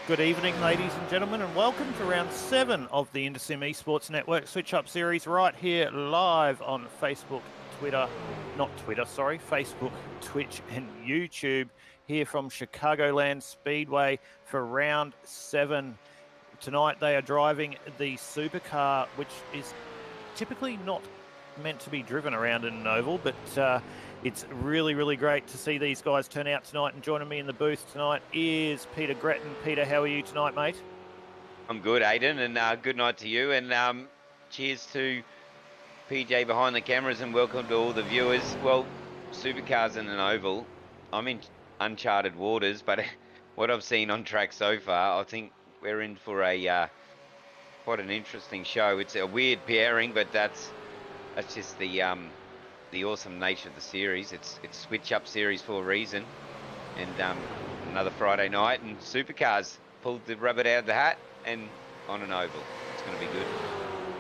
Good evening, ladies and gentlemen, and welcome to round 7 of the Intersim Esports Network Switch Up Series right here live on Facebook, Facebook, Twitch and YouTube here from Chicagoland Speedway for round 7. Tonight they are driving the Supercar, which is typically not meant to be driven around in an oval, but it's really, really great to see these guys turn out tonight. And joining me in the booth tonight is Peter Gretton. Peter, how are you tonight, mate? I'm good, Aidan, and good night to you. And cheers to PJ behind the cameras, and welcome to all the viewers. Well, Supercars in an oval. I'm in uncharted waters, but what I've seen on track so far, I think we're in for a quite an interesting show. It's a weird pairing, but that's just the awesome nature of the series. It's switch up series for a reason, and another Friday night, and Supercars pulled the rabbit out of the hat and on an oval. It's going to be good.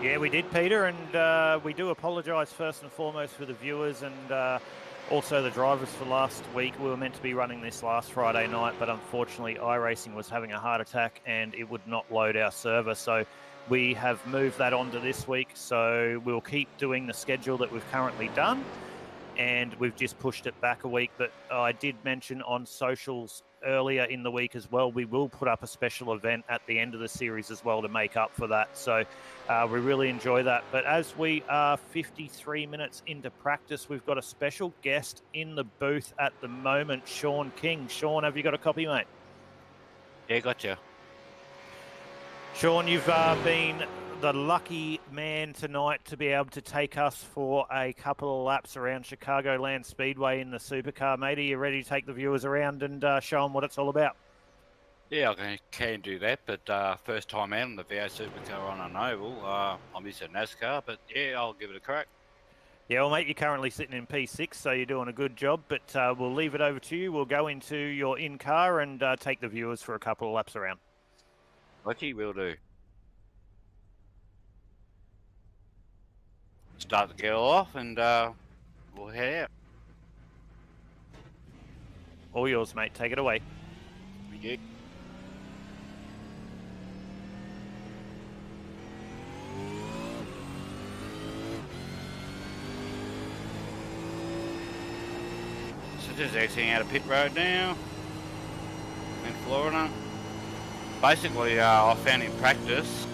Yeah, we did, Peter, and we do apologise first and foremost for the viewers and also the drivers for last week. We were meant to be running this last Friday night, but unfortunately iRacing was having a heart attack and it would not load our server. So we have moved that on to this week. So we'll keep doing the schedule that we've currently done, and we've just pushed it back a week. But I did mention on socials earlier in the week as well, we will put up a special event at the end of the series as well to make up for that. So we really enjoy that. But as we are 53 minutes into practice, we've got a special guest in the booth at the moment, Sean King. Sean, have you got a copy, mate? Yeah, gotcha. Sean, you've been the lucky man tonight to be able to take us for a couple of laps around Chicagoland Speedway in the Supercar. Mate, are you ready to take the viewers around and show them what it's all about? Yeah, I can do that, but first time out on the VO Supercar on an oval. I'm used to NASCAR, but yeah, I'll give it a crack. Yeah, well, mate, you're currently sitting in P6, so you're doing a good job, but we'll leave it over to you. We'll go into your in-car and take the viewers for a couple of laps around. Lucky will do. Start the girl off and we'll head out. All yours, mate. Take it away. Yeah. So just exiting out of pit road now in Florida. Basically, I found in practice,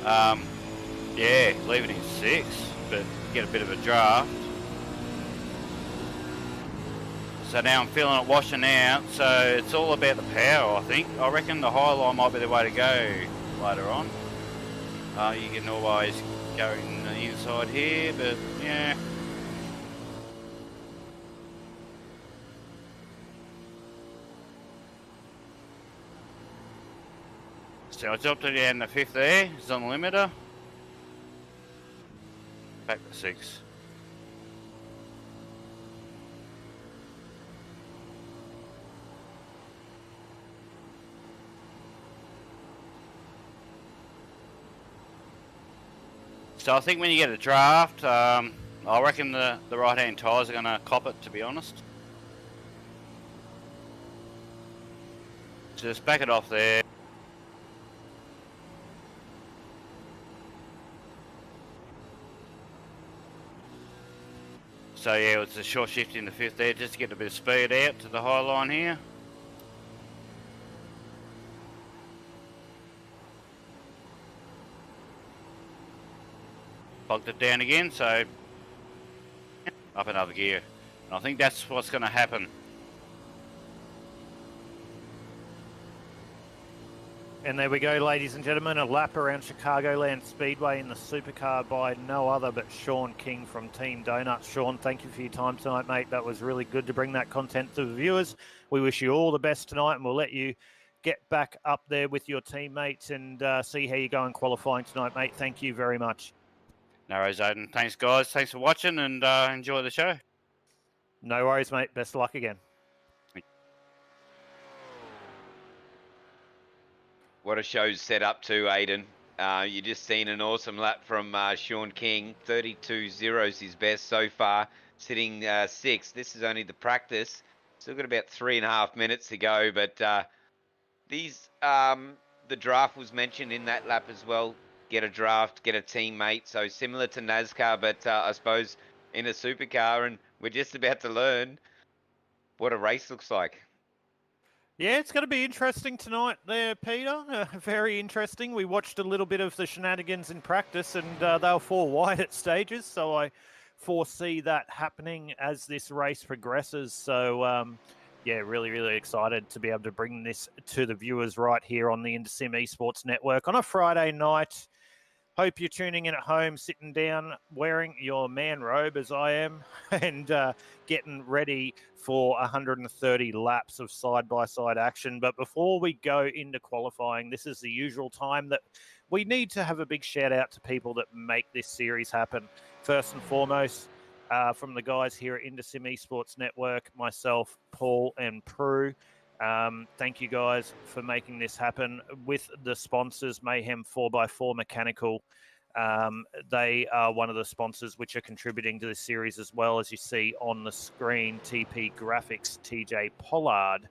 yeah, leaving in 6, but get a bit of a draft. So now I'm feeling it washing out, so it's all about the power, I think. I reckon the high line might be the way to go later on. You can always go in the inside here, but yeah. So I dropped it down to 5th there, it's on the limiter. Back to 6. So I think when you get a draft, I reckon the right-hand tyres are going to cop it, to be honest. Just back it off there. So yeah, it's a short shift in the 5th there, just to get a bit of speed out to the high line here. Bogged it down again, so up another gear. And I think that's what's going to happen. And there we go, ladies and gentlemen, a lap around Chicagoland Speedway in the Supercar by no other but Sean King from Team Donuts. Sean, thank you for your time tonight, mate. That was really good to bring that content to the viewers. We wish you all the best tonight, and we'll let you get back up there with your teammates and see how you go in qualifying tonight, mate. Thank you very much. No worries, Aidan. Thanks, guys. Thanks for watching, and enjoy the show. No worries, mate. Best of luck again. What a show's set up to, Aidan. You just seen an awesome lap from Sean King. 32.0 is his best so far, sitting 6th. This is only the practice. Still got about 3.5 minutes to go, but these the draft was mentioned in that lap as well. Get a draft, get a teammate. So similar to NASCAR, but I suppose in a supercar, and we're just about to learn what a race looks like. Yeah, it's going to be interesting tonight there, Peter. Very interesting. We watched a little bit of the shenanigans in practice, and they were 4 wide at stages, so I foresee that happening as this race progresses. So, yeah, really, really excited to be able to bring this to the viewers right here on the InterSim Esports Network on a Friday night. Hope you're tuning in at home, sitting down, wearing your man robe as I am, and getting ready for 130 laps of side-by-side action. But before we go into qualifying, this is the usual time that we need to have a big shout-out to people that make this series happen. First and foremost, from the guys here at InterSim Esports Network, myself, Paul, and Prue. Thank you guys for making this happen with the sponsors, Mayhem 4x4 Mechanical. They are one of the sponsors which are contributing to this series as well. As you see on the screen, TP Graphics, TJ Pollard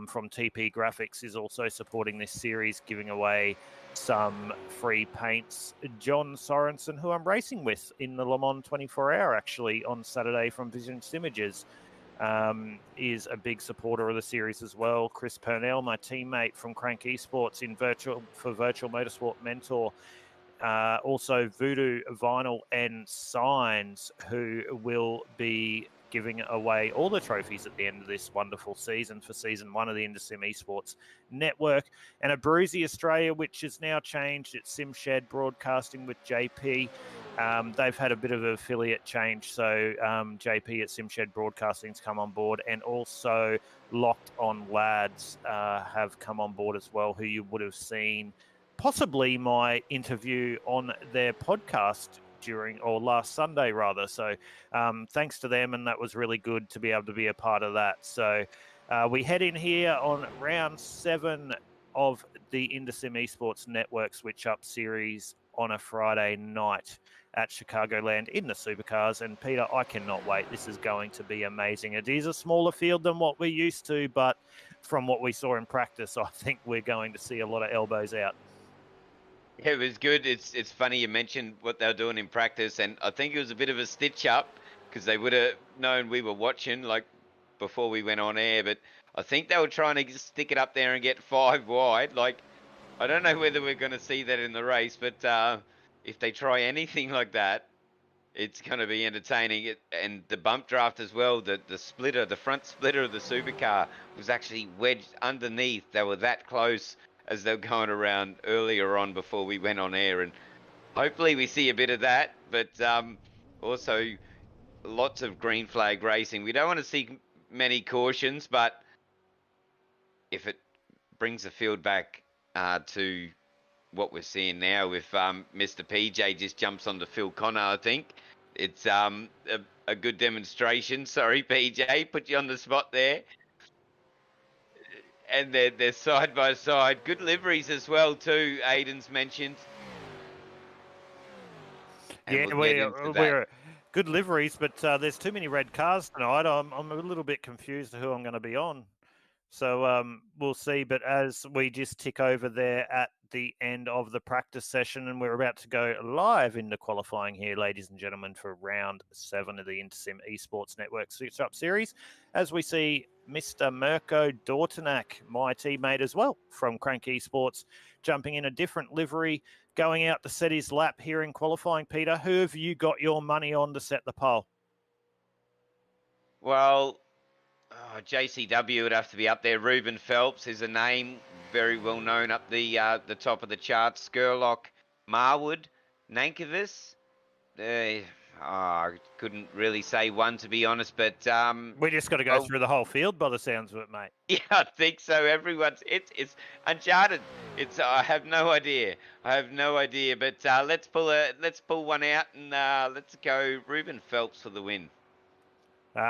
from TP Graphics is also supporting this series, giving away some free paints. John Sorensen, who I'm racing with in the Le Mans 24 Hour actually on Saturday from Vision Images, is a big supporter of the series as well. Chris Purnell, my teammate from Crank Esports for Virtual Motorsport Mentor. Also Voodoo Vinyl and Signs, who will be giving away all the trophies at the end of this wonderful season for Season 1 of the InterSim Esports Network. And a Bruzy Australia, which has now changed its SimShed Broadcasting with JP. They've had a bit of an affiliate change, so JP at SimShed Broadcasting's come on board, and also Locked On Lads have come on board as well, who you would have seen possibly my interview on their podcast last Sunday rather. So thanks to them, and that was really good to be able to be a part of that. So we head in here on round 7 of the InterSim Esports Network Switch Up series on a Friday night at Chicagoland in the Supercars. And Peter, I cannot wait. This is going to be amazing. It is a smaller field than what we're used to, but from what we saw in practice, I think we're going to see a lot of elbows out. Yeah, it was good. It's funny you mentioned what they were doing in practice, and I think it was a bit of a stitch up because they would have known we were watching like before we went on air. But I think they were trying to stick it up there and get 5 wide. Like, I don't know whether we're going to see that in the race, but if they try anything like that, it's going to be entertaining. And the bump draft as well, the splitter, the front splitter of the supercar was actually wedged underneath. They were that close as they were going around earlier on before we went on air. And hopefully we see a bit of that, but also lots of green flag racing. We don't want to see many cautions, but if it brings the field back to what we're seeing now with Mr. PJ just jumps onto Phil Connor, I think it's a good demonstration. Sorry, PJ, put you on the spot there. And they're side by side. Good liveries as well too, Aiden's mentioned. And yeah, we're good liveries, but there's too many red cars tonight. I'm a little bit confused who I'm going to be on. So we'll see. But as we just tick over there at the end of the practice session, and we're about to go live into qualifying here, ladies and gentlemen, for round 7 of the InterSim Esports Network Switch Up Series, as we see Mr. Mirko Dortanak, my teammate as well from Crank Esports, jumping in a different livery, going out to set his lap here in qualifying. Peter, who have you got your money on to set the pole? Well, JCW would have to be up there. Ruben Phelps is a name very well known up the top of the charts. Skurlock, Marwood, Nankervis. I couldn't really say one, to be honest, but we just got to go through the whole field by the sounds of it, mate. Yeah, I think so. It's uncharted. I have no idea. But let's pull one out and let's go Ruben Phelps for the win.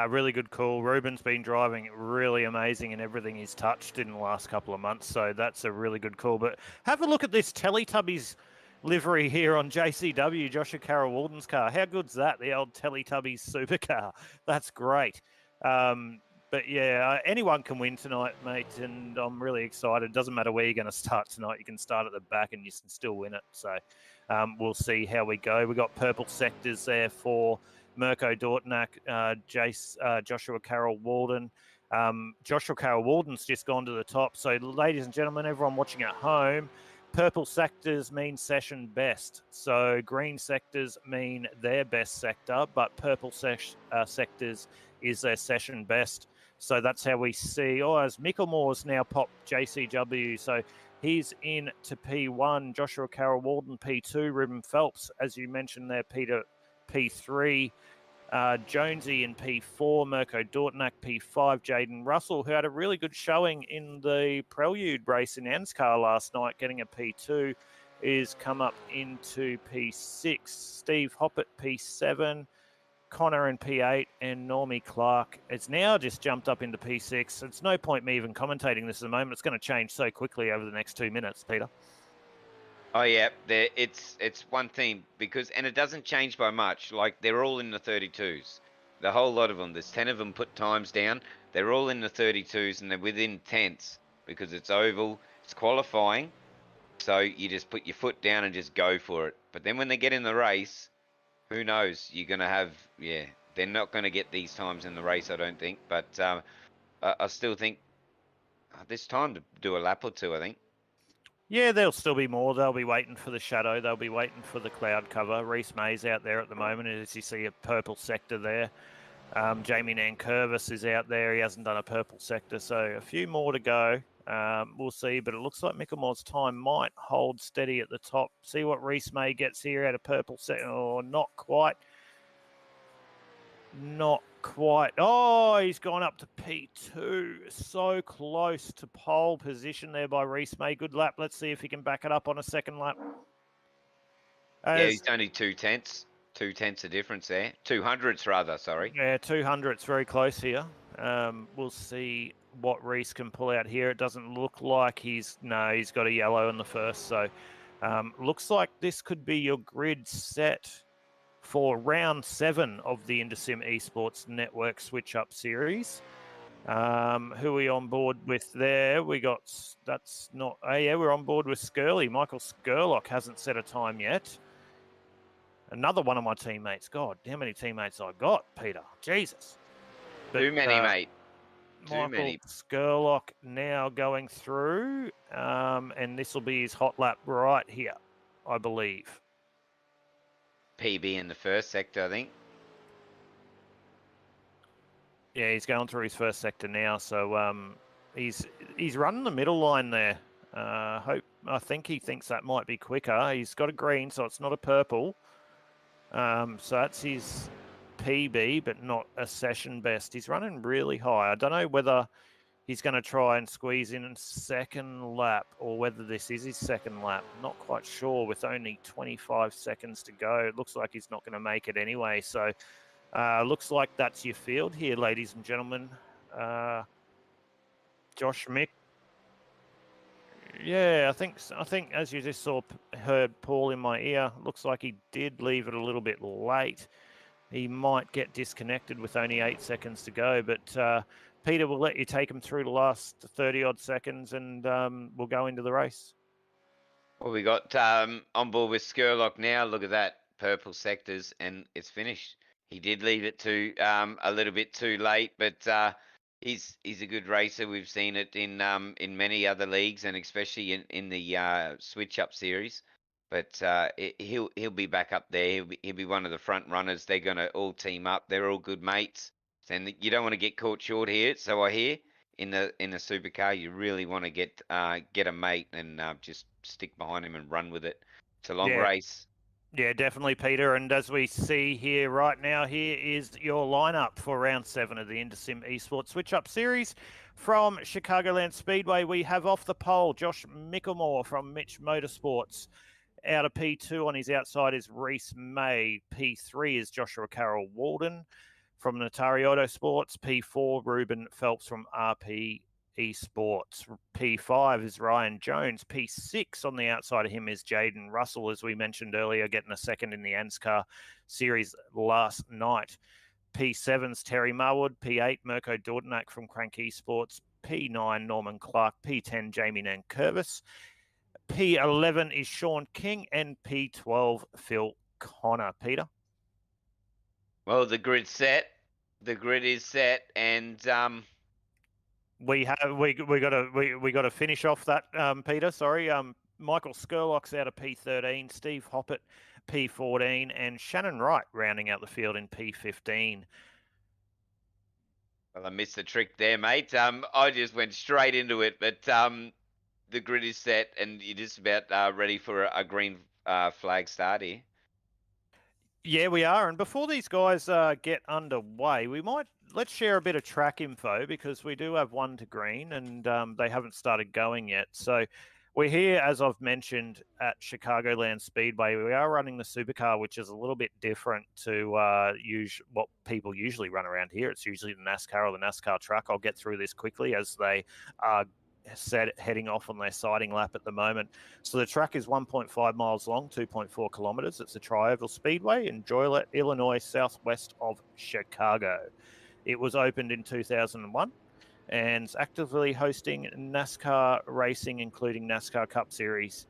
Really good call. Ruben's been driving really amazing in everything he's touched in the last couple of months, so that's a really good call. But have a look at this Teletubbies livery here on JCW, Joshua Carroll Walden's car. How good's that? The old Teletubbies supercar. That's great. But yeah, anyone can win tonight, mate, and I'm really excited. Doesn't matter where you're going to start tonight. You can start at the back and you can still win it. So we'll see how we go. We got purple sectors there for Mirko Dortnak, Joshua Carroll Walden. Joshua Carroll Walden's just gone to the top. So, ladies and gentlemen, everyone watching at home, purple sectors mean session best. So green sectors mean their best sector, but purple sectors is their session best. So that's how we see. Oh, as Micklemore's now popped JCW. So he's in to P1. Joshua Carroll Walden P2. Ruben Phelps, as you mentioned there, Peter P3. Jonesy in P4, Mirko Dortnak P5, Jaden Russell, who had a really good showing in the Prelude race in NASCAR last night, getting a P2, is come up into P6. Steve Hoppett P7, Connor in P8, and Normie Clark has now just jumped up into P6. It's no point me even commentating this at the moment. It's going to change so quickly over the next 2 minutes, Peter. Oh yeah, it's one thing because, and it doesn't change by much. Like they're all in the 32s, the whole lot of them. There's 10 of them put times down. They're all in the 32s and they're within tenths because it's oval, it's qualifying. So you just put your foot down and just go for it. But then when they get in the race, who knows? You're gonna have, yeah, they're not gonna get these times in the race, I don't think. But I still think there's time to do a lap or two, I think. Yeah, there'll still be more. They'll be waiting for the shadow. They'll be waiting for the cloud cover. Reese May's out there at the moment, as you see a purple sector there. Jamie Nankervis is out there. He hasn't done a purple sector, so a few more to go. We'll see, but it looks like Micklemore's time might hold steady at the top. See what Reese May gets here out of purple sector. Oh, not quite. Not quite. Oh, he's gone up to P2. So close to pole position there by Reese May. Good lap. Let's see if he can back it up on a second lap. Yeah, he's only 2 tenths. 2 tenths of difference there. 200ths rather, sorry. Yeah, 200's very close here. We'll see what Reese can pull out here. It doesn't look like he's got a yellow in the first. So looks like this could be your grid set for round 7 of the Indesim Esports Network Switch Up Series. Who are we on board with there? We're on board with Skirley. Michael Skirlock hasn't set a time yet. Another one of my teammates. God, how many teammates I got, Peter? Jesus. But, too many, mate. Michael Skirlock now going through, and this will be his hot lap right here, I believe. PB in the first sector, I think. Yeah, he's going through his first sector now, so he's running the middle line there. I think he thinks that might be quicker. He's got a green, so it's not a purple. So that's his PB, but not a session best. He's running really high. I don't know whether he's going to try and squeeze in a second lap or whether this is his second lap. Not quite sure with only 25 seconds to go. It looks like he's not going to make it anyway. So looks like that's your field here, ladies and gentlemen. Josh Mick. Yeah, I think as you just heard Paul in my ear, looks like he did leave it a little bit late. He might get disconnected with only 8 seconds to go, but Peter, we'll let you take him through the last 30-odd seconds, and we'll go into the race. Well, we got on board with Skirlock now. Look at that, purple sectors, and it's finished. He did leave it to a little bit too late, but he's a good racer. We've seen it in many other leagues, and especially in the Switch Up series. But he'll be back up there. He'll be one of the front runners. They're going to all team up. They're all good mates, and you don't want to get caught short here. So I hear in the supercar, you really want to get a mate and just stick behind him and run with it. It's a long race. Yeah, definitely, Peter. And as we see here right now, here is your lineup for round 7 of the Indesim Esports Switch Up Series. From Chicagoland Speedway, we have off the pole Josh Micklemore from Mitch Motorsports. Out of P2 on his outside is Reese May. P3 is Joshua Carroll Walden from Natari Autosports. P4, Ruben Phelps from RP Esports. P5 is Ryan Jones. P6 on the outside of him is Jaden Russell, as we mentioned earlier, getting a second in the NASCAR series last night. P7's Terry Marwood, P8 Mirko Dordenak from Crank Esports, P9 Norman Clark, P10 Jamie Nankervis, P11 is Sean King, and P12 Phil Connor. Peter? Well, the grid's set. The grid is set, and we got to finish off that, Peter. Sorry, Michael Skurlock's out of P13, Steve Hoppett P14, and Shannon Wright rounding out the field in P15. Well, I missed the trick there, mate. I just went straight into it, but the grid is set, and you're just about ready for a green flag start here. Yeah, we are. And before these guys get underway, let's share a bit of track info, because we do have one to green, and they haven't started going yet. So we're here, as I've mentioned, at Chicagoland Speedway. We are running the Supercar, which is a little bit different to what people usually run around here. It's usually the NASCAR or the NASCAR truck. I'll get through this quickly as they are heading off on their sighting lap at the moment. So the track is 1.5 miles long, 2.4 kilometers. It's a tri-oval speedway in Joliet, Illinois, southwest of Chicago. It was opened in 2001 and is actively hosting NASCAR racing, including NASCAR Cup Series.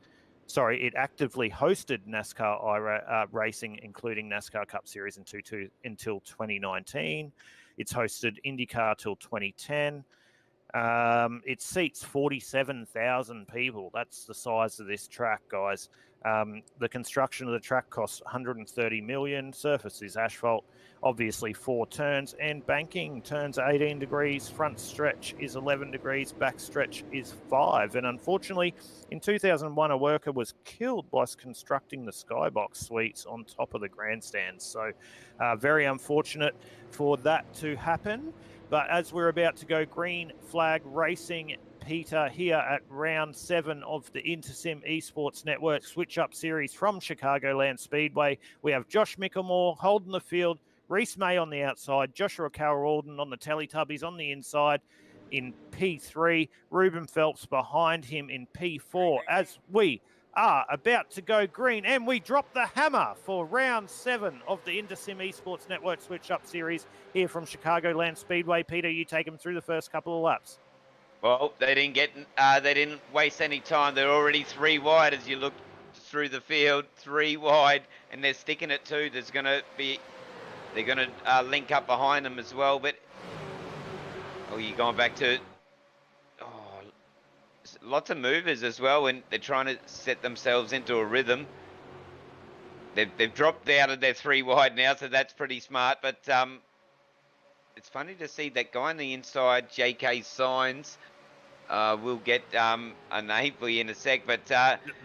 Sorry, it actively hosted NASCAR racing, including NASCAR Cup Series until 2019. It's hosted IndyCar till 2010. It seats 47,000 people. That's the size of this track, guys. The construction of the track costs $130 million. Surface is asphalt, obviously 4 turns, and banking. Turns 18 degrees, front stretch is 11 degrees, back stretch is 5. And unfortunately, in 2001, a worker was killed whilst constructing the skybox suites on top of the grandstands. So very unfortunate for that to happen. But as we're about to go green flag racing, Peter, here at round 7 of the Intersim Esports Network switch-up series from Chicagoland Speedway, we have Josh Mickelmore holding the field, Reese May on the outside, Joshua Carroll-Alden on the Teletubbies on the inside in P3, Ruben Phelps behind him in P4 as we are about to go green, and we drop the hammer for round 7 of the Intersim Esports Network switch-up series here from Chicagoland Speedway. Peter, you take them through the first couple of laps. Well, they didn't waste any time. They're already 3 wide as you look through the field, 3 wide, and they're sticking it too. They're gonna link up behind them as well. But you're going back to lots of movers as well, and they're trying to set themselves into a rhythm. They've dropped out of their 3 wide now, so that's pretty smart. But it's funny to see that guy on the inside, J.K. Signs. We'll get a name for you in a sec, but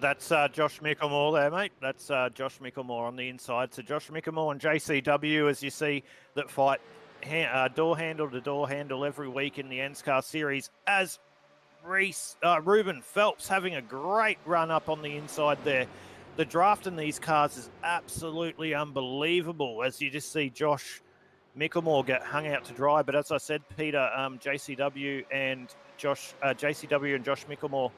that's Josh Mickelmore there, mate. That's Josh Mickelmore on the inside. So Josh Mickelmore and JCW, as you see, that fight door handle to door handle every week in the NASCAR series, as Ruben Phelps having a great run up on the inside there. The draft in these cars is absolutely unbelievable, as you just see Josh Mickelmore get hung out to dry. But as I said, Peter, JCW and Josh Mickelmore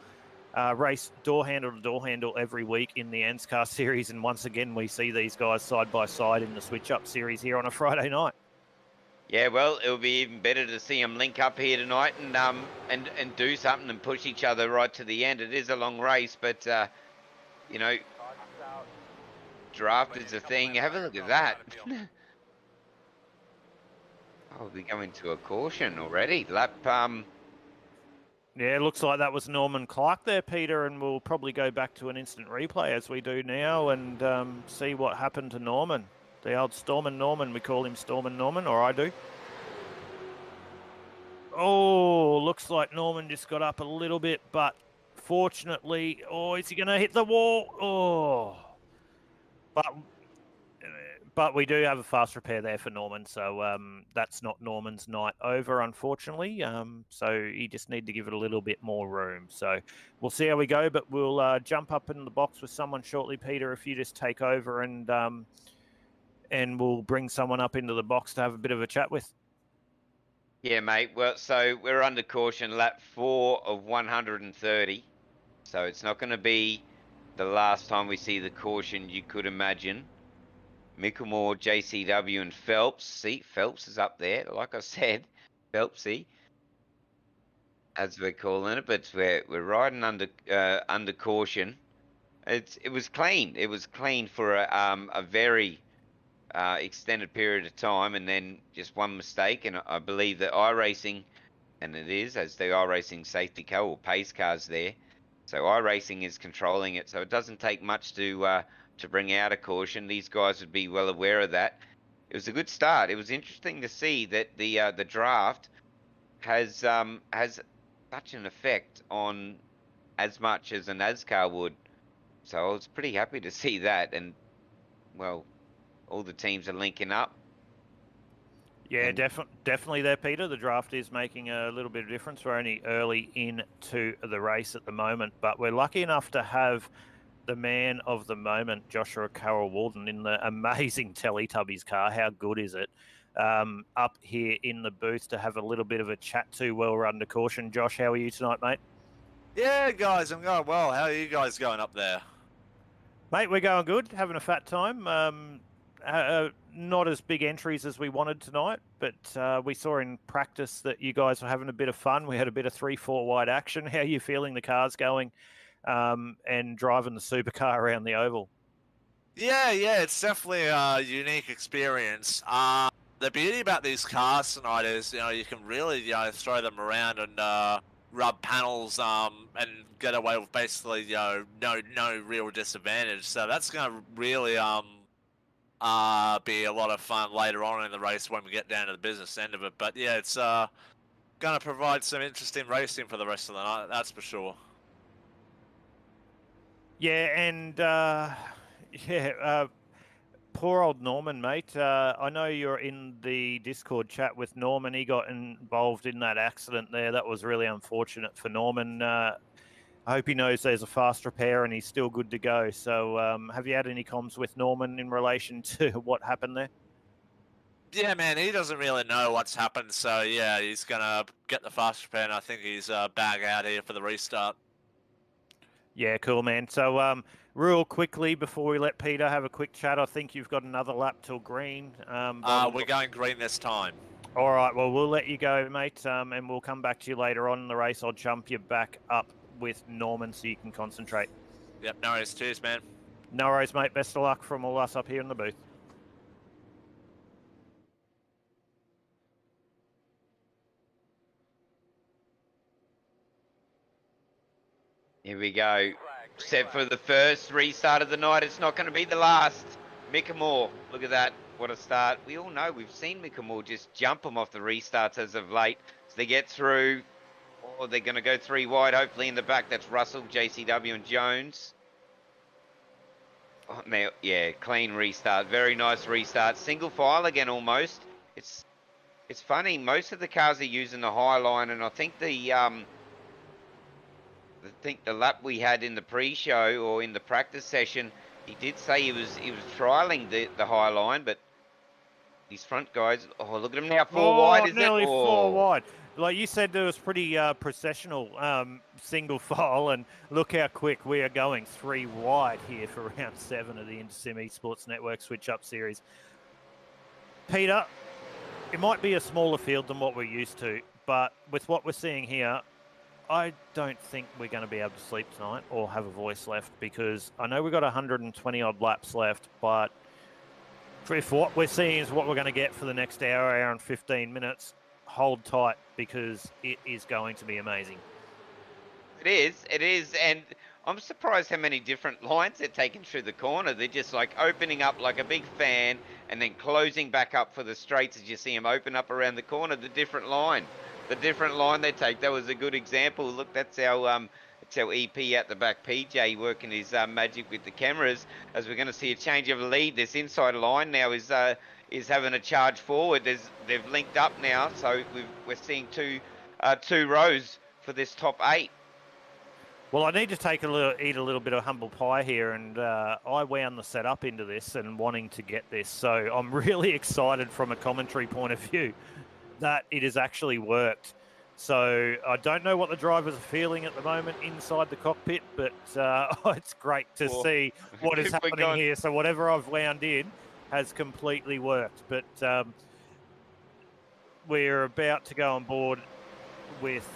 race door handle to door handle every week in the NASCAR series, and once again we see these guys side by side in the switch up series here on a Friday night. Yeah, well, it'll be even better to see them link up here tonight and do something and push each other right to the end. It is a long race, but you know, draft is a thing. Have a look at that. We're going to a caution already. Lap. Yeah, it looks like that was Norman Clark there, Peter, and we'll probably go back to an instant replay as we do now and see what happened to Norman. The old Stormin' Norman, we call him Stormin' Norman, or I do. Oh, looks like Norman just got up a little bit, but fortunately, is he going to hit the wall? But we do have a fast repair there for Norman, so that's not Norman's night over, unfortunately. So he just need to give it a little bit more room. So we'll see how we go, but we'll jump up in the box with someone shortly, Peter, if you just take over, and we'll bring someone up into the box to have a bit of a chat with. Yeah, mate. Well, so we're under caution, lap 4 of 130. So it's not going to be the last time we see the caution, you could imagine. Mickelmore, JCW, and Phelps. See, Phelps is up there. Like I said, Phelpsy, as we're calling it, but we're riding under caution. It was clean. It was clean for a very extended period of time, and then just one mistake. And I believe that iRacing, and it is, as the iRacing safety car or pace cars there. So iRacing is controlling it. So it doesn't take much to bring out a caution. These guys would be well aware of that. It was a good start. It was interesting to see that the draft has such an effect on as much as a NASCAR would. So I was pretty happy to see that, and well, all the teams are linking up. Yeah, definitely there, Peter. The draft is making a little bit of difference. We're only early into the race at the moment, but we're lucky enough to have the man of the moment, Joshua Carroll-Walden, in the amazing Teletubbies car. How good is it? Up here in the booth to have a little bit of a chat to while we're under caution. Josh, how are you tonight, mate? Yeah, guys, I'm going well. How are you guys going up there? Mate, we're going good, having a fat time. Not as big entries as we wanted tonight, but we saw in practice that you guys were having a bit of fun. We had a bit of 3-4 wide action. How are you feeling the car's going and driving the supercar around the oval? Yeah, it's definitely a unique experience. The beauty about these cars tonight is, you can really, throw them around and rub panels and get away with basically, no real disadvantage. So that's going to really be a lot of fun later on in the race when we get down to the business end of it. But yeah, it's going to provide some interesting racing for the rest of the night, that's for sure. Yeah, and poor old Norman, mate. I know you're in the Discord chat with Norman. He got involved in that accident there. That was really unfortunate for Norman. I hope he knows there's a fast repair and he's still good to go. So have you had any comms with Norman in relation to what happened there? Yeah, man, he doesn't really know what's happened. So, yeah, he's going to get the fast repair, and I think he's back out here for the restart. Yeah, cool, man. So real quickly, before we let Peter have a quick chat, I think you've got another lap till green. We're going green this time. All right, well, we'll let you go, mate, and we'll come back to you later on in the race. I'll jump you back up with Norman so you can concentrate. Yep, no worries. Cheers, man. No worries, mate. Best of luck from all us up here in the booth. Here we go. Set for the first restart of the night. It's not going to be the last. Mickelmore, look at that. What a start. We all know, we've seen Mickelmore just jump them off the restarts as of late. So they get through, or they're going to go 3 wide, hopefully in the back. That's Russell, JCW, and Jones. Oh, now, yeah, clean restart. Very nice restart. Single file again almost. It's funny. Most of the cars are using the high line, and I think the lap we had in the pre-show or in the practice session, he did say he was trialing the high line, but these front guys, oh, look at him now, 4 wide, is nearly it? 4 wide. Like you said, there was pretty processional single file, and look how quick we are going 3 wide here for round 7 of the Intersim Esports Network Switch Up Series. Peter, it might be a smaller field than what we're used to, but with what we're seeing here, I don't think we're going to be able to sleep tonight or have a voice left, because I know we've got 120 odd laps left, but if what we're seeing is what we're going to get for the next hour and 15 minutes, hold tight, because it is going to be amazing. It is, and I'm surprised how many different lines they're taking through the corner. They're just like opening up like a big fan and then closing back up for the straights as you see them open up around the corner, the different line they take. That was a good example. Look, that's our EP at the back, PJ, working his magic with the cameras, as we're going to see a change of lead. This inside line now is having a charge forward. They've linked up now, so we're seeing two rows for this top 8. Well, I need to eat a little bit of humble pie here, and I wound the setup into this and wanting to get this, so I'm really excited from a commentary point of view that it has actually worked. So I don't know what the drivers are feeling at the moment inside the cockpit, but it's great to see what is happening here. So whatever I've wound in, has completely worked. But we're about to go on board with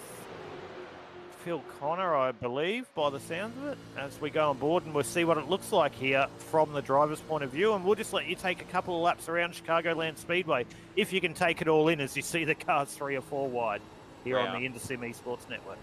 Phil Connor, I believe, by the sounds of it, as we go on board, and we'll see what it looks like here from the driver's point of view, and we'll just let you take a couple of laps around Chicagoland Speedway, if you can take it all in as you see the cars 3 or 4 wide here on the InterSim Esports Network.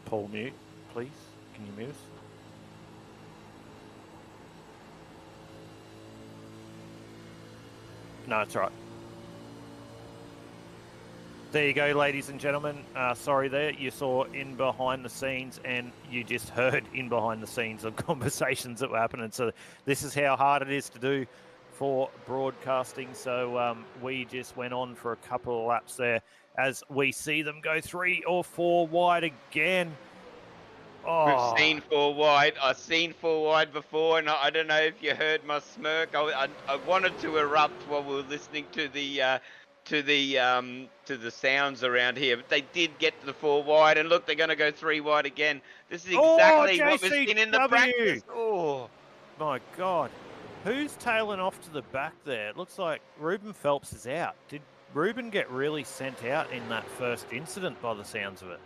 Paul, mute, please. Can you mute us? No, it's all right. There you go, ladies and gentlemen. Sorry there, you saw in behind the scenes and you just heard in behind the scenes of conversations that were happening. So this is how hard it is to do for broadcasting. So we just went on for a couple of laps there as we see them go 3 or 4 wide again. We've seen 4 wide. I've seen 4 wide before, and I don't know if you heard my smirk. I wanted to erupt while we were listening to the sounds around here, but they did get to the 4 wide, and look, they're going to go 3 wide again. This is exactly what we've seen in the practice. Oh my God, who's tailing off to the back there? It looks like Ruben Phelps is out. Did Ruben get really sent out in that first incident by the sounds of it?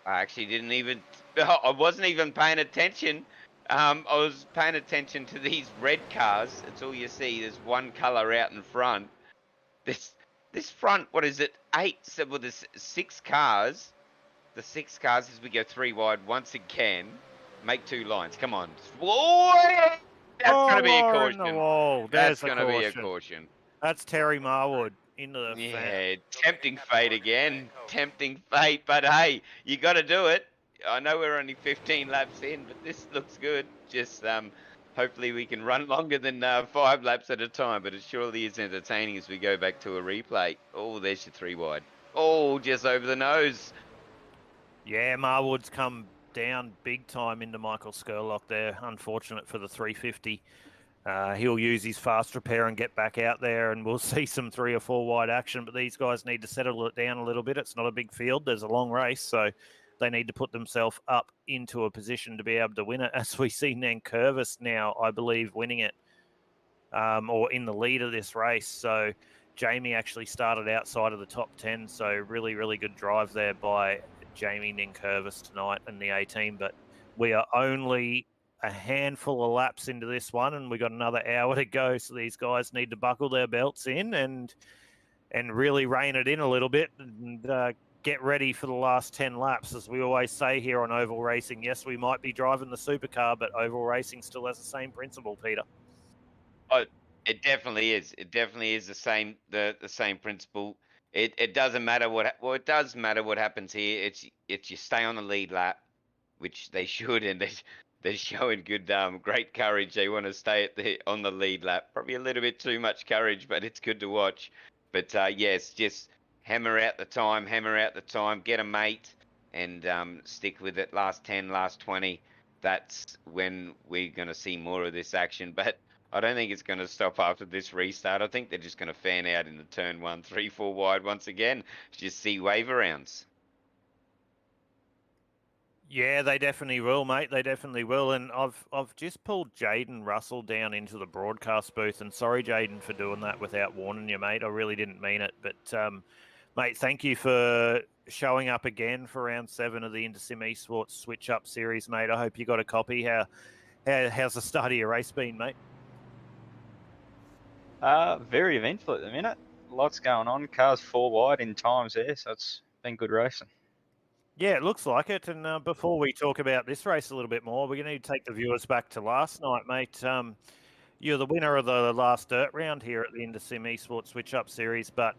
I actually didn't even, I wasn't even paying attention. I was paying attention to these red cars. That's all you see. There's one color out in front. This front, what is it? 8, so well, there's 6 cars. The 6 cars as we go 3 wide once again. Make 2 lines. Come on. Whoa! That's going to be a caution. That's going to be a caution. That's Terry Marwood. Into the fan. Tempting fate again. Tempting fate. But hey, you got to do it. I know we're only 15 laps in, but this looks good. Just hopefully we can run longer than 5 laps at a time. But it surely is entertaining as we go back to a replay. Oh, there's your 3 wide. Oh, just over the nose. Yeah, Marwood's come down big time into Michael Skurlock there. Unfortunate for the 350. He'll use his fast repair and get back out there, and we'll see some 3 or 4 wide action. But these guys need to settle it down a little bit. It's not a big field. There's a long race, so they need to put themselves up into a position to be able to win it. As we see Nankervis now, I believe, winning it or in the lead of this race. So Jamie actually started outside of the top 10. So really, really good drive there by Jamie Nankervis tonight in the 18. But we are only a handful of laps into this one, and we got another hour to go, so these guys need to buckle their belts in and really rein it in a little bit and get ready for the last 10 laps. As we always say here on Oval Racing, yes, we might be driving the supercar, but Oval Racing still has the same principle, Peter. Oh, it definitely is. It definitely is the same principle. It doesn't matter it does matter what happens here. It's you stay on the lead lap, which they should, and they're showing good, great courage. They want to stay on the lead lap. Probably a little bit too much courage, but it's good to watch. But yes, just hammer out the time, get a mate, and stick with it. Last 10, last 20. That's when we're going to see more of this action. But I don't think it's going to stop after this restart. I think they're just going to fan out in the turn 1, 3, 4 wide once again. Just see waiver rounds. Yeah, they definitely will, mate. They definitely will. And I've just pulled Jaden Russell down into the broadcast booth. And sorry, Jaden, for doing that without warning you, mate. I really didn't mean it. But, mate, thank you for showing up again for round 7 of the InterSim Esports Switch Up series, mate. I hope you got a copy. How's the start of your race been, mate? Very eventful at the minute. Lots going on. Cars 4 wide in times there, so it's been good racing. Yeah, it looks like it. And before we talk about this race a little bit more, we're going to need to take the viewers back to last night, mate. You're the winner of the last dirt round here at the Intersim Esports Switch Up Series, but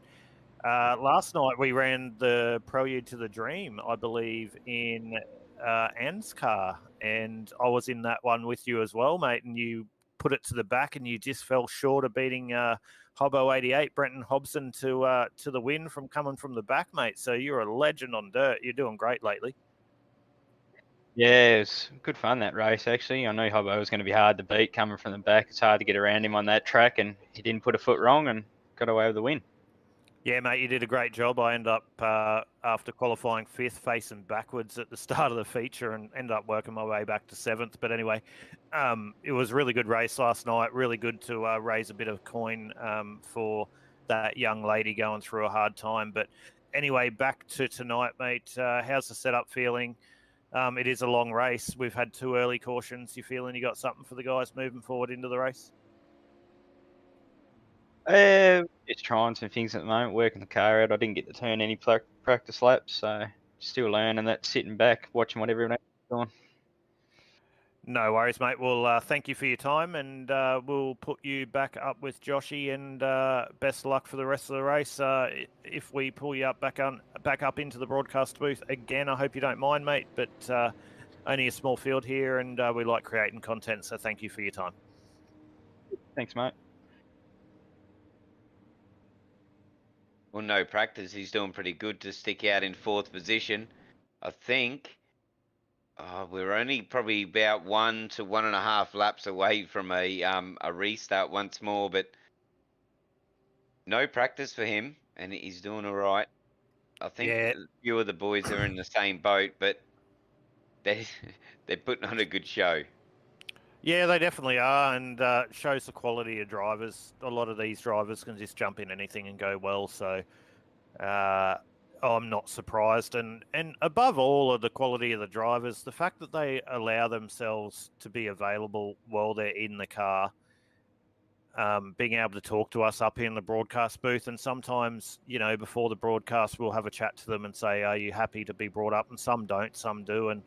last night we ran the Prelude to the Dream, I believe, in Ann's car, and I was in that one with you as well, mate, and you put it to the back and you just fell short of beating Hobbo 88, Brenton Hobson, to the win from coming from the back, mate. So you're a legend on dirt. You're doing great lately. Yeah, it was good fun, that race, actually. I knew Hobbo was going to be hard to beat coming from the back. It's hard to get around him on that track, and he didn't put a foot wrong and got away with the win. Yeah, mate, you did a great job. I ended up, after qualifying 5th, facing backwards at the start of the feature and ended up working my way back to 7th. But anyway, it was a really good race last night. Really good to raise a bit of coin for that young lady going through a hard time. But anyway, back to tonight, mate. How's the setup feeling? It is a long race. We've had 2 early cautions. You feeling you got something for the guys moving forward into the race? Just trying some things at the moment, working the car out. I didn't get to turn any practice laps, so still learning that, sitting back, watching what everyone else is doing. No worries, mate. Well, thank you for your time, and we'll put you back up with Joshy, and best of luck for the rest of the race. If we pull you up back up into the broadcast booth again, I hope you don't mind, mate, but only a small field here, and we like creating content, so thank you for your time. Thanks, mate. Well, no practice. He's doing pretty good to stick out in 4th position. I think we're only probably about 1 to 1.5 laps away from a restart once more, but no practice for him, and he's doing all right. I think Yeah. a few of the boys are in the same boat, but they're putting on a good show. Yeah, they definitely are, and shows the quality of drivers. A lot of these drivers can just jump in anything and go well, so I'm not surprised. And above all of the quality of the drivers, the fact that they allow themselves to be available while they're in the car, being able to talk to us up here in the broadcast booth, and sometimes, before the broadcast, we'll have a chat to them and say, are you happy to be brought up? And some don't, some do. And,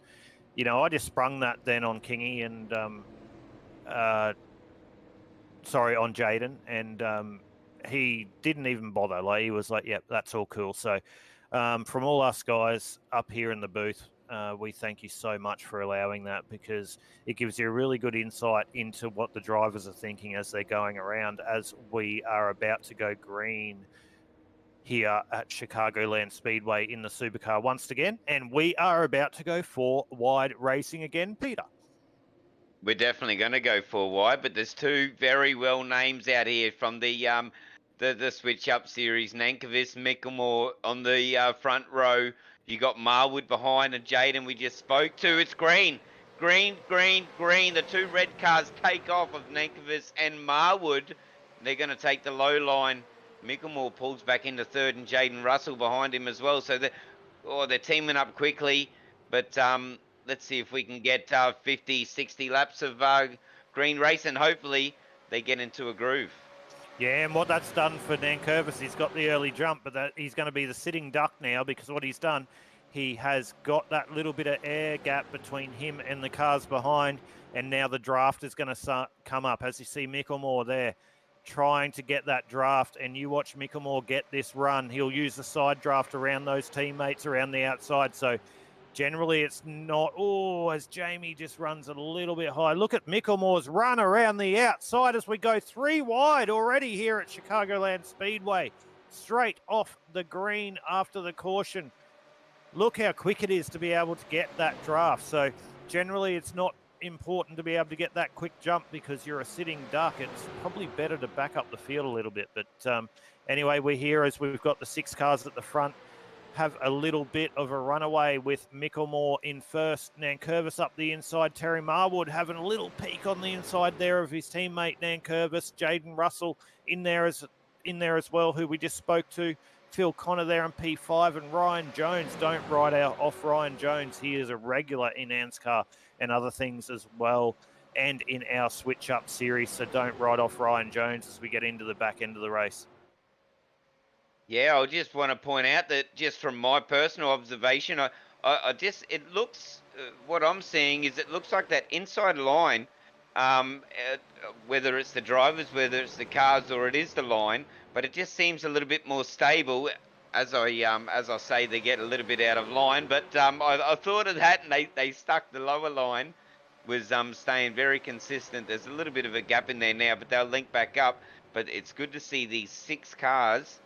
I just sprung that then on Kingy and... on Jaden, and he didn't even bother. Like, he was like, "Yep, that's all cool." So, from all us guys up here in the booth, we thank you so much for allowing that, because it gives you a really good insight into what the drivers are thinking as they're going around, as we are about to go green here at Chicagoland Speedway in the Supercar once again, and we are about to go 4 wide racing again, Peter. We're definitely going to go 4 wide, but there's 2 very well names out here from the Switch Up series. Nankervis, Micklemore on the front row. You got Marwood behind, and Jaden we just spoke to. It's green. Green, green, green. The 2 red cars take off of Nankervis and Marwood. They're going to take the low line. Micklemore pulls back into 3rd, and Jaden Russell behind him as well. So they're teaming up quickly, but let's see if we can get 50, 60 laps of green race, and hopefully they get into a groove. Yeah, and what that's done for Nankervis, he's got the early jump, but he's going to be the sitting duck now, because what he's done, he has got that little bit of air gap between him and the cars behind, and now the draft is going to come up. As you see Micklemore there trying to get that draft, and you watch Micklemore get this run. He'll use the side draft around those teammates around the outside, so generally, it's not, as Jamie just runs a little bit high. Look at Micklemore's run around the outside as we go 3 wide already here at Chicagoland Speedway. Straight off the green after the caution. Look how quick it is to be able to get that draft. So generally, it's not important to be able to get that quick jump because you're a sitting duck. It's probably better to back up the field a little bit. But anyway, we're here as we've got the 6 cars at the front. Have a little bit of a runaway with Micklemore in first. Nankervis up the inside. Terry Marwood having a little peek on the inside there of his teammate Nankervis. Jaden Russell in there as well, who we just spoke to. Phil Connor there in P5, and Ryan Jones. Don't ride off Ryan Jones. He is a regular in Ann's car and other things as well, and in our switch up series. So don't ride off Ryan Jones as we get into the back end of the race. Yeah, I just want to point out that just from my personal observation, it looks, what I'm seeing is it looks like that inside line whether it's the drivers, whether it's the cars, or it is the line. But it just seems a little bit more stable. As I say, they get a little bit out of line. But I thought of that, and they stuck the lower line was staying very consistent. There's a little bit of a gap in there now, but they'll link back up. But it's good to see these 6 cars.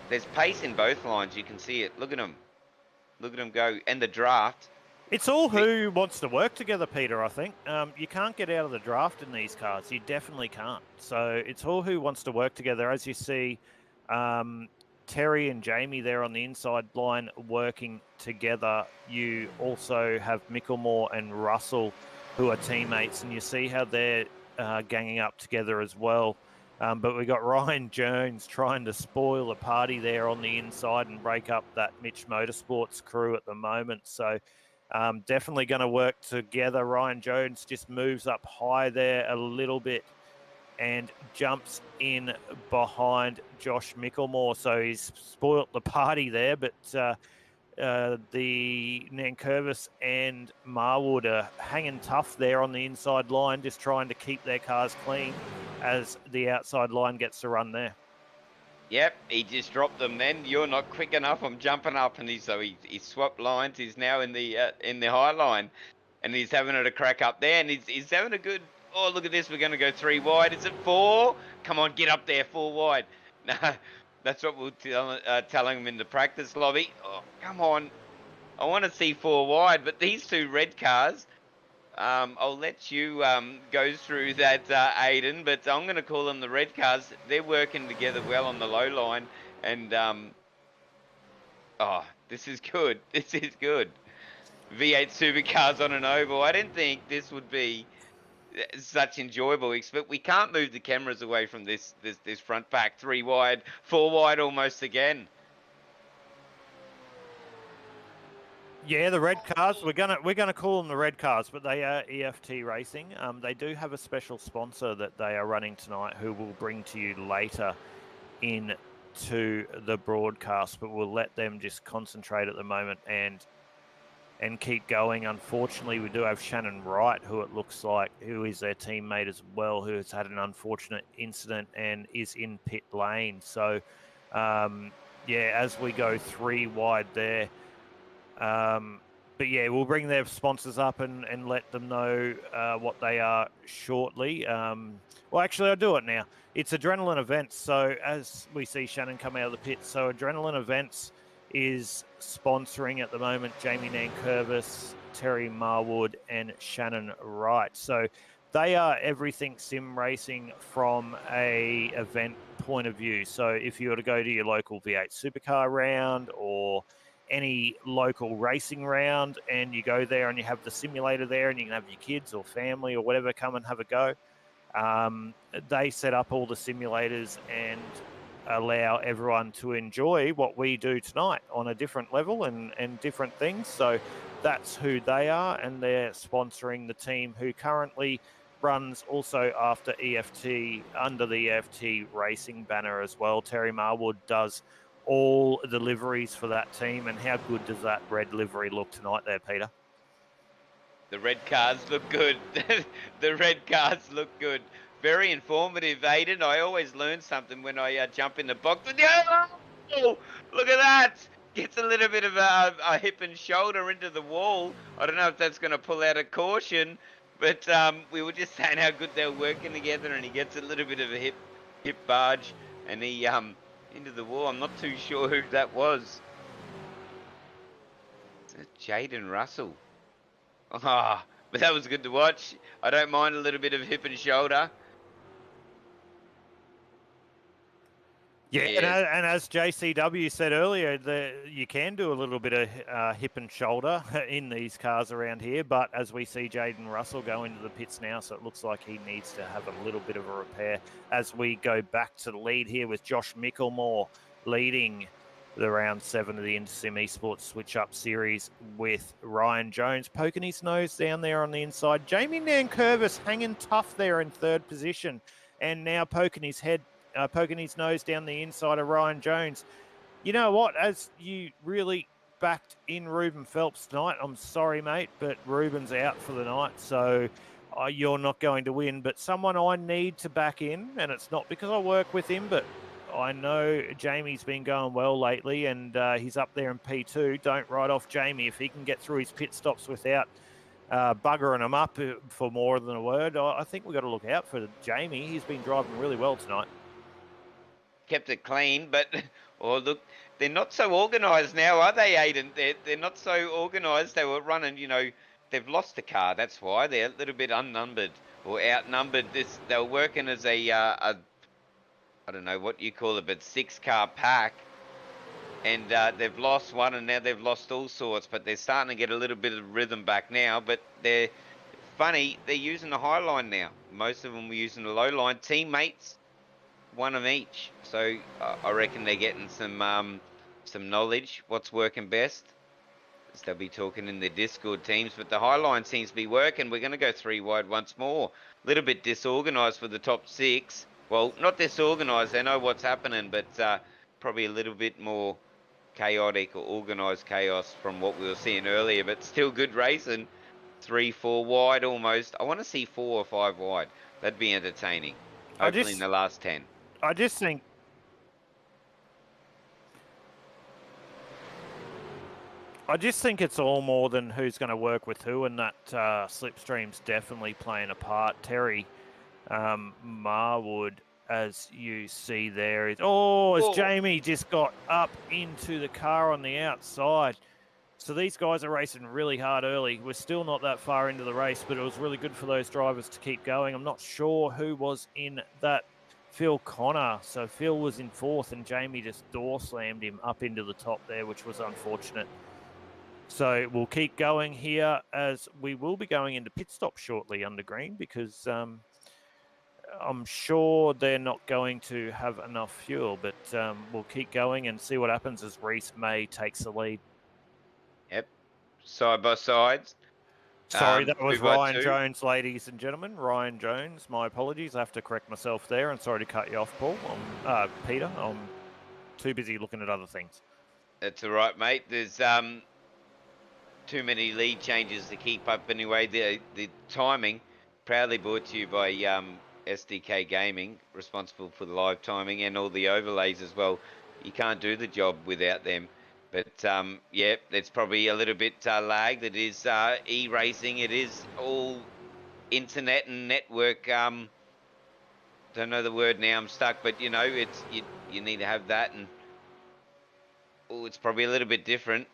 There's pace in both lines. You can see it. Look at them. Look at them go. And the draft. It's all who wants to work together, Peter, I think. You can't get out of the draft in these cars. You definitely can't. So it's all who wants to work together. As you see, Terry and Jamie there on the inside line working together. You also have Mickelmore and Russell who are teammates, and you see how they're ganging up together as well. But we got Ryan Jones trying to spoil the party there on the inside and break up that Mitch Motorsports crew at the moment. So definitely going to work together. Ryan Jones just moves up high there a little bit and jumps in behind Josh Mickelmore. So he's spoilt the party there, but the Nankervis and Marwood are hanging tough there on the inside line, just trying to keep their cars clean as the outside line gets to run there. Yep, he just dropped them then. You're not quick enough. I'm jumping up, and he swapped lines. He's now in the high line, and he's having a crack up there, and he's having a good. Oh, look at this. We're going to go 3 wide. Is it 4? Come on, get up there, 4 wide. No, that's what we're telling him in the practice lobby. Oh, come on. I want to see 4 wide, but these 2 red cars, I'll let you go through that, Aiden, but I'm going to call them the red cars. They're working together well on the low line, and oh, this is good. This is good. V8 Supercars on an oval. I didn't think this would be such enjoyable, but we can't move the cameras away from this front pack. 3 wide, 4 wide almost again. Yeah, the red cars. We're gonna call them the red cars, but they are EFT Racing. They do have a special sponsor that they are running tonight, who will bring to you later into the broadcast. But we'll let them just concentrate at the moment and keep going. Unfortunately, we do have Shannon Wright, who it looks like, who is their teammate as well, who has had an unfortunate incident and is in pit lane. So, yeah, as we go 3 wide there. But yeah, we'll bring their sponsors up and let them know what they are shortly. Well, actually, I'll do it now. It's Adrenaline Events. So as we see Shannon come out of the pit, so Adrenaline Events is sponsoring at the moment Jamie Nankervis, Terry Marwood, and Shannon Wright. So they are everything sim racing from a event point of view. So if you were to go to your local V8 Supercar round or any local racing round and you go there and you have the simulator there and you can have your kids or family or whatever come and have a go, they set up all the simulators and allow everyone to enjoy what we do tonight on a different level and different things. So that's who they are, and they're sponsoring the team who currently runs also after EFT, under the EFT Racing banner as well. Terry Marwood does all the liveries for that team. And how good does that red livery look tonight there, Peter? The red cars look good. The red cars look good. Very informative, Aiden. I always learn something when I jump in the box. Oh, look at that. Gets a little bit of a hip and shoulder into the wall. I don't know if that's going to pull out a caution, but we were just saying how good they're working together, and he gets a little bit of a hip barge, and he into the wall. I'm not too sure who that was. Jaden Russell. Ah, but that was good to watch. I don't mind a little bit of hip and shoulder. Yeah, and as JCW said earlier, you can do a little bit of hip and shoulder in these cars around here, but as we see Jaden Russell go into the pits now, so it looks like he needs to have a little bit of a repair as we go back to the lead here with Josh Mickelmore leading the round 7 of the Intersim Esports Switch-Up Series with Ryan Jones poking his nose down there on the inside. Jamie Nankervis hanging tough there in 3rd position, and now poking his nose down the inside of Ryan Jones. You know what? As you really backed in Ruben Phelps tonight, I'm sorry, mate, but Ruben's out for the night. So you're not going to win. But someone I need to back in, and it's not because I work with him, but I know Jamie's been going well lately, and he's up there in P2. Don't write off Jamie. If he can get through his pit stops without buggering them up for more than a word, I think we've got to look out for Jamie. He's been driving really well tonight. Kept it clean, but look, they're not so organised now, are they, Aiden? They're not so organised. They were running, they've lost the car. That's why they're a little bit unnumbered or outnumbered. They were working as a I don't know what you call it, but 6-car pack, and they've lost one, and now they've lost all sorts. But they're starting to get a little bit of rhythm back now. But they're funny. They're using the high line now. Most of them were using the low line. Teammates, one of each. So I reckon they're getting some knowledge. What's working best? As they'll be talking in their Discord teams. But the high line seems to be working. We're going to go 3 wide once more. A little bit disorganised for the top 6. Well, not disorganised. They know what's happening, but probably a little bit more chaotic or organised chaos from what we were seeing earlier. But still good racing. 3, 4 wide almost. I want to see 4 or 5 wide. That'd be entertaining. Hopefully in the last 10. I just think it's all more than who's going to work with who, and that slipstream's definitely playing a part. Terry Marwood, as you see there, as Jamie just got up into the car on the outside. So these guys are racing really hard early. We're still not that far into the race, but it was really good for those drivers to keep going. I'm not sure who was in that. Phil Connor. So Phil was in 4th, and Jamie just door slammed him up into the top there, which was unfortunate. So we'll keep going here, as we will be going into pit stop shortly under green, because I'm sure they're not going to have enough fuel, but we'll keep going and see what happens as Reese May takes the lead. Yep, side by sides. Sorry, that was 2 by Ryan 2. Jones, ladies and gentlemen. Ryan Jones, my apologies. I have to correct myself there, and sorry to cut you off, Paul. Peter, I'm too busy looking at other things. That's all right, mate. There's too many lead changes to keep up anyway. The timing, proudly brought to you by SDK Gaming, responsible for the live timing and all the overlays as well. You can't do the job without them. But yeah, it's probably a little bit lagged. It is e-racing. It is all internet and network. Don't know the word now. I'm stuck. But you need to have that, and it's probably a little bit different.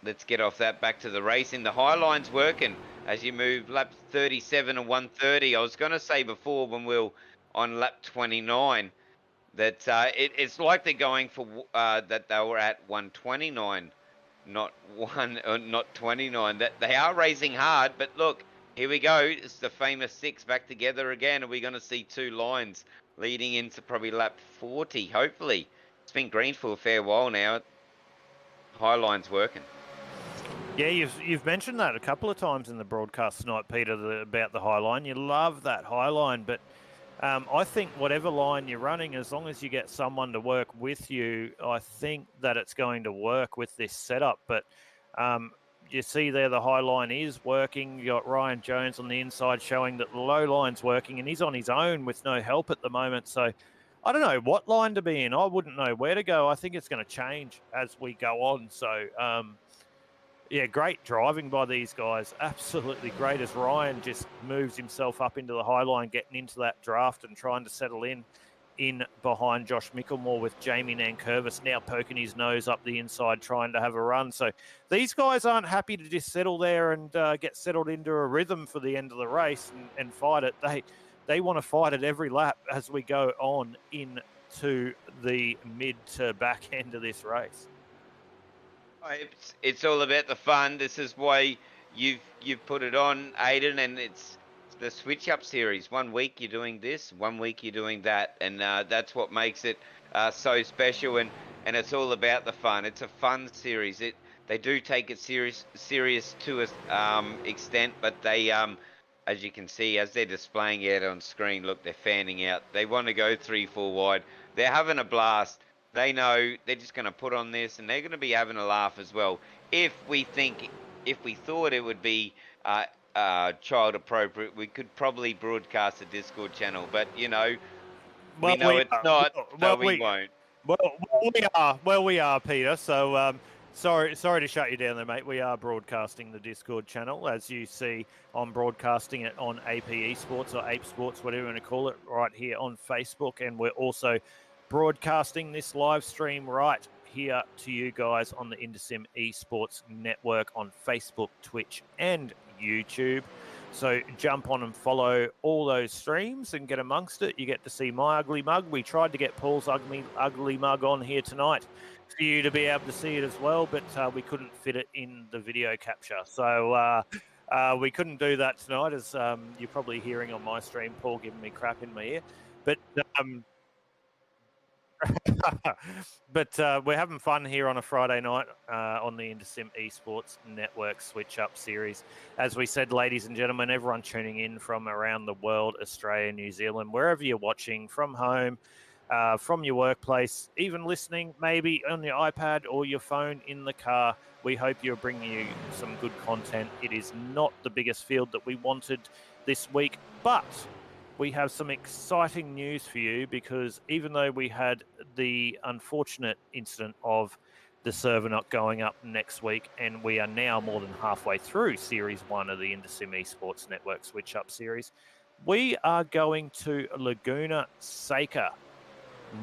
Let's get off that. Back to the racing. The high line's working as you move lap 37 and 130. I was going to say before when we were on lap 29. That it's like they're going for that they were at 129, not 29. That they are racing hard, but look, here we go. It's the famous 6 back together again. Are we going to see 2 lines leading into probably lap 40? Hopefully, it's been green for a fair while now. High line's working. Yeah, you've mentioned that a couple of times in the broadcast tonight, Peter, about the high line. You love that high line, but I think whatever line you're running, as long as you get someone to work with you, I think that it's going to work with this setup. But you see there the high line is working. You got Ryan Jones on the inside showing that the low line's working, and he's on his own with no help at the moment. So I don't know what line to be in. I wouldn't know where to go. I think it's going to change as we go on. So yeah, great driving by these guys. Absolutely great as Ryan just moves himself up into the high line, getting into that draft and trying to settle in behind Josh Micklemore, with Jamie Nankervis now poking his nose up the inside, trying to have a run. So these guys aren't happy to just settle there and get settled into a rhythm for the end of the race and fight it. They want to fight it every lap as we go on into the mid to back end of this race. It's all about the fun. This is why you've put it on, Aiden, and it's the switch up series. 1 week you're doing this, 1 week you're doing that, and that's what makes it so special. And it's all about the fun. It's a fun series. They do take it serious to an extent, but they as you can see, as they're displaying it on screen, look, they're fanning out. They want to go 3-4 wide. They're having a blast. They know they're just going to put on this, and they're going to be having a laugh as well. If we thought it would be child appropriate, we could probably broadcast a Discord channel, but you know, we Well, know it's not, so well, we won't. we are, Peter. So, sorry to shut you down there, mate. We are broadcasting the Discord channel, as you see. I'm broadcasting it on APE Sports or Ape Sports, whatever you want to call it, right here on Facebook, and we're also broadcasting this live stream right here to you guys on the Intersim Esports Network on Facebook, Twitch, and YouTube. So jump on and follow all those streams and get amongst it. You get to see my ugly mug. We tried to get Paul's ugly mug on here tonight for you to be able to see it as well, but we couldn't fit it in the video capture. So we couldn't do that tonight, as you're probably hearing on my stream, Paul giving me crap in my ear. But but we're having fun here on a Friday night on the Intersim Esports Network Switch Up series. As we said, ladies and gentlemen, everyone tuning in from around the world, Australia, New Zealand, wherever you're watching, from home, from your workplace, even listening maybe on your iPad or your phone in the car, we hope you're bringing you some good content. It is not the biggest field that we wanted this week, but we have some exciting news for you, because even though we had the unfortunate incident of the server not going up next week, and we are now more than halfway through Series 1 of the Intersim Esports Network Switch Up series, we are going to Laguna Seca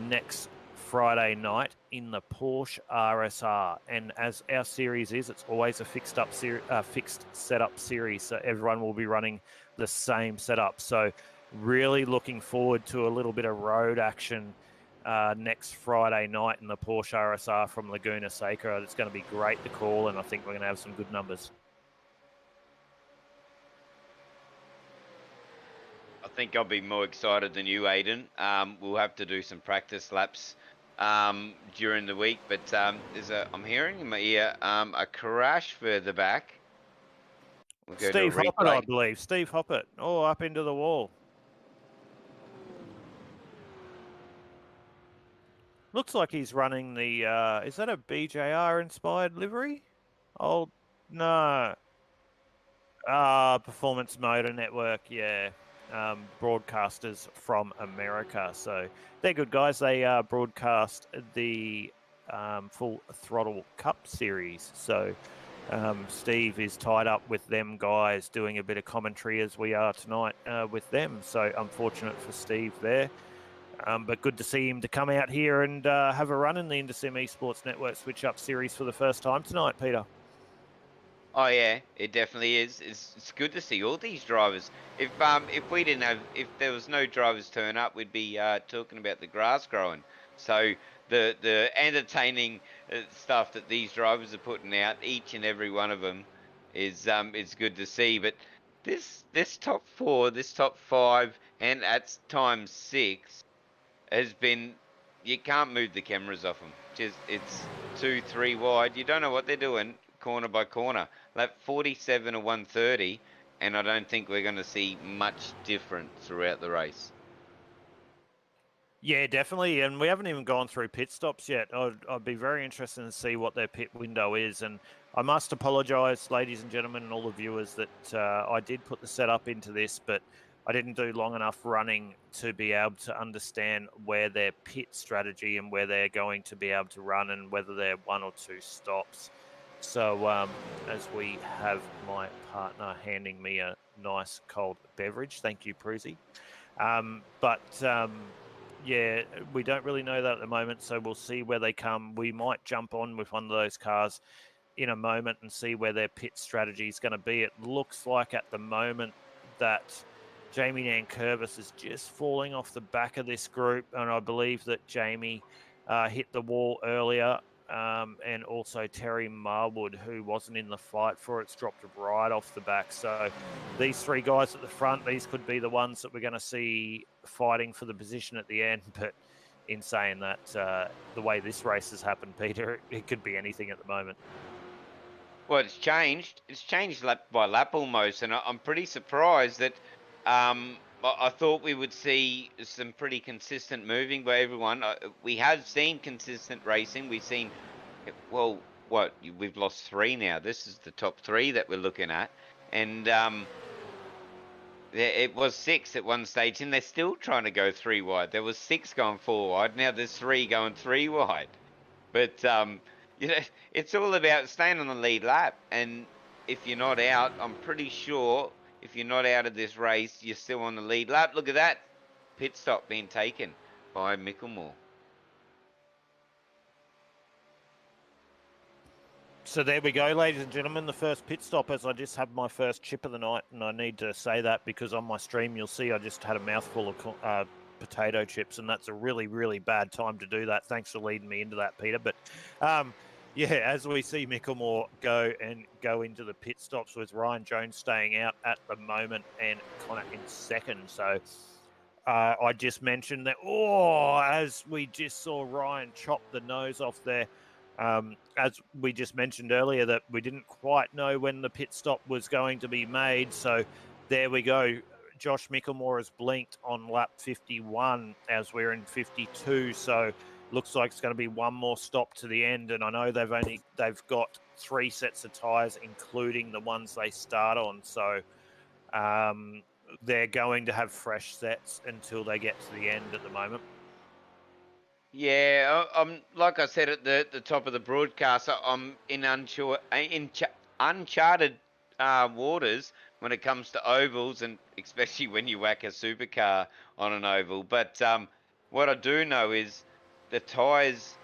next Friday night in the Porsche RSR. And as our series is, it's always a fixed setup series, so everyone will be running the same setup. So really looking forward to a little bit of road action next Friday night in the Porsche RSR from Laguna Seca. It's going to be great to call, and I think we're going to have some good numbers. I think I'll be more excited than you, Aiden. We'll have to do some practice laps during the week, but I'm hearing in my ear a crash further back. We'll Steve Hoppett, I believe. Steve Hoppett. Oh, up into the wall. Looks like he's running the, is that a BJR inspired livery? Oh, no. Performance Motor Network, yeah. Broadcasters from America. So they're good guys. They broadcast the Full Throttle Cup series. So Steve is tied up with them guys doing a bit of commentary as we are tonight with them. So unfortunate for Steve there. But good to see him to come out here and have a run in the Intersim Esports Network Switch Up series for the first time tonight, Peter. Oh yeah, it definitely is. It's good to see all these drivers. If we didn't have, if there was no drivers turn up, we'd be talking about the grass growing. So the entertaining stuff that these drivers are putting out, each and every one of them, is good to see. But this top four, this top five, and at times 6, has been, you can't move the cameras off them. Just it's 2, 3 wide. You don't know what they're doing corner by corner. Lap 47 or 130, and I don't think we're going to see much different throughout the race. Yeah, definitely. And we haven't even gone through pit stops yet. I'd be very interested to see what their pit window is. And I must apologise, ladies and gentlemen, and all the viewers, that I did put the setup into this, but I didn't do long enough running to be able to understand where their pit strategy and where they're going to be able to run, and whether they're 1 or 2 stops. So as we have my partner handing me a nice cold beverage, thank you, Pruzy. Yeah, we don't really know that at the moment, so we'll see where they come. We might jump on with one of those cars in a moment and see where their pit strategy is going to be. It looks like at the moment that Jamie Nankervis is just falling off the back of this group, and I believe that Jamie hit the wall earlier, and also Terry Marwood, who wasn't in the fight for it's dropped right off the back. So these 3 guys at the front, these could be the ones that we're going to see fighting for the position at the end. But in saying that, the way this race has happened, Peter, it could be anything at the moment. Well, it's changed. It's changed lap by lap almost, and I'm pretty surprised that I thought we would see some pretty consistent moving by everyone. We have seen consistent racing. We've seen, well, we've lost 3 now. This is the top 3 that we're looking at. And it was 6 at one stage, and they're still trying to go 3 wide. There was 6 going 4 wide. Now there's 3 going 3 wide. But you know, it's all about staying on the lead lap. And if you're not out, I'm pretty sure if you're not out of this race, you're still on the lead lap. Look at that pit stop being taken by Micklemore. So there we go, ladies and gentlemen, the first pit stop as I just had my first chip of the night, and I need to say that because on my stream you'll see I just had a mouthful of potato chips, and that's a really, really bad time to do that. Thanks for leading me into that, Peter. But yeah, as we see Micklemore go into the pit stops with Ryan Jones staying out at the moment and Connor in second. So I just mentioned that, as we just saw Ryan chop the nose off there. As we just mentioned earlier, that we didn't quite know when the pit stop was going to be made. So there we go. Josh Micklemore has blinked on lap 51 as we're in 52. So looks like it's going to be one more stop to the end. And I know they've got 3 sets of tyres, including the ones they start on. So they're going to have fresh sets until they get to the end at the moment. Yeah, I'm like I said at the top of the broadcast. I'm in uncharted waters when it comes to ovals, and especially when you whack a supercar on an oval. But what I do know is the tyres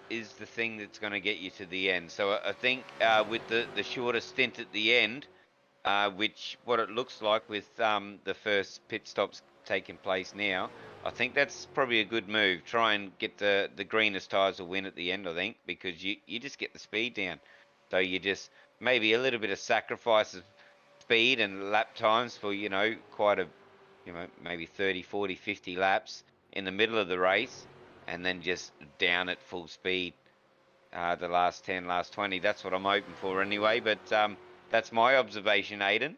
is the thing that's going to get you to the end. So I think with the shorter stint at the end, which what it looks like with the first pit stops taking place now, I think that's probably a good move. Try and get the greenest tyres will win at the end, I think, because you just get the speed down. So you just maybe a little bit of sacrifice of speed and lap times for, quite a, maybe 30, 40, 50 laps in the middle of the race, and then just down at full speed the last 10, last 20. That's what I'm hoping for anyway, but that's my observation, Aidan.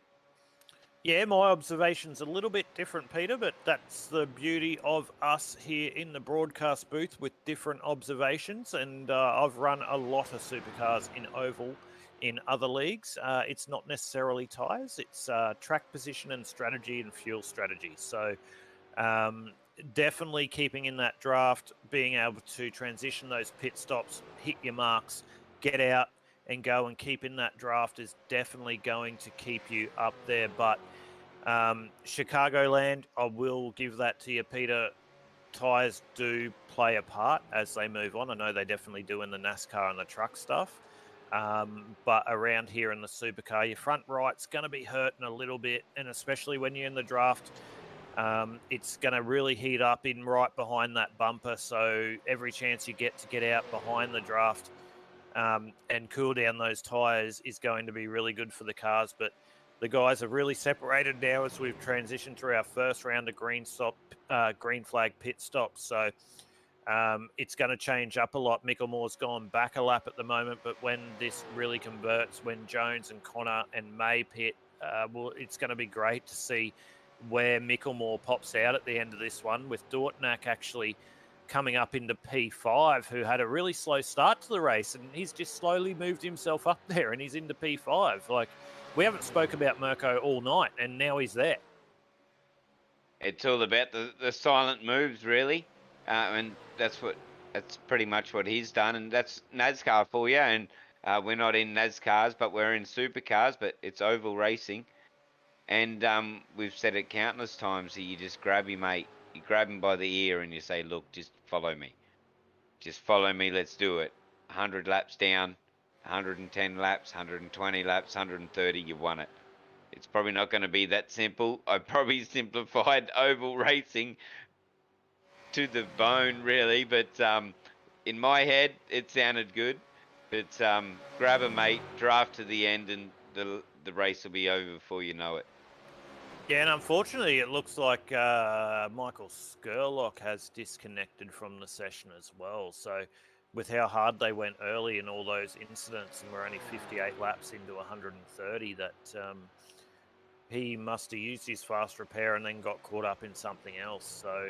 Yeah, my observation's a little bit different, Peter, but that's the beauty of us here in the broadcast booth with different observations. And I've run a lot of supercars in oval in other leagues. It's not necessarily tyres, it's track position and strategy and fuel strategy. So definitely keeping in that draft, being able to transition those pit stops, hit your marks, get out and go and keep in that draft is definitely going to keep you up there. But Chicagoland, I will give that to you, Peter. Tyres do play a part as they move on. I know they definitely do in the NASCAR and the truck stuff. But around here in the supercar, your front right's going to be hurting a little bit, and especially when you're in the draft, it's going to really heat up in right behind that bumper. So every chance you get to get out behind the draft and cool down those tyres is going to be really good for the cars. But the guys have really separated now as we've transitioned through our first round of green flag pit stops. So it's going to change up a lot. Micklemore's gone back a lap at the moment, but when this really converts, when Jones and Connor and May pit, it's going to be great to see where Micklemore pops out at the end of this one, with Dortnack actually coming up into P5, who had a really slow start to the race, and he's just slowly moved himself up there, and he's into P5. Like, we haven't spoke about Mirko all night, and now he's there. It's all about the silent moves, really, and that's pretty much what he's done, and that's NASCAR for you. And we're not in NASCARs, but we're in supercars, but it's oval racing. And we've said it countless times that you just grab your mate, you grab him by the ear and you say, look, just follow me. Just follow me, let's do it. 100 laps down, 110 laps, 120 laps, 130, you won it. It's probably not going to be that simple. I probably simplified oval racing to the bone, really, but in my head, it sounded good. But grab a mate, draft to the end, and the race will be over before you know it. Yeah, and unfortunately, it looks like Michael Skurlock has disconnected from the session as well. So with how hard they went early and all those incidents, and we're only 58 laps into 130, that he must have used his fast repair and then got caught up in something else. So,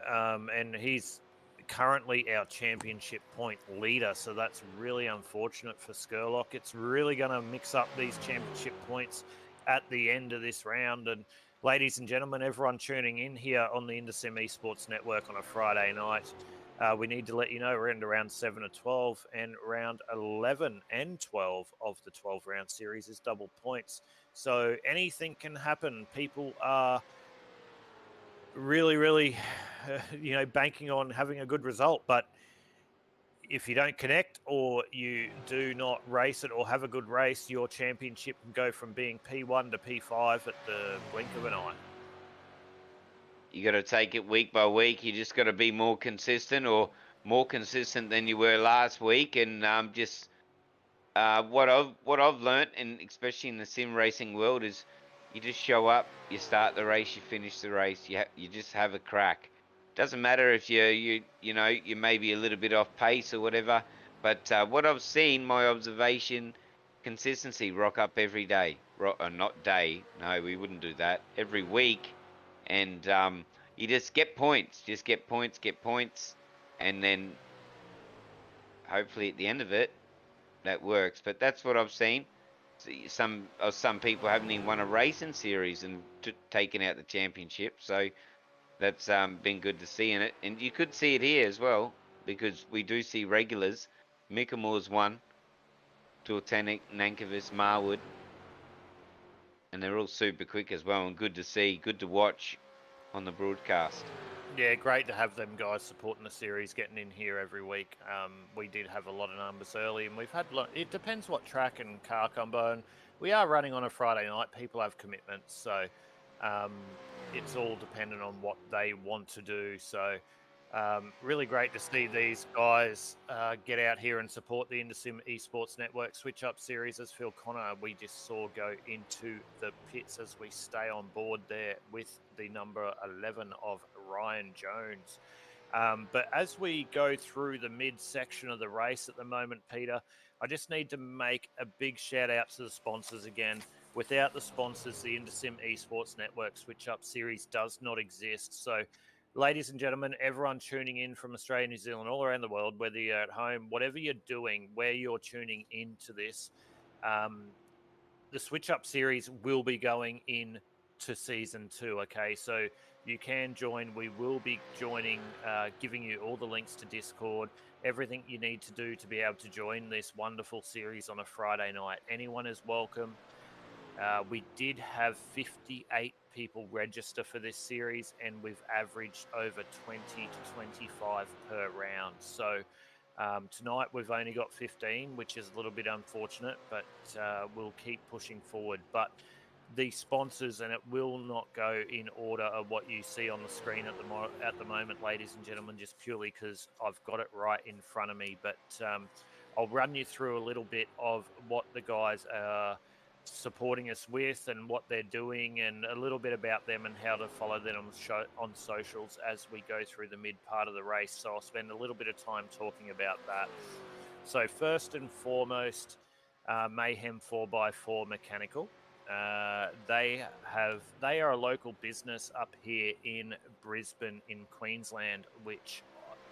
and he's currently our championship point leader, so that's really unfortunate for Skurlock. It's really going to mix up these championship points at the end of this round. And ladies and gentlemen, everyone tuning in here on the Indersim Esports Network on a Friday night, we need to let you know we're into round 7 of 12, and round 11 and 12 of the 12-round series is double points. So anything can happen. People are really, banking on having a good result. But if you don't connect or you do not race it or have a good race, your championship can go from being P1 to P5 at the blink of an eye. You got to take it week by week. You just got to be more consistent, or more consistent than you were last week. And just what I've learnt, and especially in the sim racing world, is you just show up, you start the race, you finish the race. You just have a crack. Doesn't matter if you may be a little bit off pace or whatever. But what I've seen, my observation, consistency, rock up every day. Not day. No, we wouldn't do that. Every week. And you just get points, get points, and then hopefully at the end of it, that works. But that's what I've seen. Some people haven't even won a racing series and taken out the championship, so that's been good to see in it. And you could see it here as well, because we do see regulars. Mickamore's won, Tortanic, Nankervis, Marwood, and they're all super quick as well, and good to see, good to watch on the broadcast. Yeah, great to have them guys supporting the series, getting in here every week. We did have a lot of numbers early, and we've had it depends what track and car combo, and we are running on a Friday night. People have commitments, so it's all dependent on what they want to do. So really great to see these guys get out here and support the Indersim Esports Network Switch Up Series. As Phil Connor, we just saw go into the pits as we stay on board there with the number 11 of Ryan Jones. But as we go through the mid-section of the race at the moment, Peter, I just need to make a big shout-out to the sponsors again. Without the sponsors, the Indersim Esports Network Switch Up Series does not exist. So ladies and gentlemen, everyone tuning in from Australia, New Zealand, all around the world, whether you're at home, whatever you're doing, where you're tuning into this, the Switch Up Series will be going in to Season 2, okay? So you can join. We will be joining, giving you all the links to Discord, everything you need to do to be able to join this wonderful series on a Friday night. Anyone is welcome. We did have 58 people register for this series, and we've averaged over 20 to 25 per round. So tonight we've only got 15, which is a little bit unfortunate, but we'll keep pushing forward. But the sponsors, and it will not go in order of what you see on the screen at the moment, ladies and gentlemen, just purely because I've got it right in front of me. But I'll run you through a little bit of what the guys are supporting us with and what they're doing, and a little bit about them and how to follow them on socials as we go through the mid part of the race. So I'll spend a little bit of time talking about that. So first and foremost, Mayhem 4x4 Mechanical. They are a local business up here in Brisbane in Queensland,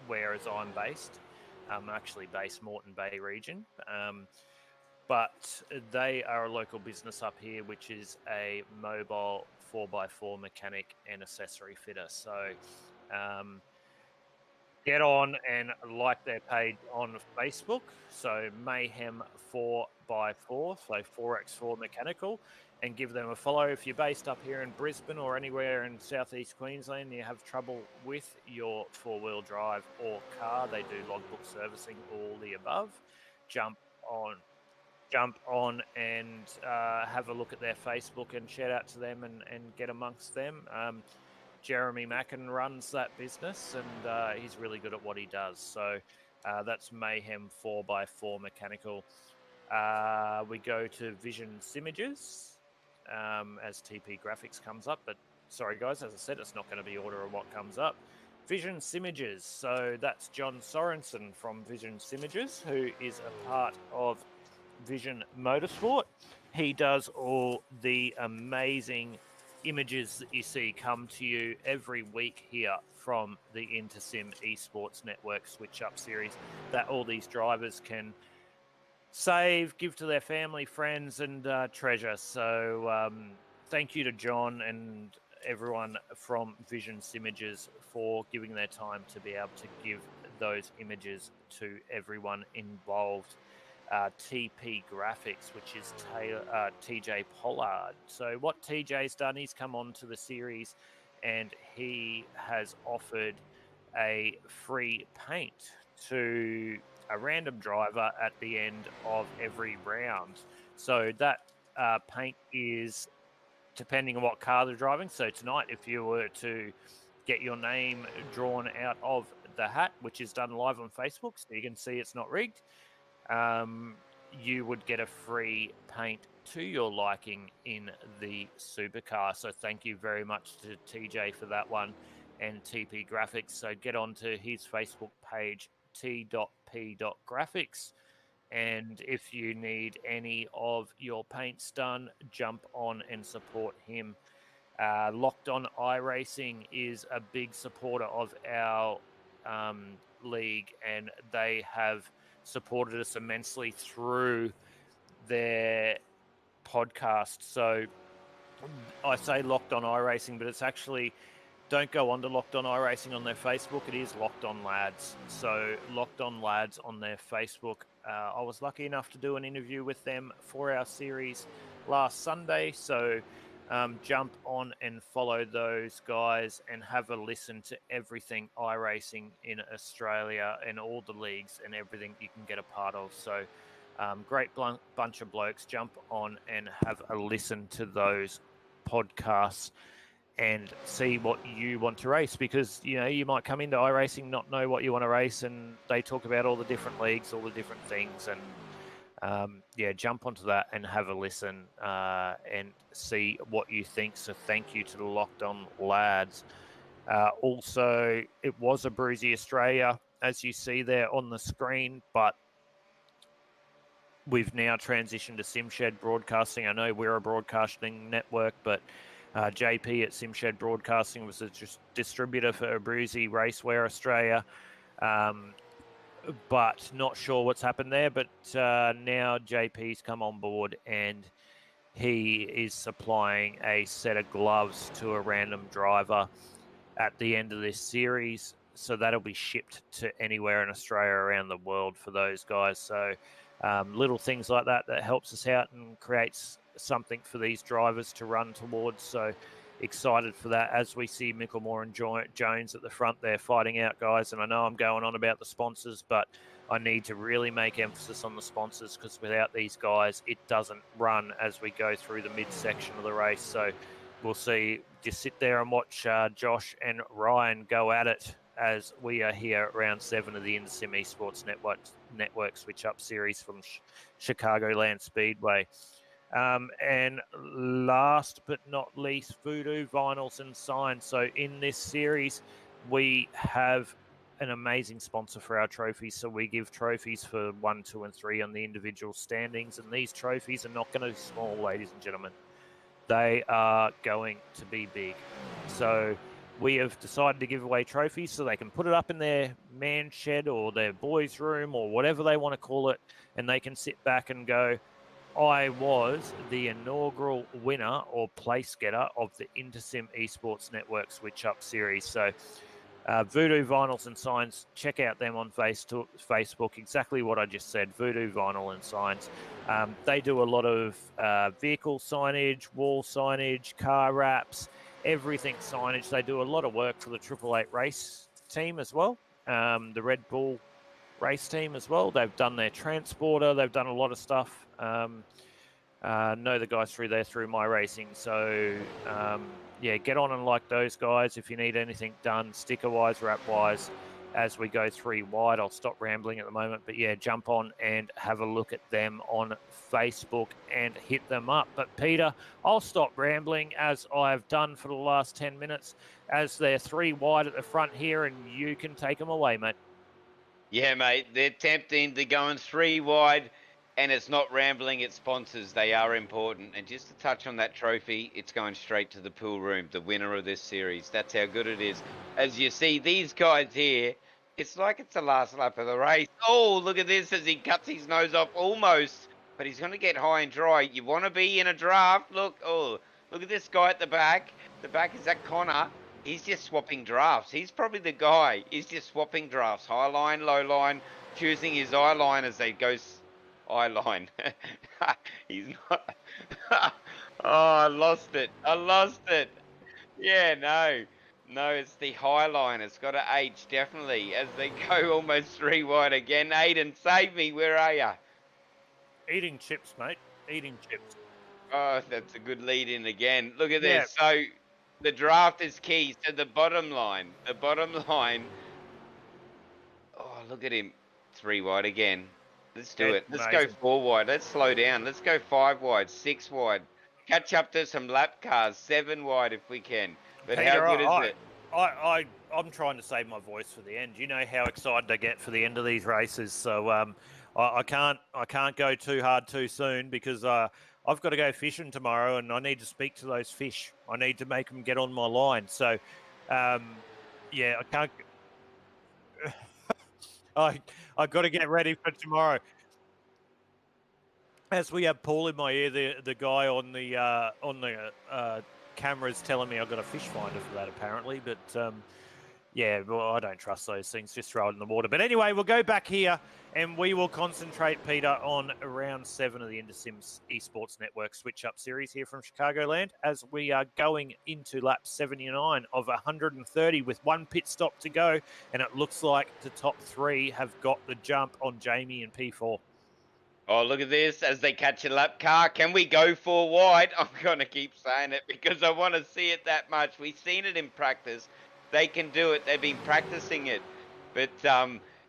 whereas I'm based. I'm actually based Moreton Bay region. But they are a local business up here, which is a mobile 4x4 mechanic and accessory fitter. So get on and like their page on Facebook. So Mayhem 4x4, so 4x4 Mechanical, and give them a follow. If you're based up here in Brisbane or anywhere in southeast Queensland, you have trouble with your four-wheel drive or car, they do logbook servicing, all the above. Jump on and have a look at their Facebook and shout out to them and get amongst them. Jeremy Mackin runs that business, and he's really good at what he does. So that's Mayhem 4x4 Mechanical. We go to Vision Simages as TP Graphics comes up. But sorry, guys, as I said, it's not going to be order of what comes up. Vision Simages. So that's John Sorensen from Vision Simages, who is a part of Vision Motorsport. He does all the amazing images that you see come to you every week here from the InterSim Esports Network Switch Up series that all these drivers can save, give to their family, friends, and treasure. So thank you to John and everyone from Vision Simages for giving their time to be able to give those images to everyone involved. TP Graphics, which is TJ Pollard. So what TJ's done, he's come on to the series and he has offered a free paint to a random driver at the end of every round. So that paint is depending on what car they're driving. So tonight, if you were to get your name drawn out of the hat, which is done live on Facebook, so you can see it's not rigged, you would get a free paint to your liking in the supercar. So thank you very much to TJ for that one and TP Graphics. So get onto his Facebook page, t.p.graphics. And if you need any of your paints done, jump on and support him. Locked On iRacing is a big supporter of our league, and they have supported us immensely through their podcast. So I say Locked On iRacing, but it's actually, don't go on to Locked On iRacing on their Facebook. It is Locked On Lads. So Locked On Lads on their Facebook. I was lucky enough to do an interview with them for our series last Sunday. So jump on and follow those guys and have a listen to everything iRacing in Australia and all the leagues and everything you can get a part of. So great bunch of blokes. Jump on and have a listen to those podcasts and see what you want to race, because you might come into iRacing, not know what you want to race, and they talk about all the different leagues, all the different things, and jump onto that and have a listen and see what you think. So thank you to the Locked On Lads. Also, it was a Bruisey Australia, as you see there on the screen, but we've now transitioned to SimShed Broadcasting. I know we're a broadcasting network, but JP at SimShed Broadcasting was a distributor for Bruisey Racewear Australia. But not sure what's happened there. But now JP's come on board and he is supplying a set of gloves to a random driver at the end of this series. So that'll be shipped to anywhere in Australia, around the world for those guys. So little things like that helps us out and creates something for these drivers to run towards. So excited for that as we see Mickelmore and Jones at the front there fighting out, guys. And I know I'm going on about the sponsors, but I need to really make emphasis on the sponsors, because without these guys, it doesn't run as we go through the midsection of the race. So we'll see. Just sit there and watch Josh and Ryan go at it as we are here at round 7 of the InterSim Esports Network Switch Up series from Chicagoland Speedway. And last but not least, Voodoo Vinyls and Signs. So in this series, we have an amazing sponsor for our trophies. So we give trophies for 1, 2, and 3 on the individual standings. And these trophies are not going to be small, ladies and gentlemen. They are going to be big. So we have decided to give away trophies so they can put it up in their man shed or their boys' room or whatever they want to call it. And they can sit back and go, I was the inaugural winner or place getter of the InterSim Esports Network Switch Up series. So Voodoo Vinyls and Signs, check out them on Facebook. Exactly what I just said, Voodoo Vinyl and Signs. They do a lot of vehicle signage, wall signage, car wraps, everything signage. They do a lot of work for the 888 race team as well, the Red Bull race team as well. They've done their transporter. They've done a lot of stuff. Know the guys through my racing. So get on and like those guys if you need anything done, sticker wise, wrap wise, as we go 3 wide. I'll stop rambling at the moment, but jump on and have a look at them on Facebook and hit them up. But Peter, I'll stop rambling as I've done for the last 10 minutes, as they're 3 wide at the front here, and you can take them away, mate. Yeah, mate, they're tempting. They're going 3 wide. and it's not rambling, it's sponsors. They are important. And just to touch on that trophy, it's going straight to the pool room, the winner of this series. That's how good it is. As you see, these guys here, it's like it's the last lap of the race. Oh, look at this as he cuts his nose off almost. But he's going to get high and dry. You want to be in a draft. Look, oh, look at this guy at the back. The back is that Connor. He's just swapping drafts. He's probably the guy. He's just swapping drafts. High line, low line, choosing his eye line as they go eye line. He's not. Oh, I lost it. I lost it. Yeah, no. No, it's the high line. It's got a H, definitely, as they go almost 3 wide again. Aiden, save me. Where are you? Eating chips, mate. Eating chips. Oh, that's a good lead in again. Look at Yeah. this. So the draft is key. So the bottom line. The bottom line. Oh, look at him. 3 wide again. Let's do Yeah, it. Let's amazing. go 4 wide. Let's slow down. Let's go 5 wide, 6 wide. Catch up to some lap cars, 7 wide if we can. But Peter, how good is it? I'm trying to save my voice for the end. You know how excited I get for the end of these races, so I can't go too hard too soon because I've got to go fishing tomorrow and I need to speak to those fish. I need to make them get on my line. So, yeah, I can't. I've got to get ready for tomorrow. As we have Paul in my ear, the guy on the cameras telling me I've got a fish finder for that apparently, but yeah, well, I don't trust those things. Just throw it in the water. But anyway, we'll go back here and we will concentrate, Peter, on round 7 of the InterSims Esports Network switch-up series here from Chicagoland as we are going into lap 79 of 130 with 1 pit stop to go, and it looks like the top 3 have got the jump on Jamie and P4. Oh, look at this as they catch a lap car. Can we go 4 wide? I'm going to keep saying it because I want to see it that much. We've seen it in practice. They can do it. They've been practicing it. But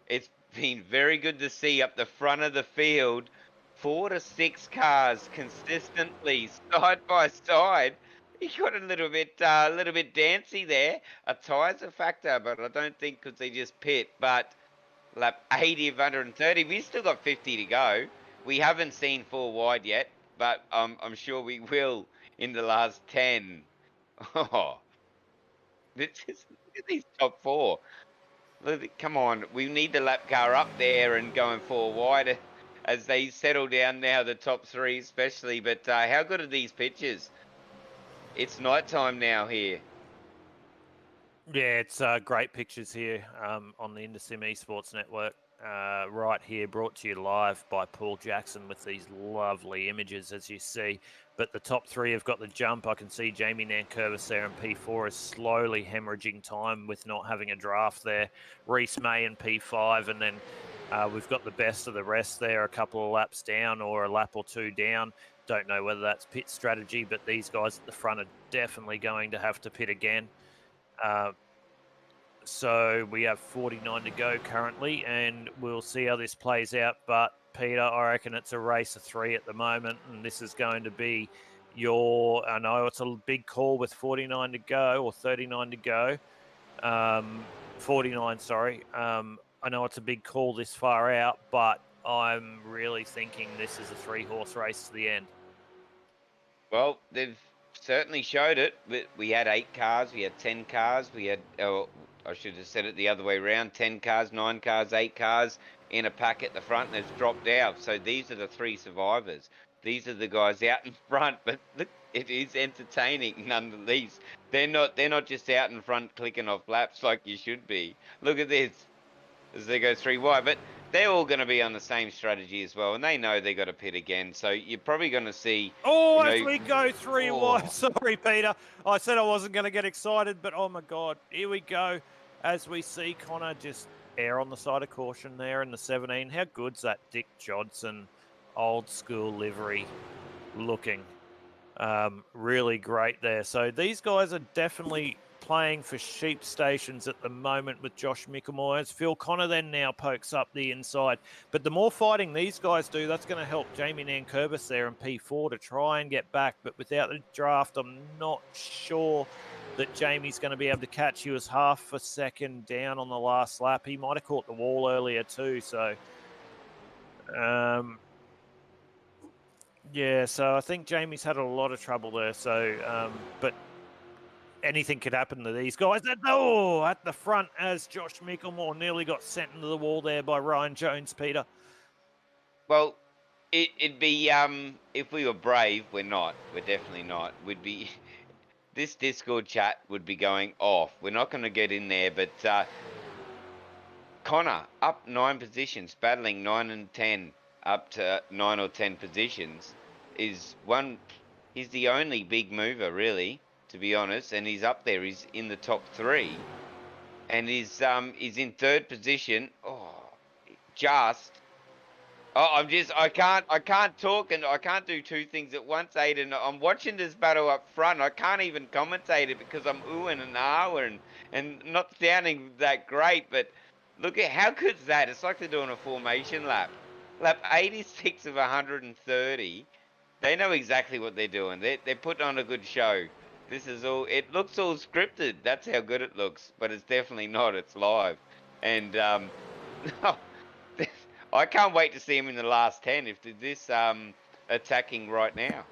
it's been very good to see up the front of the field 4 to 6 cars consistently side by side. He got a little bit dancy there. A tie's a factor, but I don't think because they just pit. But lap 80 of 130, we've still got 50 to go. We haven't seen 4 wide yet, but I'm sure we will in the last 10. Oh, look at these top 4. Look, come on, we need the lap car up there and going 4 wide as they settle down now, the top 3 especially. But how good are these pitches? It's night time now here. Yeah, it's great pictures here on the InterSim Esports Network. Right here, brought to you live by Paul Jackson with these lovely images, as you see. But the top 3 have got the jump. I can see Jamie Nankervis there, and P4 is slowly hemorrhaging time with not having a draft there. Reese May and P5, and then we've got the best of the rest there, a couple of laps down or a lap or 2 down. Don't know whether that's pit strategy, but these guys at the front are definitely going to have to pit again. So we have 49 to go currently, and we'll see how this plays out. But Peter, I reckon it's a race of 3 at the moment, and this is going to be I know it's a big call with 49 to go or 39 to go. 49, sorry. I know it's a big call this far out, but I'm really thinking this is a 3-horse race to the end. Well, they've certainly showed it. We had 8 cars, we had 10 cars, we had, I should have said it the other way around, 10 cars, 9 cars, 8 cars in a pack at the front, and it's dropped out. So these are the 3 survivors. These are the guys out in front, but look, it is entertaining nonetheless. They're not just out in front clicking off laps like you should be. Look at this as they go 3 wide, but they're all going to be on the same strategy as well, and they know they got to pit again. So you're probably going to see. Oh, as we go 3 wide. Sorry, Peter. I said I wasn't going to get excited, but oh my God, here we go. As we see Connor just err on the side of caution there in the 17. How good's that Dick Johnson old school livery looking? Really great there. So these guys are definitely playing for sheep stations at the moment with Josh Mickelmoyers. Phil Connor then now pokes up the inside. But the more fighting these guys do, that's going to help Jamie Nankervis there and P4 to try and get back. But without the draft, I'm not sure that Jamie's going to be able to catch. He was half a second down on the last lap. He might have caught the wall earlier too. So Yeah, so I think Jamie's had a lot of trouble there. So, but anything could happen to these guys. Oh, at the front as Josh Mickelmore nearly got sent into the wall there by Ryan Jones, Peter. Well, it'd be if we were brave, we're not. We're definitely not. We'd be this Discord chat would be going off. We're not going to get in there, but Connor up 9 positions, battling 9 and 10 up to 9 or 10 positions is one. He's the only big mover, really, to be honest, and he's up there. He's in the top three, and he's in third position. Oh, just. Oh, I can't talk and I can't do two things at once, Aiden. I'm watching this battle up front. I can't even commentate it because I'm oohing and ahhing and not sounding that great. But look at how good's that? It's like they're doing a formation lap. Lap 86 of 130. They know exactly what they're doing. They're putting on a good show. This is all. It looks all scripted. That's how good it looks, but it's definitely not. It's live, and I can't wait to see him in the last 10 if this attacking right now.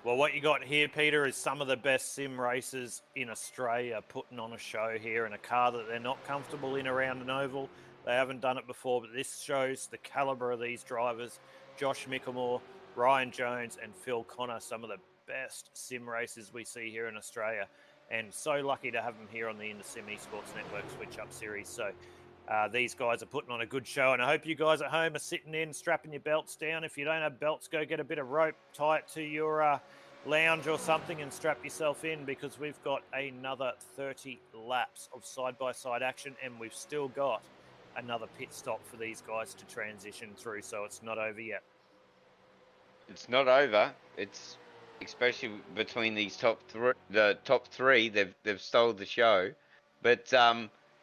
Well, what you got here, Peter, is some of the best sim racers in Australia putting on a show here in a car that they're not comfortable in around an oval. They haven't done it before, but this shows the calibre of these drivers. Josh Mickelmore, Ryan Jones and Phil Connor, some of the best sim racers we see here in Australia. And so lucky to have them here on the InterSim Esports Network Switch Up Series. So these guys are putting on a good show, and I hope you guys at home are sitting in, strapping your belts down. If you don't have belts, go get a bit of rope, tie it to your lounge or something and strap yourself in, because we've got another 30 laps of side-by-side action, and we've still got another pit stop for these guys to transition through, so it's not over yet. It's not over. It's especially between these the top three. They've stole the show, but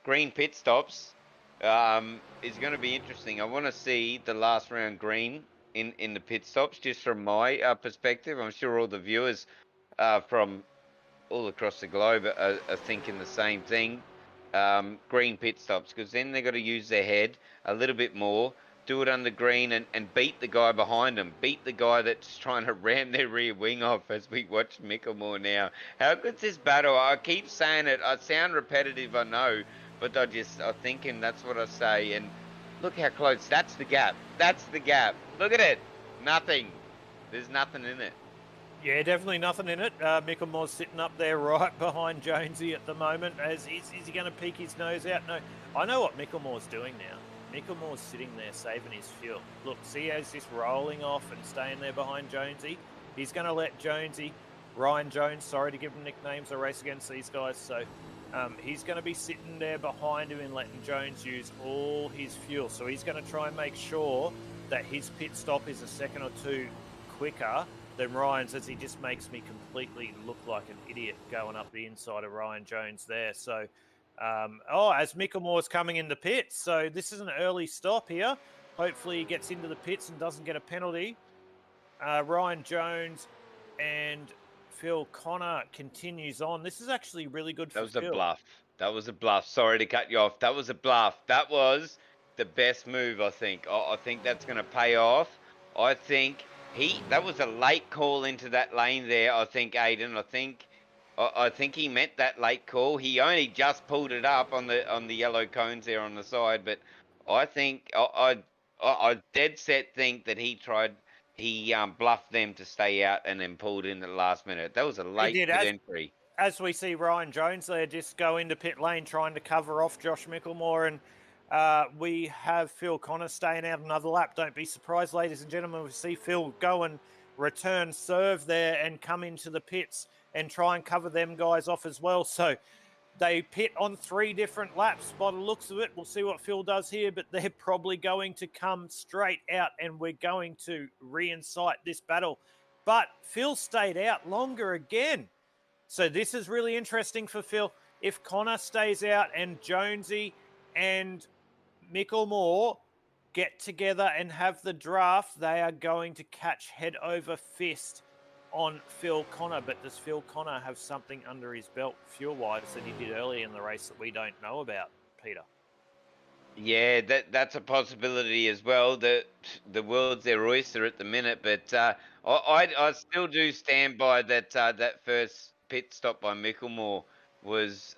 green pit stops is going to be interesting. I want to see the last round green in the pit stops, just from my perspective. I'm sure all the viewers from all across the globe are thinking the same thing. Green pit stops, because then they've got to use their head a little bit more, do it under green, and beat the guy behind them, beat the guy that's trying to ram their rear wing off, as we watch Mickelmore now. How good's this battle? I keep saying it. I sound repetitive, I know, but I'm thinking that's what I say. And look how close. That's the gap. That's the gap. Look at it. Nothing. There's nothing in it. Yeah, definitely nothing in it. Mickelmore's sitting up there right behind Jonesy at the moment. Is he going to peek his nose out? No. I know what Mickelmore's doing now. Mickelmore's sitting there saving his fuel. Look, see as this rolling off and staying there behind Jonesy. He's going to let Jonesy, Ryan Jones, sorry to give him nicknames, I race against these guys. So he's going to be sitting there behind him and letting Jones use all his fuel. So he's going to try and make sure that his pit stop is a second or two quicker than Ryan's, as he just makes me completely look like an idiot going up the inside of Ryan Jones there. So, as Mickelmore's coming in the pits, so this is an early stop here. Hopefully he gets into the pits and doesn't get a penalty. Ryan Jones and Phil Connor continues on. This is actually really good for Phil. That was a bluff. That was a bluff. Sorry to cut you off. That was a bluff. That was the best move, I think. I think that's going to pay off. I think that was a late call into that lane there, I think, Aiden. I think he meant that late call. He only just pulled it up on the yellow cones there on the side, but I think I dead set think that he bluffed them to stay out and then pulled in at the last minute. That was a late pit entry. As we see Ryan Jones there just go into pit lane trying to cover off Josh Mickelmore, and we have Phil Connor staying out another lap. Don't be surprised, ladies and gentlemen, we see Phil go and return serve there and come into the pits and try and cover them guys off as well. So they pit on 3 different laps by the looks of it. We'll see what Phil does here, but they're probably going to come straight out and we're going to reincite this battle. But Phil stayed out longer again. So this is really interesting for Phil. If Connor stays out and Jonesy and Mickelmore get together and have the draft, they are going to catch head over fist on Phil Connor. But does Phil Connor have something under his belt fuel-wise that he did early in the race that we don't know about, Peter? Yeah, that's a possibility as well. The world's their oyster at the minute, but I still do stand by that that first pit stop by Micklemore was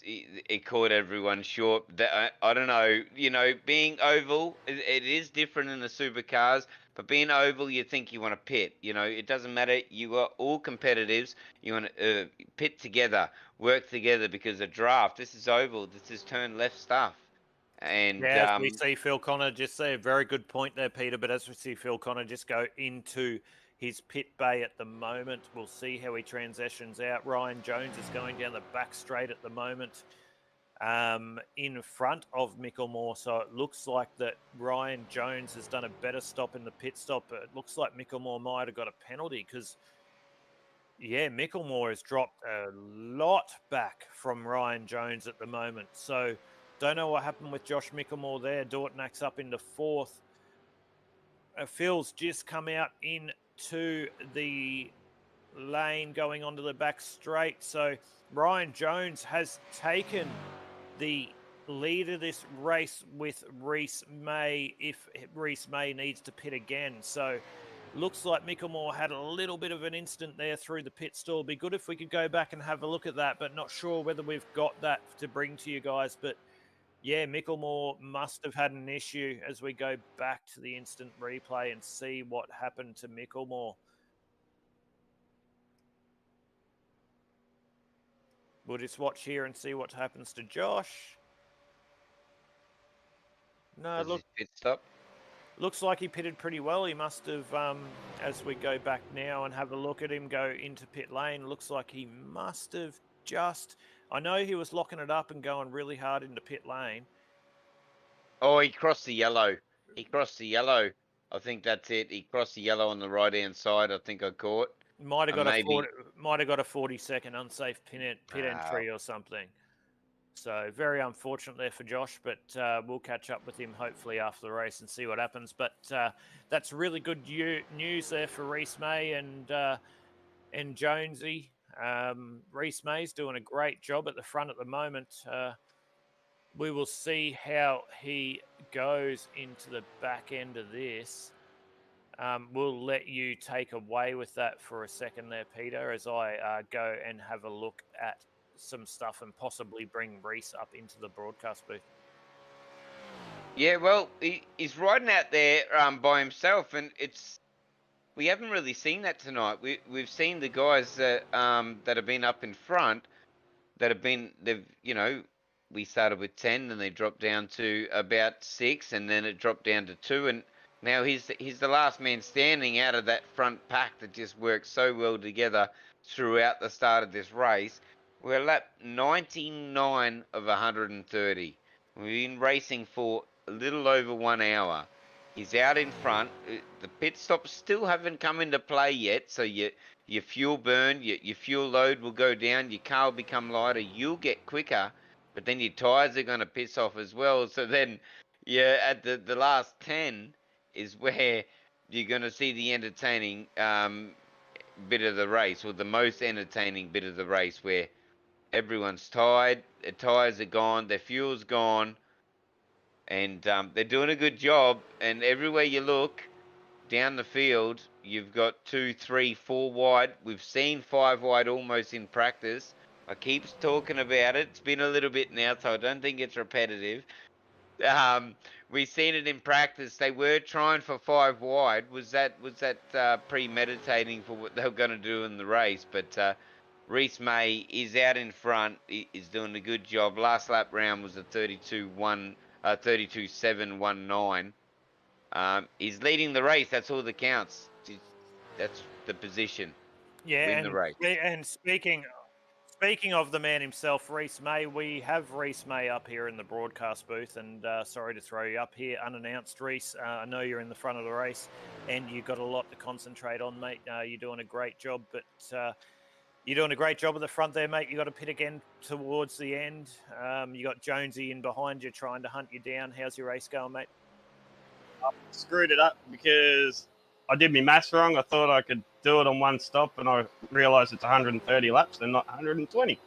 it caught everyone short. That I don't know, being oval, it is different in the supercars, but being oval, you think you want to pit. It doesn't matter. You are all competitives. You want to pit together, work together because a draft. This is oval. This is turn left stuff, and Yeah, as we see Phil Connor just say a very good point there, Peter. But as we see Phil Connor just go into his pit bay at the moment, we'll see how he transitions out. Ryan Jones is going down the back straight at the moment, in front of Micklemore. So it looks like that Ryan Jones has done a better stop in the pit stop. But it looks like Micklemore might have got a penalty because, yeah, Micklemore has dropped a lot back from Ryan Jones at the moment. So don't know what happened with Josh Micklemore there. Dortnak's up into fourth. Phil's just come out into the lane going onto the back straight. So Ryan Jones has taken the lead of this race with Reese May if Reese May needs to pit again. So looks like Micklemore had a little bit of an instant there through the pit stall. Be good if we could go back and have a look at that, but not sure whether we've got that to bring to you guys. But yeah, Micklemore must have had an issue as we go back to the instant replay and see what happened to Micklemore. We'll just watch here and see what happens to Josh. No, look, pit stop. looks like he pitted pretty well. He must have, as we go back now and have a look at him go into pit lane, looks like he must have just... I know he was locking it up and going really hard into pit lane. Oh, he crossed the yellow. He crossed the yellow. I think that's it. He crossed the yellow on the right hand side. I think I caught. Might have got maybe... a 40-second unsafe pit entry or something. So very unfortunate there for Josh, but we'll catch up with him hopefully after the race and see what happens. But that's really good news there for Reese May and Jonesy. Reese May's doing a great job at the front at the moment. We will see how he goes into the back end of this. We'll let you take away with that for a second there, Peter, as I go and have a look at some stuff and possibly bring Reese up into the broadcast booth. Yeah, well, he's riding out there by himself, and we haven't really seen that tonight. We've seen the guys that have been up in front, we started with 10, and they dropped down to about 6, and then it dropped down to 2, and now he's the last man standing out of that front pack that just works so well together throughout the start of this race. We're lap 99 of 130. We've been racing for a little over 1 hour. He's out in front. The pit stops still haven't come into play yet, so your fuel burn, your fuel load will go down, your car will become lighter, you'll get quicker, but then your tyres are going to piss off as well. So then, at the last 10 is where you're going to see the entertaining bit of the race, or the most entertaining bit of the race, where everyone's tired, their tyres are gone, their fuel's gone, and they're doing a good job. And everywhere you look down the field, you've got 2, 3, 4 wide. We've seen 5 wide almost in practice. I keep talking about it. It's been a little bit now, so I don't think it's repetitive. We've seen it in practice. They were trying for 5 wide. Was that premeditating for what they were going to do in the race? But Reese May is out in front. He is doing a good job. Last lap round was a 32.719. He's leading the race. That's all that counts. That's the position. Yeah, Win the race. And speaking of the man himself, Reese May, we have Reese May up here in the broadcast booth, and sorry to throw you up here unannounced, Reese. I know you're in the front of the race, and you've got a lot to concentrate on, mate. You're doing a great job, but you're doing a great job at the front there, mate. You got to pit again towards the end. You got Jonesy in behind you trying to hunt you down. How's your race going, mate? I screwed it up because I did my maths wrong. I thought I could do it on one stop, and I realised it's 130 laps and not 120.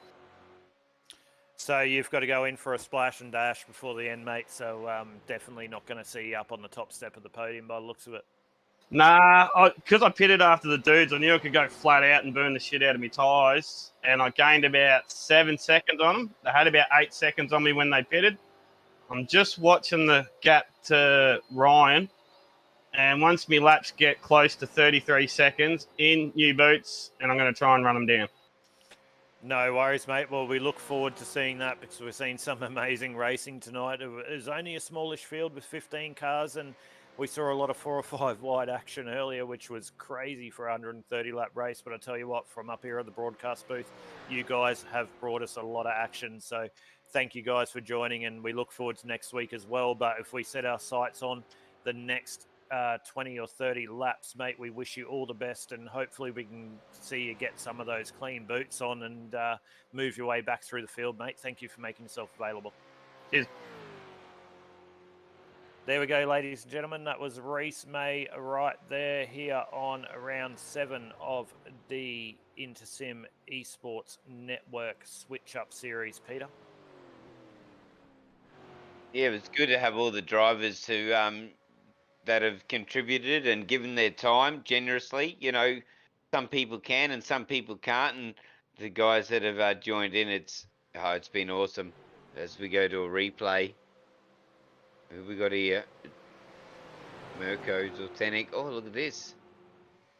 So you've got to go in for a splash and dash before the end, mate. So definitely not going to see you up on the top step of the podium by the looks of it. Nah, because I pitted after the dudes, I knew I could go flat out and burn the shit out of my tyres, and I gained about 7 seconds on them. They had about 8 seconds on me when they pitted. I'm just watching the gap to Ryan, and once my laps get close to 33 seconds, in new boots, and I'm going to try and run them down. No worries, mate. Well, we look forward to seeing that because we're seeing some amazing racing tonight. It was only a smallish field with 15 cars, and we saw a lot of 4 or 5 wide action earlier, which was crazy for a 130-lap race. But I tell you what, from up here at the broadcast booth, you guys have brought us a lot of action. So thank you guys for joining, and we look forward to next week as well. But if we set our sights on the next 20 or 30 laps, mate, we wish you all the best, and hopefully we can see you get some of those clean boots on and move your way back through the field, mate. Thank you for making yourself available. Cheers. There we go, ladies and gentlemen. That was Reese May right there here on round 7 of the Intersim Esports Network Switch Up Series, Peter. Yeah, it was good to have all the drivers who that have contributed and given their time generously. You know, some people can and some people can't, and the guys that have joined in, it's been awesome. As we go to a replay, who we got here? Mirko Zoltanic. Oh, look at this.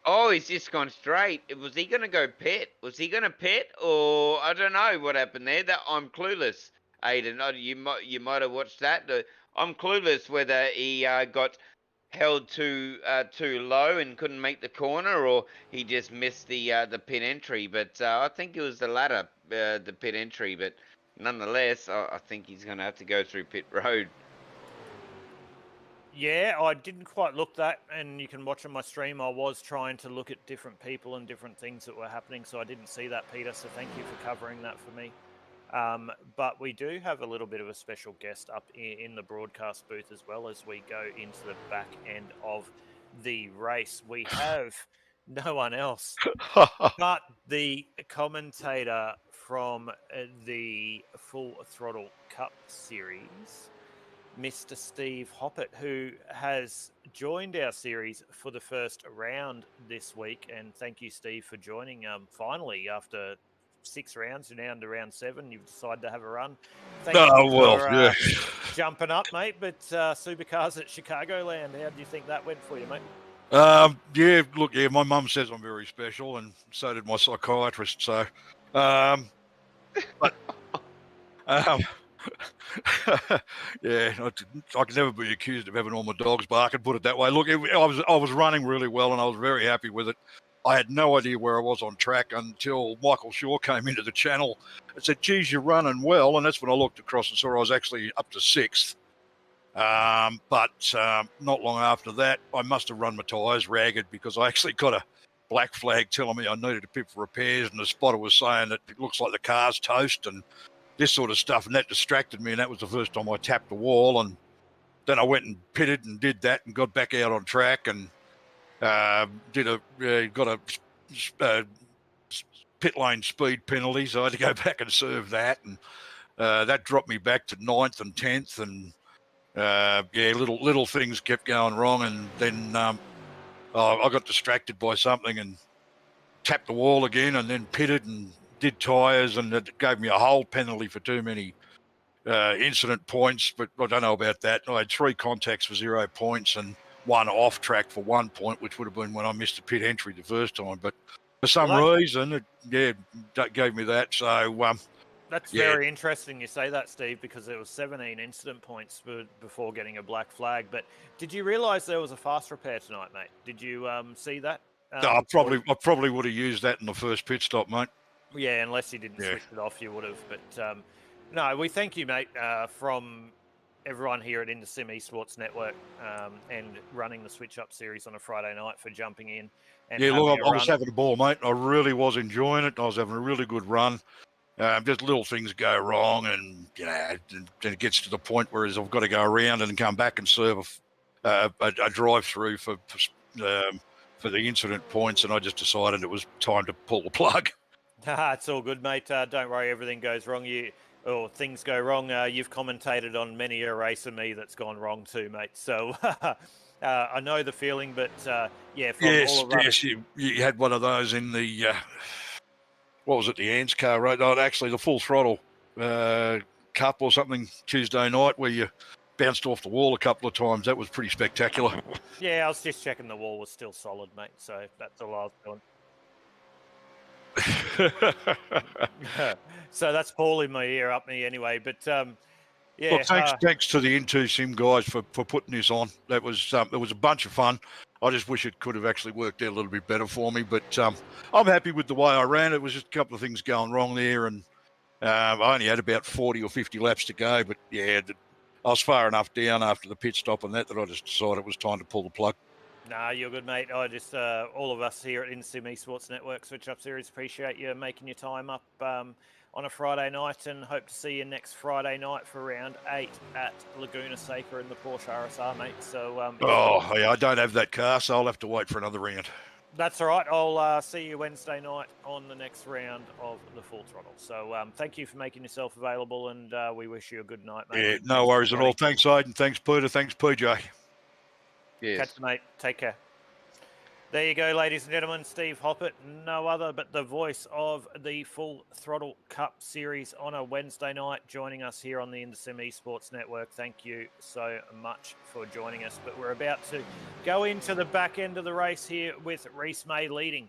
Oh, he's just gone straight. Was he going to go pit? Was he going to pit, or I don't know what happened there? That I'm clueless, Aiden. You might have watched that. I'm clueless whether he got held too low and couldn't make the corner, or he just missed the pit entry. But I think it was the latter, the pit entry. But nonetheless, I think he's going to have to go through pit road. Yeah, I didn't quite look that, and you can watch on my stream. I was trying to look at different people and different things that were happening, so I didn't see that, Peter, so thank you for covering that for me. But we do have a little bit of a special guest up in the broadcast booth as well as we go into the back end of the race. We have no one else but the commentator from the Full Throttle Cup Series, Mr. Steve Hoppett, who has joined our series for the first round this week. And thank you, Steve, for joining. Finally, after 6 rounds, you're now into round 7. You've decided to have a run. Thank you for jumping up, mate. But Supercars at Chicagoland, how do you think that went for you, mate? Yeah, look, my mum says I'm very special, and so did my psychiatrist. So, yeah, I can never be accused of having all my dogs barking, put it that way. Look, I was running really well, and I was very happy with it. I had no idea where I was on track until Michael Shaw came into the channel and said, "Geez, you're running well." And that's when I looked across and saw I was actually up to 6th. But not long after that, I must have run my tyres ragged because I actually got a black flag telling me I needed a pit for repairs, and the spotter was saying that it looks like the car's toast and this sort of stuff, and that distracted me, and that was the first time I tapped the wall. And then I went and pitted and did that and got back out on track and got a pit lane speed penalty, so I had to go back and serve that, and that dropped me back to 9th and 10th, and little things kept going wrong, and then I got distracted by something and tapped the wall again, and then pitted and did tyres, and it gave me a whole penalty for too many incident points, but I don't know about that. I had 3 contacts for 0 points and 1 off track for 1 point, which would have been when I missed the pit entry the first time, but for some reason, it gave me that. So that's very interesting you say that, Steve, because there was 17 incident points before getting a black flag. But did you realise there was a fast repair tonight, mate? Did you see that? I probably would have used that in the first pit stop, mate. Yeah, unless you didn't switch it off, you would have. But no, we thank you, mate, from everyone here at Intersim Esports Network and running the Switch Up series on a Friday night for jumping in. And I was having a ball, mate. I really was enjoying it. I was having a really good run. Just little things go wrong, and then it gets to the point where I've got to go around and come back and serve a drive-through for the incident points, and I just decided it was time to pull the plug. It's all good, mate. Don't worry, everything goes wrong. or things go wrong, you've commentated on many a race of me that's gone wrong too, mate. So I know the feeling, but yeah, from all Yes, of us. yes, you had one of those in the what was it, the Ants car, right? No, actually, the Full Throttle Cup or something Tuesday night where you bounced off the wall a couple of times. That was pretty spectacular. Yeah, I was just checking the wall was still solid, mate. So that's all I was doing. So that's Paul in my ear, up me anyway. But yeah, Look, thanks to the Into Sim guys for putting this on. That was it was a bunch of fun. I just wish it could have actually worked out a little bit better for me, but I'm happy with the way I ran. It was just a couple of things going wrong there, and I only had about 40 or 50 laps to go. But yeah, I was far enough down after the pit stop and that I just decided it was time to pull the plug. nah, you're good, mate. I just all of us here at InSim Esports Network Switch Up Series appreciate you making your time up on a Friday night, and hope to see you next Friday night for round 8 at Laguna Seca in the Porsche RSR, mate. So Yeah, I don't have that car, so I'll have to wait for another round. that's all right. I'll see you Wednesday night on the next round of the Full Throttle. So thank you for making yourself available, and we wish you a good night, mate. Yeah, no worries at all. Thanks, Aiden. Thanks, Peter. Thanks, PJ. Yes. Catch you, mate. Take care. There you go, ladies and gentlemen. Steve Hoppett, no other but the voice of the Full Throttle Cup Series on a Wednesday night, joining us here on the InSim Esports Network. Thank you so much for joining us. But we're about to go into the back end of the race here with Reese May leading.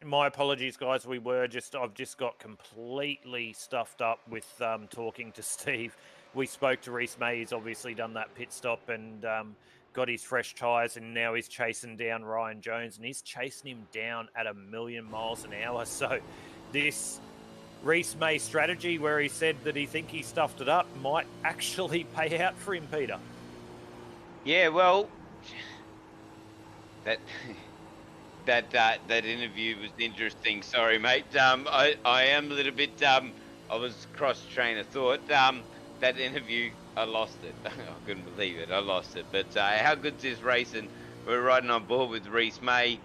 My apologies, guys. I've just got completely stuffed up with talking to Steve. We spoke to Reese May. He's obviously done that pit stop and got his fresh tyres, and now he's chasing down Ryan Jones, and he's chasing him down at 1,000,000 miles an hour. So this Reese May strategy, where he said that he think he stuffed it up, might actually pay out for him, Peter. Yeah, well, that interview was interesting. Sorry, mate. I am a little bit. I was cross train of thought. That interview, I lost it. I couldn't believe it. I lost it. But how good's this race? And we're riding on board with Reese May.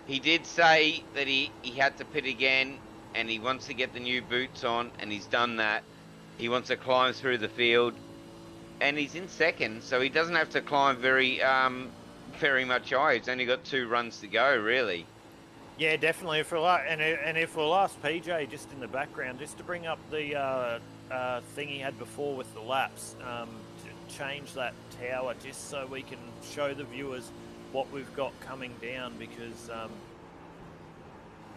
He did say that he had to pit again, and he wants to get the new boots on, and he's done that. He wants to climb through the field, and he's in second, so he doesn't have to climb very much high. He's only got 2 runs to go, really. Yeah, definitely. If we'll ask PJ just in the background, just to bring up the thing he had before with the laps, to change that tower, just so we can show the viewers what we've got coming down, because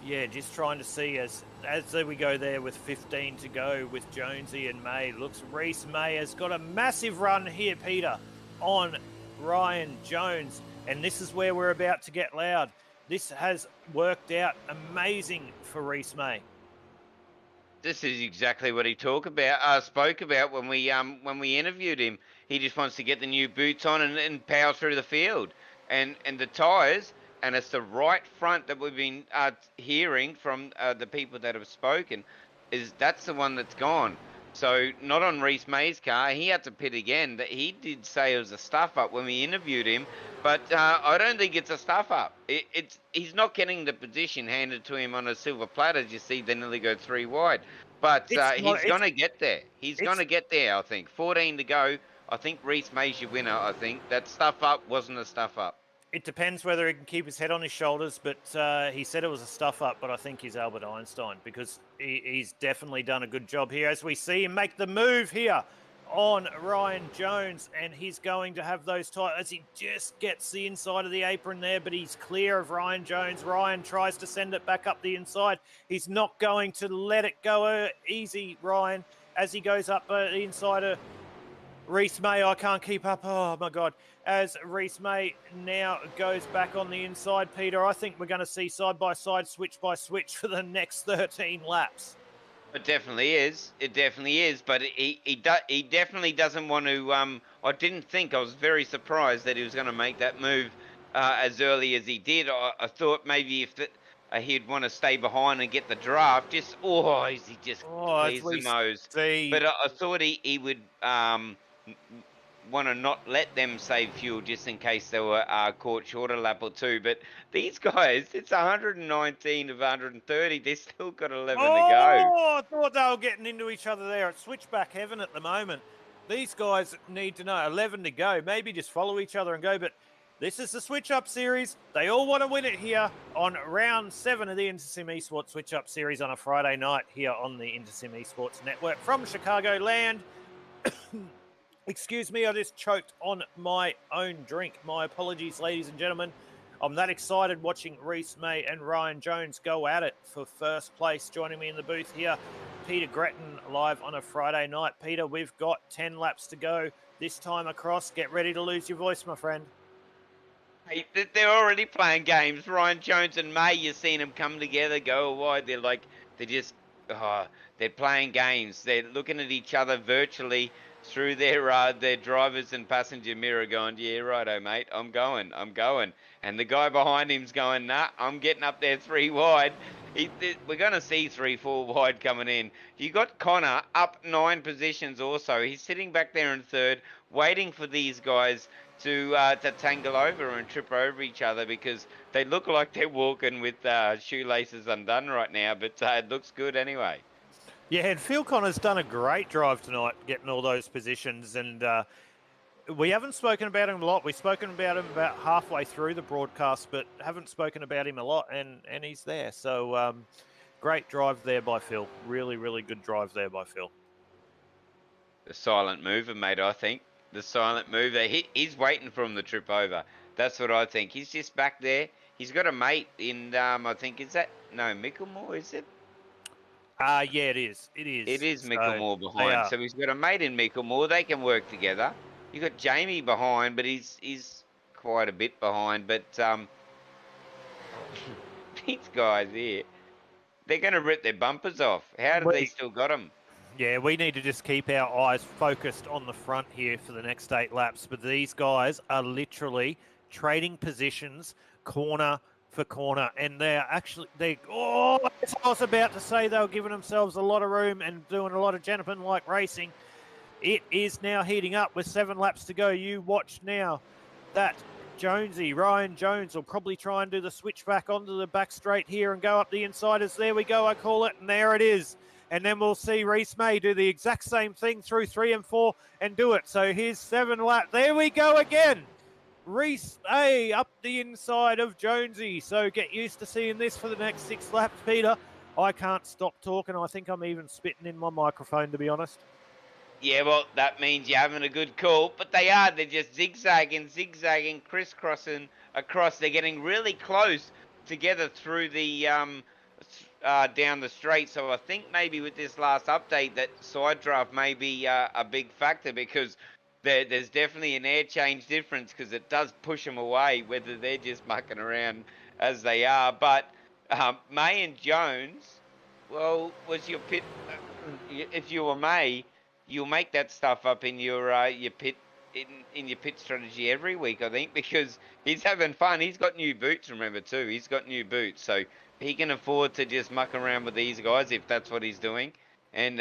yeah, just trying to see as we go there with 15 to go with Jonesy and May. Looks Reese May has got a massive run here, Peter, on Ryan Jones, and this is where we're about to get loud. This has worked out amazing for Reese May. This is exactly what he spoke about when we interviewed him. He just wants to get the new boots on and power through the field, and the tyres. And it's the right front that we've been hearing from the people that have spoken. That's the one that's gone. So not on Reese May's car. He had to pit again. He did say it was a stuff up when we interviewed him, but I don't think it's a stuff up. He's not getting the position handed to him on a silver platter. As you see, they nearly go 3 wide. But he's going to get there. He's going to get there, I think. 14 to go. I think Reese May's your winner, I think. That stuff up wasn't a stuff up. It depends whether he can keep his head on his shoulders, but he said it was a stuff up, but I think he's Albert Einstein, because he's definitely done a good job here, as we see him make the move here on Ryan Jones, and he's going to have those tyres as he just gets the inside of the apron there, but he's clear of Ryan Jones. Ryan tries to send it back up the inside. He's not going to let it go easy, Ryan, as he goes up the inside of Reese May. I can't keep up. Oh, my God. As Reese May now goes back on the inside, Peter, I think we're going to see side-by-side, switch-by-switch for the next 13 laps. It definitely is. It definitely is. But he definitely doesn't want to. I didn't think. I was very surprised that he was going to make that move as early as he did. I thought maybe if he'd want to stay behind and get the draft. Just is he just clears the nose? But I thought he would want to not let them save fuel just in case they were caught short a lap or two. But these guys, it's 119 of 130. They still got 11 to go. Oh, I thought they were getting into each other there at switchback heaven at the moment. These guys need to know 11 to go. Maybe just follow each other and go. But this is the Switch Up Series. They all want to win it here on round 7 of the InterSim Esports Switch Up Series on a Friday night here on the InterSim Esports Network from Chicagoland. Excuse me, I just choked on my own drink. My apologies, ladies and gentlemen. I'm that excited watching Reese May and Ryan Jones go at it for first place. Joining me in the booth here, Peter Gretton, live on a Friday night. Peter, we've got 10 laps to go this time across. Get ready to lose your voice, my friend. Hey, they're already playing games. Ryan Jones and May, you've seen them come together, go wide. They're playing games. They're looking at each other virtually through their drivers and passenger mirror going, yeah, righto, mate, I'm going. And the guy behind him's going, nah, I'm getting up there 3 wide. We're going to see 3-4 wide coming in. You got Connor up 9 positions also. He's sitting back there in 3rd, waiting for these guys to tangle over and trip over each other because they look like they're walking with shoelaces undone right now, but it looks good anyway. Yeah, and Phil Connor's done a great drive tonight, getting all those positions, and we haven't spoken about him a lot. We've spoken about him about halfway through the broadcast, but haven't spoken about him a lot, and he's there. So great drive there by Phil. Really, really good drive there by Phil. The silent mover, mate, I think. The silent mover. He's waiting for him to trip over. That's what I think. He's just back there. He's got a mate in, I think, Micklemore, is it? Yeah, it is. It is Micklemore behind. So he's got a mate in Micklemore. They can work together. You got Jamie behind, but he's quite a bit behind. But these guys here, they're going to rip their bumpers off. How do they still got them? Yeah, we need to just keep our eyes focused on the front here for the next 8 laps. But these guys are literally trading positions, corner for corner, and I was about to say they were giving themselves a lot of room and doing a lot of gentleman-like racing. It is now heating up with 7 laps to go. You watch now that Ryan Jones will probably try and do the switch back onto the back straight here and go up the insiders. There we go, I call it, and there it is. And then we'll see Reese May do the exact same thing through 3 and 4 and do it. So here's 7 laps. There we go again. Reese May up the inside of Jonesy. So get used to seeing this for the next 6 laps, Peter. I can't stop talking. I think I'm even spitting in my microphone, to be honest. Yeah, well, that means you're having a good call. But they are. They're just zigzagging, crisscrossing across. They're getting really close together through the down the straight. So I think maybe with this last update that side draft may be a big factor because there's definitely an air change difference because it does push them away, whether they're just mucking around as they are. But May and Jones, well, was your pit? If you were May, you'll make that stuff up in your pit in your pit strategy every week, I think, because he's having fun. He's got new boots, remember too. He's got new boots, so he can afford to just muck around with these guys if that's what he's doing. And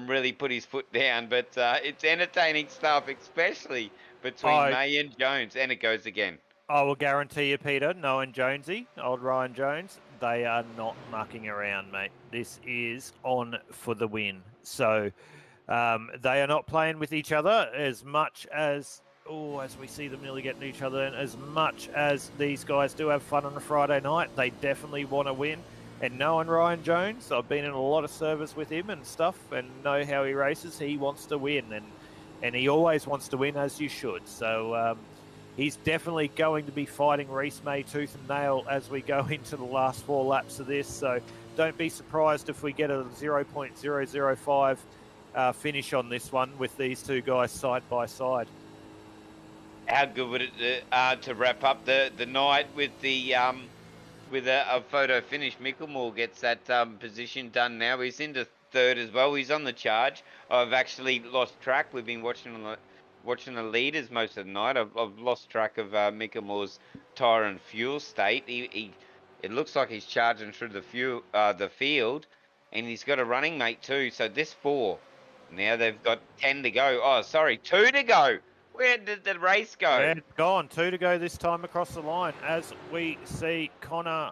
really put his foot down. But it's entertaining stuff, especially between May and Jones. And it goes again. I will guarantee you, Peter, knowing Jonesy, old Ryan Jones, they are not mucking around, mate. This is on for the win. So they are not playing with each other as much as we see them nearly getting each other. And as much as these guys do have fun on a Friday night, they definitely want to win. And knowing Ryan Jones, I've been in a lot of service with him and stuff and know how he races. He wants to win, and he always wants to win, as you should. So he's definitely going to be fighting Reese May tooth and nail as we go into the last 4 laps of this. So don't be surprised if we get a 0.005 finish on this one with these 2 guys side by side. How good would it to wrap up the night with the with a photo finish? Micklemore gets that position done now. He's into 3rd as well. He's on the charge. I've actually lost track. We've been watching the leaders most of the night. I've lost track of Micklemore's tyre and fuel state. It looks like he's charging through the field, and he's got a running mate too. So this 4. Now they've got 10 to go. Oh, sorry, 2 to go. Where did the race go? Yeah, it's gone. 2 to go this time across the line as we see Connor,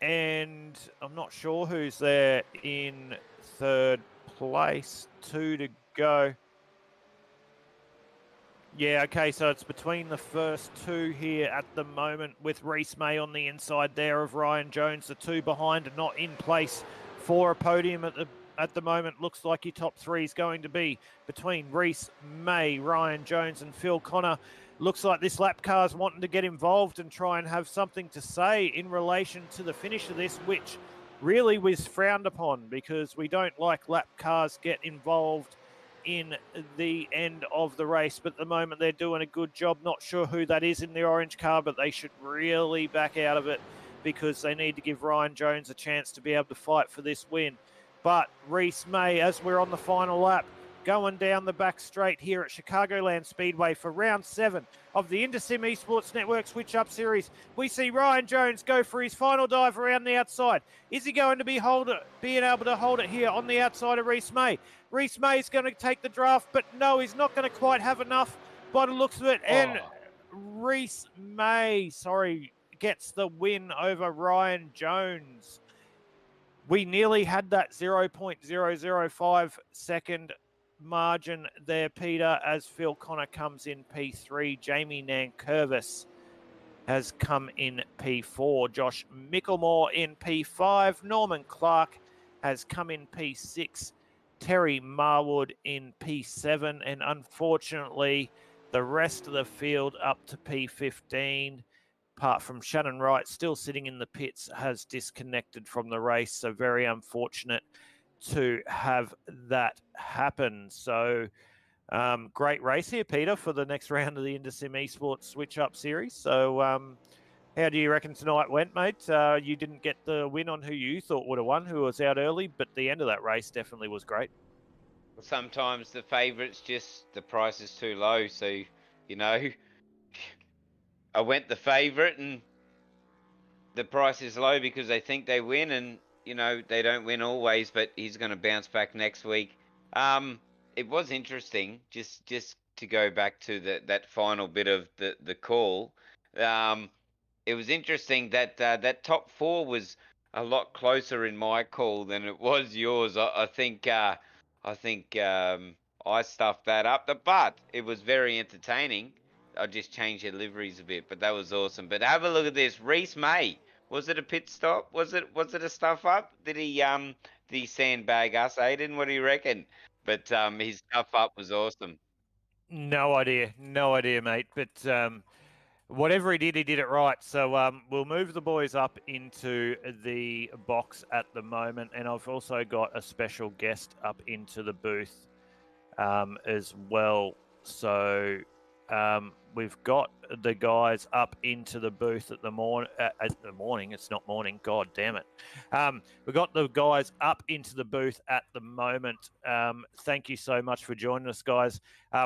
and I'm not sure who's there in third place. 2 to go. Yeah, okay, so it's between the first 2 here at the moment, with Reese May on the inside there of Ryan Jones. The 2 behind are not in place for a podium at the moment. Looks like your top 3 is going to be between Reese May, Ryan Jones and Phil Connor. Looks like this lap car's wanting to get involved and try and have something to say in relation to the finish of this, which really was frowned upon because we don't like lap cars get involved in the end of the race. But at the moment they're doing a good job. Not sure who that is in the orange car, but they should really back out of it because they need to give Ryan Jones a chance to be able to fight for this win. But Reese May, as we're on the final lap, going down the back straight here at Chicagoland Speedway for round 7 of the InterSim Esports Network Switch Up Series. We see Ryan Jones go for his final dive around the outside. Is he going to be being able to hold it here on the outside of Reese May? Reese May is going to take the draft, but no, he's not going to quite have enough by the looks of it. And Reese May, gets the win over Ryan Jones. We nearly had that 0.005 second margin there, Peter, as Phil Connor comes in P3. Jamie Nankervis has come in P4. Josh Micklemore in P5. Norman Clark has come in P6. Terry Marwood in P7. And unfortunately, the rest of the field up to P15, apart from Shannon Wright, still sitting in the pits, has disconnected from the race. So very unfortunate to have that happen. So great race here, Peter, for the next round of the InterSim Esports Switch Up Series. So how do you reckon tonight went, mate? You didn't get the win on who you thought would have won, who was out early, but the end of that race definitely was great. Sometimes the favourites just, the price is too low. So, you know, I went the favourite and the price is low because they think they win, and you know they don't win always, but he's going to bounce back next week. It was interesting just to go back to that final bit of the call. It was interesting that that top 4 was a lot closer in my call than it was yours. I think I stuffed that up, but it was very entertaining. I just changed the liveries a bit, but that was awesome. But have a look at this, Reese May. Was it a pit stop? Was it a stuff up? Did he sandbag us, Aiden? What do you reckon? But his stuff up was awesome. No idea, mate. But whatever he did it right. So we'll move the boys up into the box at the moment, and I've also got a special guest up into the booth as well. So we've got the guys up into the booth at the morning. It's not morning. God damn it. We've got the guys up into the booth at the moment. Thank you so much for joining us, guys.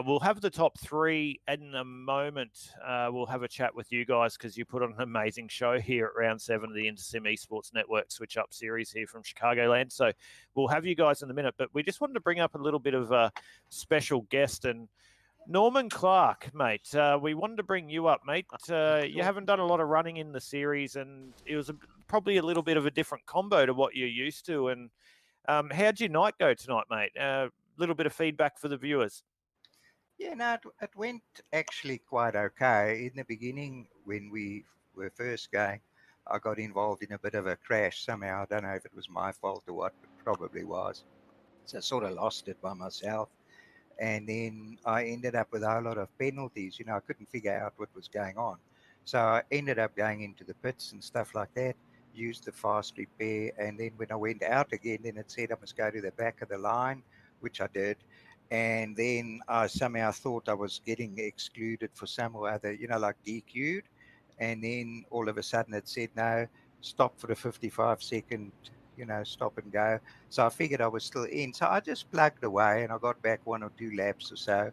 We'll have the top 3 in a moment. We'll have a chat with you guys because you put on an amazing show here at round 7 of the InterSim Esports Network Switch Up Series here from Chicagoland. So we'll have you guys in a minute, but we just wanted to bring up a little bit of a special guest, and Norman Clark, mate. We wanted to bring you up, mate. You haven't done a lot of running in the series, and it was probably a little bit of a different combo to what you're used to. And how'd your night go tonight, mate? A little bit of feedback for the viewers. Yeah, no, it went actually quite okay. In the beginning, when we were first going, I got involved in a bit of a crash somehow. I don't know if it was my fault or what, but probably was. So I sort of lost it by myself. And then I ended up with a whole lot of penalties. You know, I couldn't figure out what was going on. So I ended up going into the pits and stuff like that, used the fast repair. And then when I went out again, then it said I must go to the back of the line, which I did. And then I somehow thought I was getting excluded for some or other, you know, like DQ'd. And then all of a sudden it said, no, stop for the 55-second, you know, stop and go. So I figured I was still in. So I just plugged away and I got back 1 or 2 laps or so,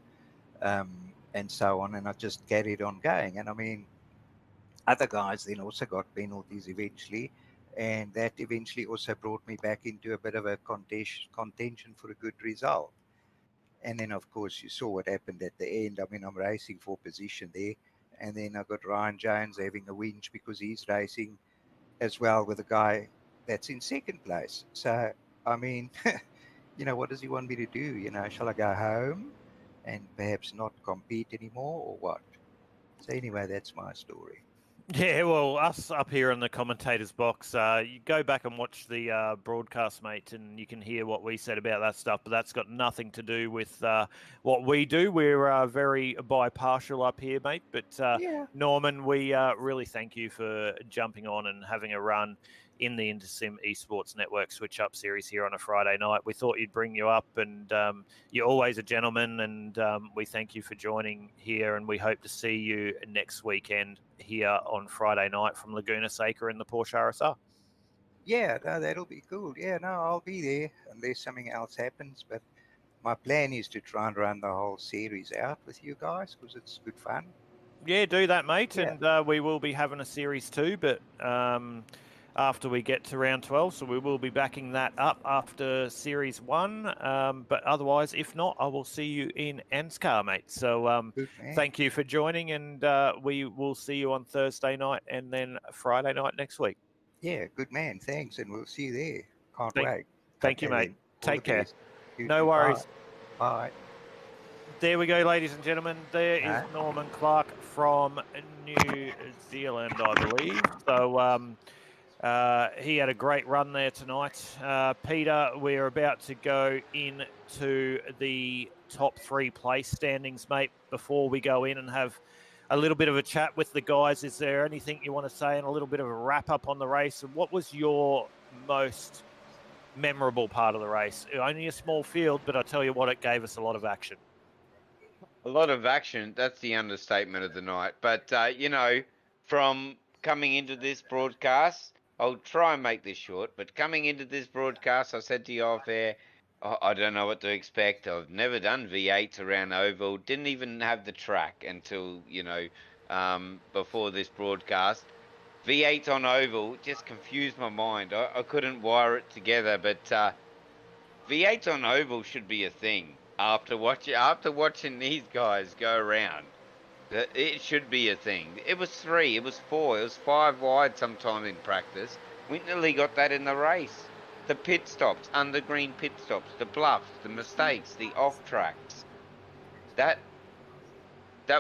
and so on. And I just carried on going. And I mean, other guys then also got penalties eventually. And that eventually also brought me back into a bit of a contention for a good result. And then, of course, you saw what happened at the end. I mean, I'm racing for position there. And then I got Ryan Jones having a whinge because he's racing as well with a guy that's in second place. So, I mean, what does he want me to do? Shall I go home and perhaps not compete anymore or what? So anyway, that's my story. Yeah, well, us up here in the commentators box, you go back and watch the broadcast, mate, and you can hear what we said about that stuff, but that's got nothing to do with what we do. We're very bipartial up here, mate, but Yeah. Norman, we really thank you for jumping on and having a run in the Intersim Esports Network Switch Up series here on a Friday night. We thought you'd bring you up, and you're always a gentleman, and we thank you for joining here, and we hope to see you next weekend here on Friday night from Laguna Seca in the Porsche RSR. Yeah, no, that'll be cool. Yeah, no, I'll be there unless something else happens. But my plan is to try and run the whole series out with you guys because it's good fun. Yeah, do that, mate, Yeah. and we will be having a series 2, but after we get to round 12, so we will be backing that up after series 1. But otherwise, if not, I will see you in Anscar, mate. So Good man. thank you for joining, and we will see you on Thursday night and then Friday night next week. Yeah, good man. Thanks, and we'll see you there. Can't wait. Thank you, Okay, mate. then. All Take the care. best. You No too. worries. Bye. There we go, ladies and gentlemen. There is Right. Norman Clark from New Zealand, I believe. So he had a great run there tonight. Peter, we're about to go into the top 3 place standings, mate. Before we go in and have a little bit of a chat with the guys, is there anything you want to say and a little bit of a wrap up on the race? And what was your most memorable part of the race? Only a small field, but I tell you what, it gave us a lot of action. A lot of action. That's the understatement of the night. But, from coming into this broadcast, I'll try and make this short, but coming into this broadcast, I said to you off air, I don't know what to expect. I've never done V8s around Oval, didn't even have the track until, before this broadcast. V8s on Oval just confused my mind. I couldn't wire it together, but V8s on Oval should be a thing. After watching these guys go around, it should be a thing. It was 3, it was 4, it was 5 wide sometime in practice. We nearly got that in the race. The pit stops, under green pit stops, the bluffs, the mistakes, the off tracks. That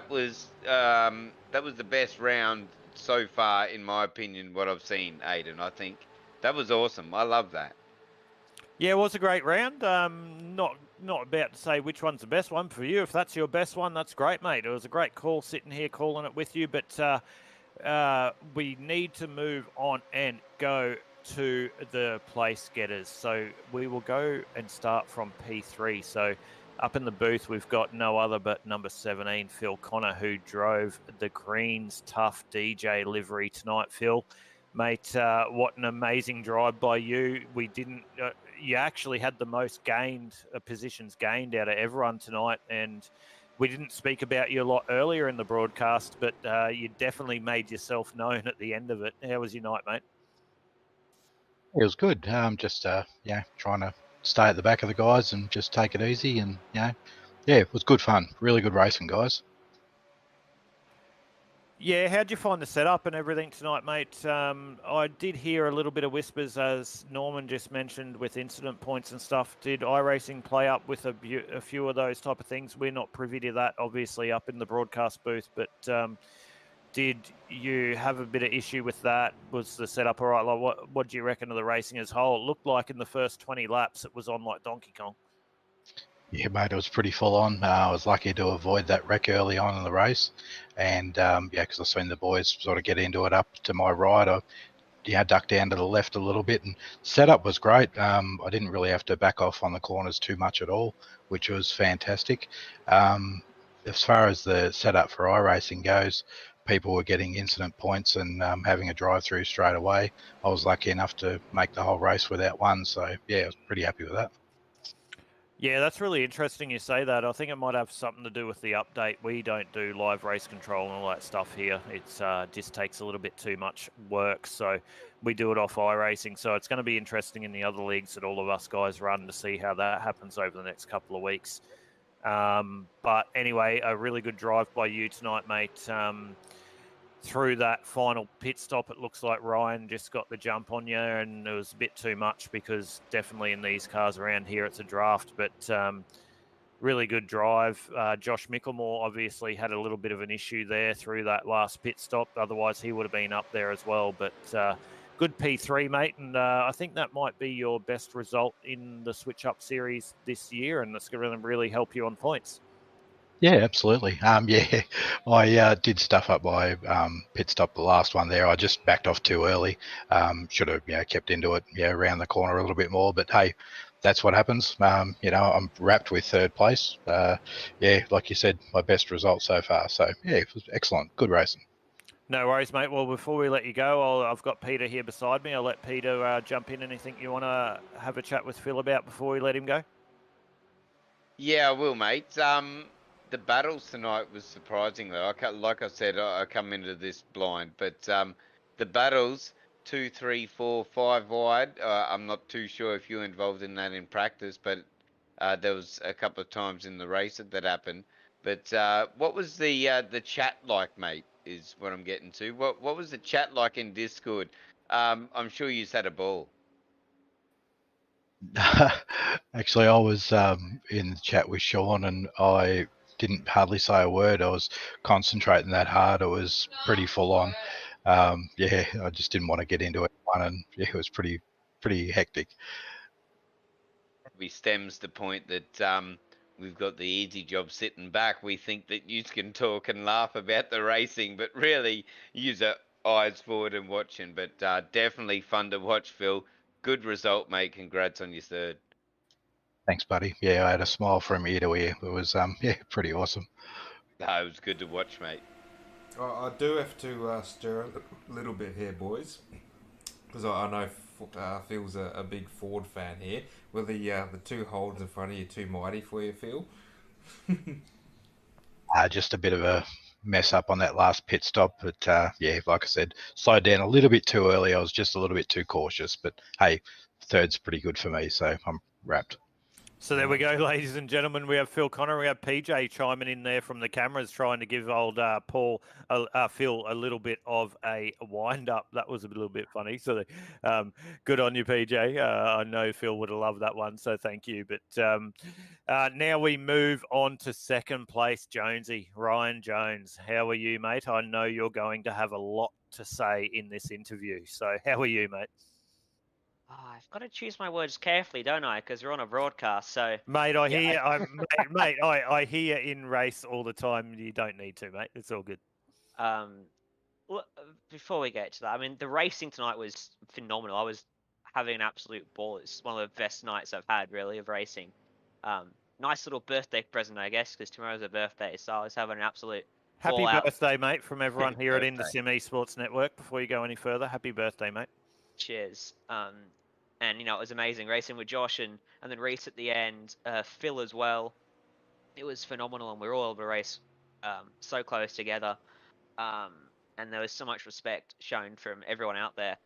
was the best round so far, in my opinion. What I've seen, Aiden, I think that was awesome. I love that. Yeah, it was a great round. Not about to say which one's the best one for you. If that's your best one, that's great, mate. It was a great call sitting here calling it with you, but we need to move on and go to the place getters. So we will go and start from P3. So up in the booth, we've got no other but number 17, Phil Connor, who drove the Greens Tough DJ livery tonight. Phil, mate, what an amazing drive by you. We didn't... you actually had the most positions gained out of everyone tonight, and we didn't speak about you a lot earlier in the broadcast, but you definitely made yourself known at the end of it. How was your night, mate? It was good. Just trying to stay at the back of the guys and just take it easy, and it was good fun. Really good racing, guys. Yeah, how'd you find the setup and everything tonight, mate? I did hear a little bit of whispers, as Norman just mentioned, with incident points and stuff. Did iRacing play up with a few of those type of things? We're not privy to that, obviously, up in the broadcast booth, but did you have a bit of issue with that? Was the setup all right? Like, what do you reckon of the racing as a whole? It looked like in the first 20 laps it was on like Donkey Kong. Yeah, mate, it was pretty full on. I was lucky to avoid that wreck early on in the race, and because I've seen the boys sort of get into it up to my right. I ducked down to the left a little bit, and setup was great. I didn't really have to back off on the corners too much at all, which was fantastic. As far as the setup for iRacing goes, people were getting incident points and having a drive-through straight away. I was lucky enough to make the whole race without one, so yeah, I was pretty happy with that. Yeah, that's really interesting you say that. I think it might have something to do with the update. We don't do live race control and all that stuff here. It's just takes a little bit too much work, so we do it off iRacing. So it's going to be interesting in the other leagues that all of us guys run to see how that happens over the next couple of weeks. But anyway, a really good drive by you tonight, mate. Through that final pit stop, it looks like Ryan just got the jump on you, and it was a bit too much because definitely in these cars around here, it's a draft. But really good drive. Josh Micklemore obviously had a little bit of an issue there through that last pit stop. Otherwise, he would have been up there as well. But good P3, mate. And I think that might be your best result in the Switch Up series this year. And that's going to really help you on points. Yeah, absolutely. Yeah, I did stuff up my pit stop the last one there. I just backed off too early. Should have kept into it around the corner a little bit more. But hey, that's what happens. I'm wrapped with third place. Like you said, my best result so far. So yeah, it was excellent. Good racing. No worries, mate. Well, before we let you go, I've got Peter here beside me. I'll let Peter jump in. Anything you want to have a chat with Phil about before we let him go? Yeah, I will, mate. The battles tonight was surprising though. Like I said, I come into this blind, but the battles 2, 3, 4, 5 wide. I'm not too sure if you're involved in that in practice, but there was a couple of times in the race that happened. But what was the chat like, mate? Is what I'm getting to. What was the chat like in Discord? I'm sure you had a ball. Actually, I was in the chat with Sean, and I didn't hardly say a word. I was concentrating that hard. It was pretty full on. I just didn't want to get into it, and it was pretty hectic. Probably stems the point that we've got the easy job sitting back. We think that you can talk and laugh about the racing, but really use our eyes forward and watching. But definitely fun to watch, Phil. Good result, mate. Congrats on your third. Thanks, buddy. Yeah, I had a smile from ear to ear. It was pretty awesome. No, it was good to watch, mate. I do have to stir a little bit here, boys, because I know Phil's a big Ford fan here. Were the two holds in front of you too mighty for you, Phil? Just a bit of a mess up on that last pit stop, but like I said, slowed down a little bit too early. I was just a little bit too cautious, but hey, third's pretty good for me, so I'm wrapped. So there we go, ladies and gentlemen. We have Phil Connor, we have PJ chiming in there from the cameras, trying to give old Phil a little bit of a wind up. That was a little bit funny. So good on you, PJ. I know Phil would have loved that one, so thank you. But now we move on to second place, Jonesy. Ryan Jones, how are you, mate? I know you're going to have a lot to say in this interview. So how are you, mate? I've got to choose my words carefully, don't I? Because we're on a broadcast, so. Mate, I hear, I hear in race all the time. You don't need to, mate. It's all good. Well, before we get to that, I mean, the racing tonight was phenomenal. I was having an absolute ball. It's one of the best nights I've had, really, of racing. Nice little birthday present, I guess, because tomorrow's a birthday, so I was having an absolute Happy ball birthday, mate, from everyone Happy here at birthday. Inter Sim Esports Network. Before you go any further, happy birthday, mate. Cheers. And it was amazing racing with Josh and then Reese at the end, Phil as well. It was phenomenal, and we were all able to race so close together. And there was so much respect shown from everyone out there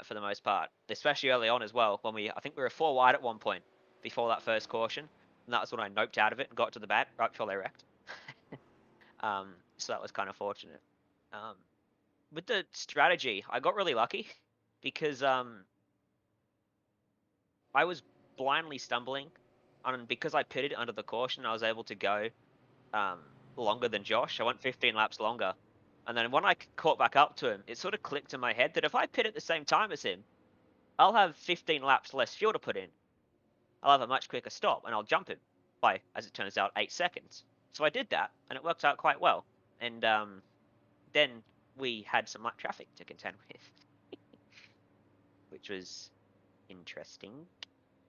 for the most part, especially early on as well. When I think we were 4 wide at one point before that first caution, and that was when I noped out of it and got to the back right before they wrecked. So that was kind of fortunate. With the strategy, I got really lucky because I was blindly stumbling, and because I pitted under the caution, I was able to go longer than Josh. I went 15 laps longer. And then when I caught back up to him, it sort of clicked in my head that if I pit at the same time as him, I'll have 15 laps less fuel to put in. I'll have a much quicker stop, and I'll jump him by, as it turns out, 8 seconds. So I did that, and it worked out quite well. And then we had some light traffic to contend with, which was interesting.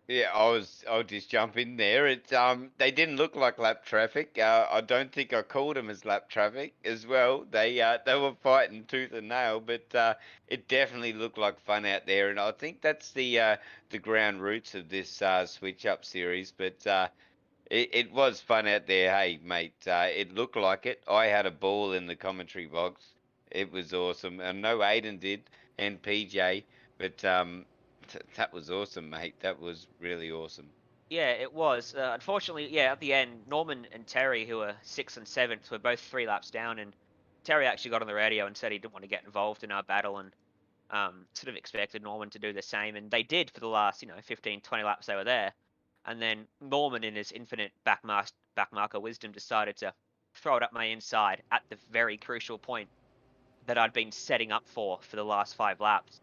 Yeah, I'll just jump in there. They didn't look like lap traffic. I don't think I called them as lap traffic as well. They were fighting tooth and nail, but it definitely looked like fun out there. And I think that's the ground roots of this switch up series. But it was fun out there. Hey, mate, it looked like it. I had a ball in the commentary box. It was awesome. I know Aiden did and PJ, but that was awesome, mate. That was really awesome. Yeah, it was. Unfortunately, yeah, at the end, Norman and Terry, who were 6th and 7th, were both 3 laps down, and Terry actually got on the radio and said he didn't want to get involved in our battle, and sort of expected Norman to do the same, and they did for the last, 15, 20 laps they were there. And then Norman, in his infinite backmarker wisdom, decided to throw it up my inside at the very crucial point that I'd been setting up for the last 5 laps.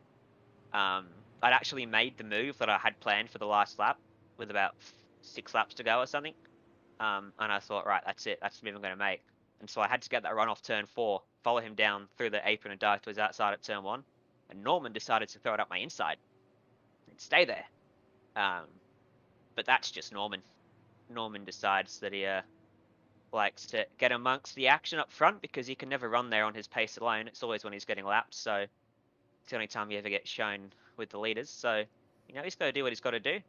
I'd actually made the move that I had planned for the last lap with about 6 laps to go or something. And I thought, right, that's it. That's the move I'm going to make. And so I had to get that run off turn 4, follow him down through the apron and dive to his outside at turn 1. And Norman decided to throw it up my inside and stay there. But that's just Norman. Norman decides that he likes to get amongst the action up front because he can never run there on his pace alone. It's always when he's getting lapped. So it's the only time he ever gets shown with the leaders. So, he's got to do what he's got to do.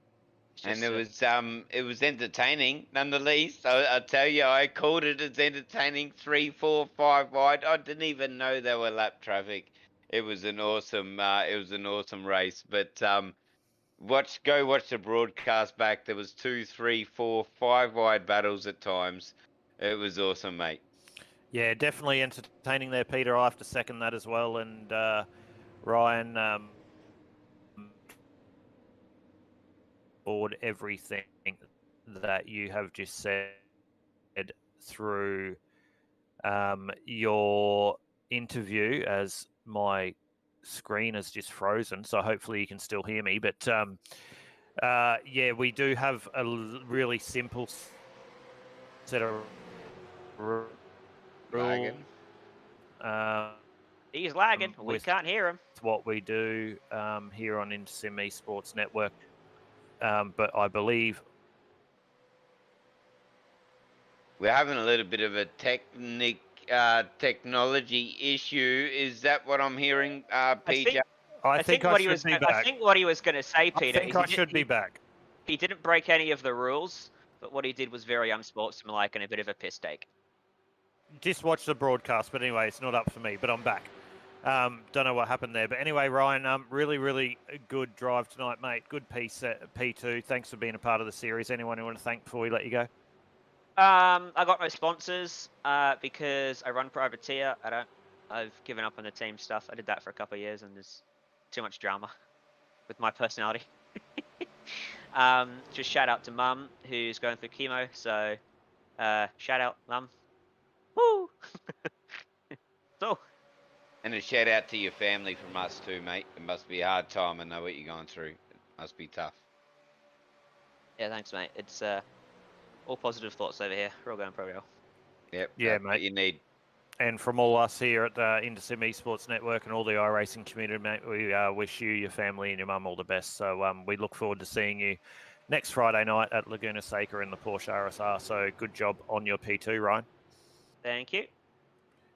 And it was entertaining nonetheless. I tell you, I called it as entertaining. 3, 4, 5 wide. I didn't even know there were lap traffic. It was an awesome race. But go watch the broadcast back. There was 2, 3, 4, 5 wide battles at times. It was awesome, mate. Yeah, definitely entertaining there, Peter. I have to second that as well. And Ryan, board everything that you have just said through your interview, as my screen is just frozen, so hopefully you can still hear me. But yeah, we do have a really simple set of rules. He's lagging. We can't hear him. It's what we do here on InterSim Esports Network. But I believe we're having a little bit of a technology issue. Is that what I'm hearing, PJ? I think what he was going to say, Peter. I think I should be back. He didn't break any of the rules, but what he did was very unsportsmanlike and a bit of a piss take. Just watch the broadcast, but anyway, it's not up for me, but I'm back. Don't know what happened there. But anyway, Ryan, really good drive tonight, mate. Good P2. Thanks for being a part of the series. Anyone you want to thank before we let you go? I got no sponsors because I run privateer. I've given up on the team stuff. I did that for a couple of years, and there's too much drama with my personality. Just shout out to Mum, who's going through chemo. So shout out, Mum. Woo! So. And a shout out to your family from us too, mate. It must be a hard time. I know what you're going through. It must be tough. Yeah, thanks, mate. It's all positive thoughts over here. We're all going pro. Yep. Yeah, mate. What you need. And from all us here at InterSim Esports Network and all the iRacing community, mate, we wish you, your family, and your mum all the best. So we look forward to seeing you next Friday night at Laguna Seca in the Porsche RSR. So good job on your P2, Ryan. Thank you.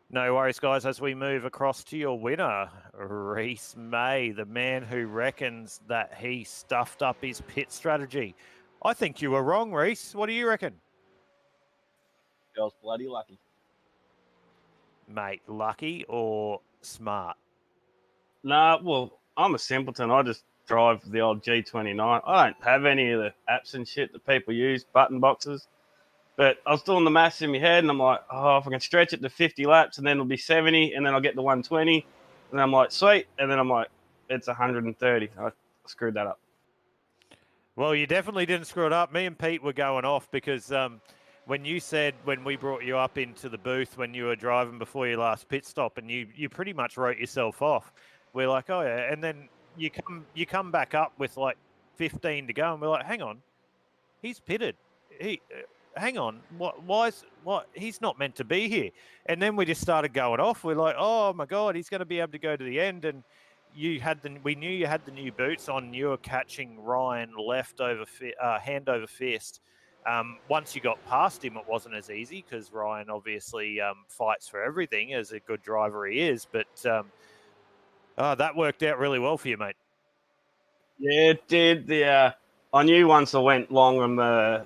No worries, guys, as we move across to your winner, Reese May, the man who reckons that he stuffed up his pit strategy. I think you were wrong, Reese. What do you reckon? I was bloody lucky. Mate, lucky or smart? Nah, well, I'm a simpleton. I just drive the old G29. I don't have any of the apps and shit that people use, button boxes. But I was doing the maths in my head, and I'm like, oh, if I can stretch it to 50 laps, and then it'll be 70, and then I'll get to 120. And I'm like, sweet. And then I'm like, it's 130. I screwed that up. Well, you definitely didn't screw it up. Me and Pete were going off because when you said, when we brought you up into the booth when you were driving before your last pit stop, and you pretty much wrote yourself off. We're like, oh, yeah. And then you come back up with like 15 to go, and we're like, hang on. He's pitted. Hang on, what? He's not meant to be here. And then we just started going off. We're like, oh my God, he's going to be able to go to the end. And we knew you had the new boots on. You were catching Ryan hand over fist. Once you got past him, it wasn't as easy because Ryan obviously fights for everything, as a good driver he is. But that worked out really well for you, mate. Yeah, it did. I knew once I went long on the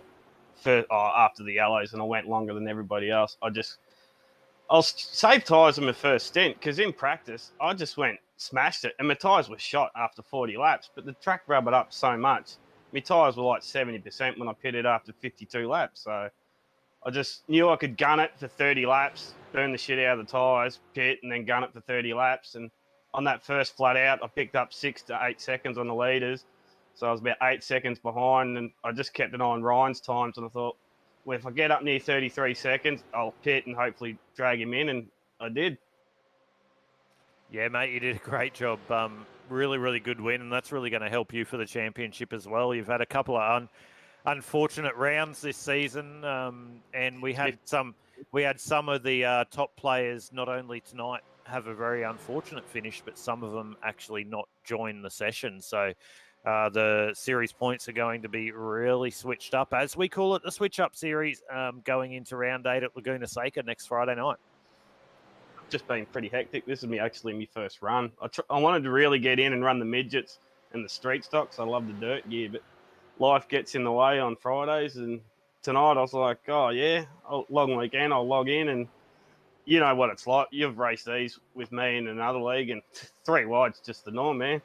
after the yellows, and I went longer than everybody else. I'll save tyres in my first stint because in practice I just smashed it, and my tyres were shot after 40 laps. But the track rubbered up so much my tyres were like 70% when I pitted after 52 laps. So I just knew I could gun it for 30 laps, burn the shit out of the tyres, pit, and then gun it for 30 laps. And on that first flat out, I picked up 6 to 8 seconds on the leaders. So I was about 8 seconds behind, and I just kept an eye on Ryan's times. And I thought, well, if I get up near 33 seconds, I'll pit and hopefully drag him in. And I did. Yeah, mate, you did a great job. Really, really good win, and that's really going to help you for the championship as well. You've had a couple of unfortunate rounds this season, and we had some of the top players not only tonight have a very unfortunate finish, but some of them actually not join the session. So the series points are going to be really switched up, as we call it, the switch up series, going into round 8 at Laguna Seca next Friday night. Just been pretty hectic. This is actually my first run. I wanted to really get in and run the midgets and the street stocks. I love the dirt gear, but life gets in the way on Fridays. And tonight I was like, oh yeah, long weekend, I'll log in. And you know what it's like. You've raced these with me in another league, and 3 wide's just the norm, man.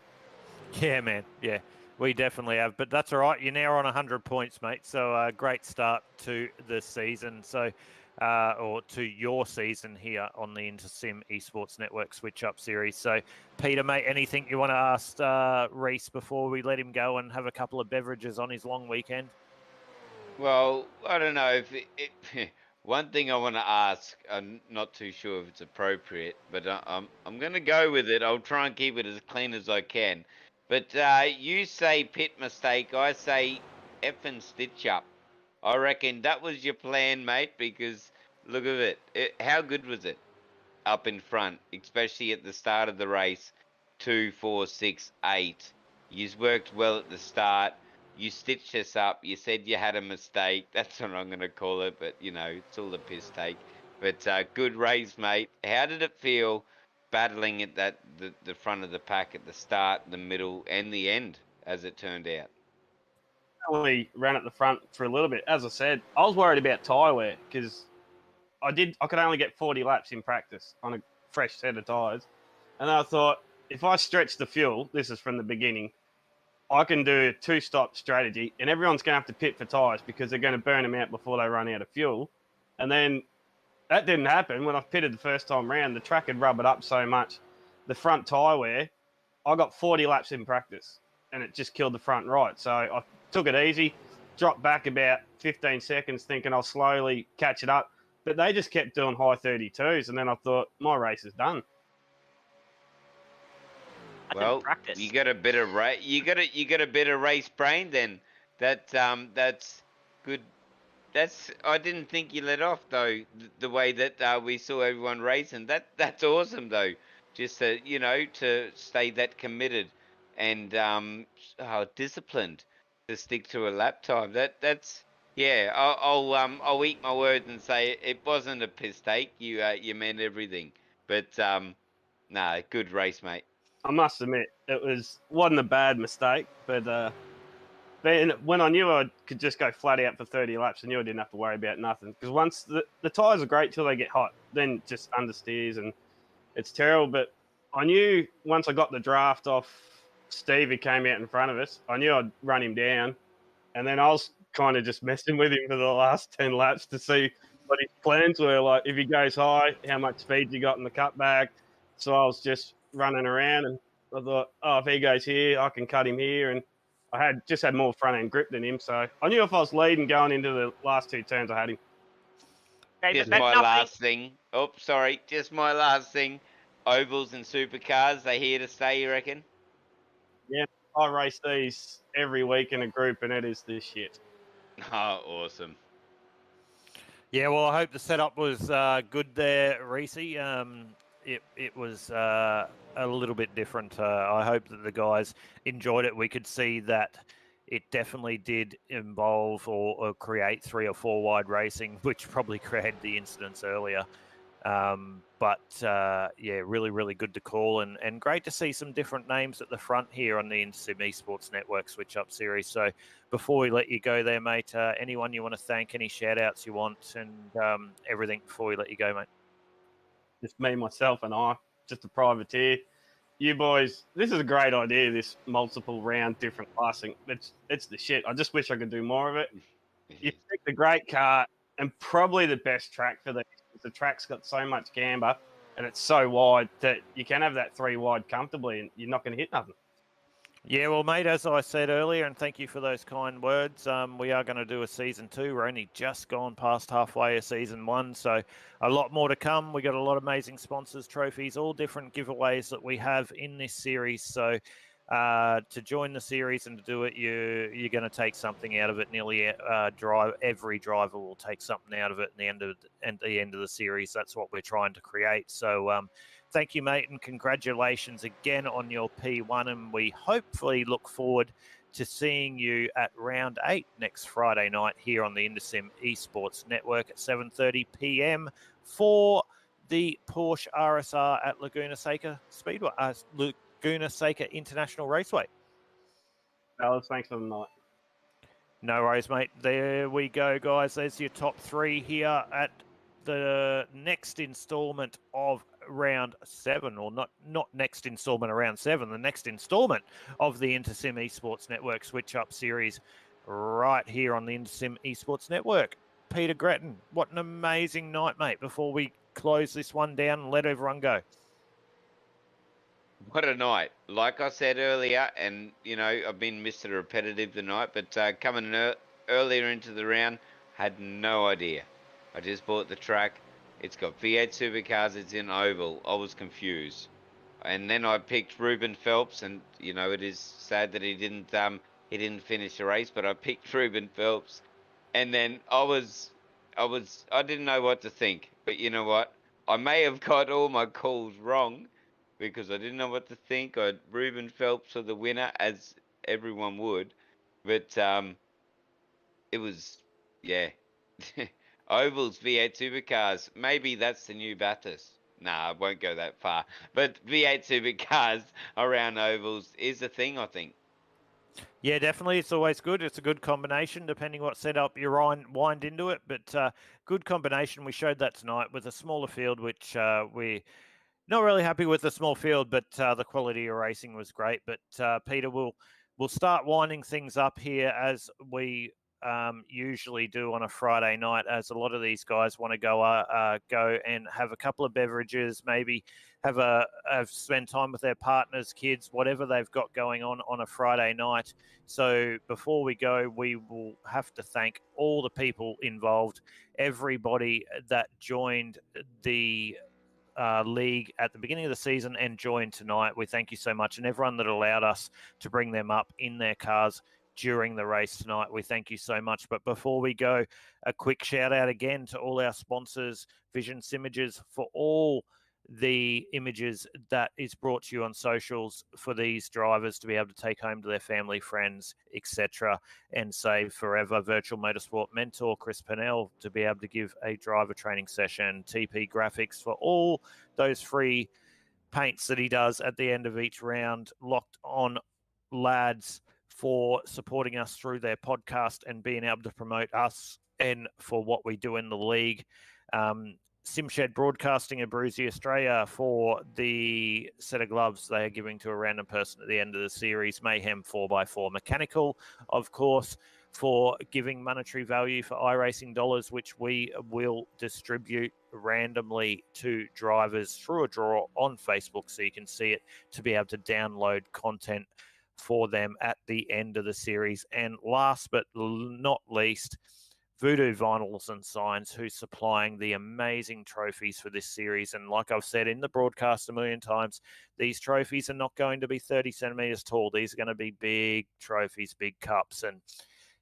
Yeah, man. Yeah, we definitely have. But that's all right. You're now on 100 points, mate. So great start to the season. So, or to your season here on the InterSim Esports Network Switch Up Series. So, Peter, mate, anything you want to ask Reese before we let him go and have a couple of beverages on his long weekend? Well, I don't know if one thing I want to ask. I'm not too sure if it's appropriate, but I'm going to go with it. I'll try and keep it as clean as I can. But you say pit mistake, I say effing stitch up. I reckon that was your plan, mate, because look at it. How good was it up in front, especially at the start of the race? 2, 4, 6, 8. You worked well at the start. You stitched us up. You said you had a mistake. That's what I'm going to call it, but, you know, it's all a piss take. But good race, mate. How did it feel battling at the front of the pack at the start, the middle, and the end, as it turned out? We ran at the front for a little bit. As I said, I was worried about tyre wear because I could only get 40 laps in practice on a fresh set of tyres. And I thought, if I stretch the fuel, this is from the beginning, I can do a 2-stop strategy, and everyone's going to have to pit for tyres because they're going to burn them out before they run out of fuel. And then that didn't happen. When I pitted the first time round, the track had rubbered up so much, the front tyre wear, I got 40 laps in practice, and it just killed the front right. So I took it easy, dropped back about 15 seconds thinking I'll slowly catch it up. But they just kept doing high 32s, and then I thought, my race is done. Well, you got a bit of you got a bit of race brain then. That's good. I didn't think you let off though the way that we saw everyone racing. That's awesome though. Just to stay that committed and disciplined to stick to a lap time. That's yeah. I'll eat my words and say it wasn't a piss take. You meant everything. But nah, good race, mate. I must admit, it wasn't a bad mistake, but when I knew I could just go flat out for 30 laps, I knew I didn't have to worry about nothing. Because once the tyres are great till they get hot, then just understeers and it's terrible. But I knew once I got the draft off Steve, who came out in front of us, I knew I'd run him down. And then I was kind of just messing with him for the last 10 laps to see what his plans were. Like, if he goes high, how much speed you got in the cutback. So I was just running around, and I thought, oh, if he goes here, I can cut him here. And I had more front end grip than him. So I knew if I was leading going into the last 2 turns, I had him. Just my last thing. Oh, sorry. Just my last thing. Ovals and supercars, they here to stay, you reckon? Yeah, I race these every week in a group, and it is this shit. Oh, awesome. Yeah, well, I hope the setup was good there, Reese. It was a little bit different. I hope that the guys enjoyed it. We could see that it definitely did involve or create 3 or 4 wide racing, which probably created the incidents earlier. Yeah, really, really good to call and great to see some different names at the front here on the InterSim Esports Network Switch Up Series. So before we let you go there, mate, anyone you want to thank, any shout outs you want and everything before we let you go, mate? Just me, myself and I, just a privateer. you boys, this is a great idea. This multiple round, different classing. It's the shit. I just wish I could do more of it. You picked a great car and probably the best track for these. The track's got so much camber and it's so wide that you can have that 3 wide comfortably, and you're not going to hit nothing. Yeah, well, mate, as I said earlier, and thank you for those kind words, we are going to do a season 2. We're only just gone past halfway of season 1, so a lot more to come. We got a lot of amazing sponsors, trophies, all different giveaways that we have in this series. So to join the series and to do it, you're going to take something out of it. Nearly every driver will take something out of it at the end of the series. That's what we're trying to create. So thank you, mate, and congratulations again on your P1. And we hopefully look forward to seeing you at round 8 next Friday night here on the InterSim Esports Network at 7:30 p.m. for the Porsche RSR at Laguna Seca Speedway, Laguna Seca International Raceway. Fellas, thanks for the night. No worries, mate. There we go, guys. There's your top 3 here at the next installment of round 7, or not next installment of round 7, the next installment of the InterSim Esports Network Switch Up series right here on the InterSim Esports Network. Peter Gretton, what an amazing night, mate, before we close this one down and let everyone go. What a night. Like I said earlier, and, you know, I've been Mr. Repetitive tonight, but coming earlier into the round, had no idea. I just bought the track. It's got V8 Supercars. It's in oval. I was confused. And then I picked Ruben Phelps, and, you know, it is sad that he didn't finish the race, but I picked Ruben Phelps. And then I didn't know what to think. But you know what? I may have got all my calls wrong, because I didn't know what to think. Ruben Phelps for the winner, as everyone would. But it was, yeah. Ovals, V8 Supercars. Maybe that's the new Bathurst. Nah, I won't go that far. But V8 Supercars around ovals is the thing, I think. Yeah, definitely. It's always good. It's a good combination, depending what setup you wind into it. But good combination. We showed that tonight with a smaller field, which we're not really happy with the small field, but the quality of racing was great. But Peter, we'll start winding things up here as we usually do on a Friday night, as a lot of these guys want to go and have a couple of beverages, maybe have spend time with their partners, kids, whatever they've got going on a Friday night. So before we go, we will have to thank all the people involved, everybody that joined the league at the beginning of the season and joined tonight. We thank you so much, and everyone that allowed us to bring them up in their cars during the race tonight. We thank you so much. But before we go, a quick shout out again to all our sponsors, Vision Simages, for all the images that is brought to you on socials for these drivers to be able to take home to their family, friends, etc., and save forever. Virtual Motorsport mentor Chris Pennell to be able to give a driver training session. TP Graphics for all those free paints that he does at the end of each round. Locked On Lads for supporting us through their podcast and being able to promote us and for what we do in the league. Simshed Broadcasting of Brucey, Australia, for the set of gloves they are giving to a random person at the end of the series. Mayhem 4x4 Mechanical, of course, for giving monetary value for iRacing dollars, which we will distribute randomly to drivers through a draw on Facebook, so you can see it, to be able to download content for them at the end of the series. And last but not least, Voodoo Vinyls and Signs, who's supplying the amazing trophies for this series. And like I've said in the broadcast a million times, these trophies are not going to be 30 centimeters tall. These are going to be big trophies, big cups. And,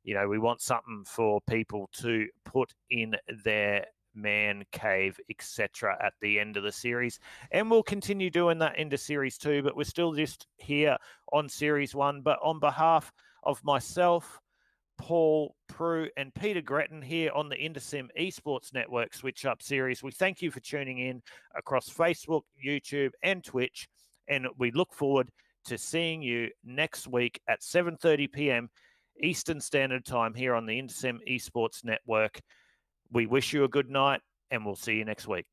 you know, we want something for people to put in their man cave, etc., at the end of the series. And we'll continue doing that into Series 2, but we're still just here on Series 1. But on behalf of myself, Paul Prue, and Peter Gretton here on the InterSim Esports Network Switch Up series, we thank you for tuning in across Facebook, YouTube, and Twitch, and we look forward to seeing you next week at 7:30 p.m. Eastern Standard Time here on the InterSim Esports Network. We wish you a good night, and we'll see you next week.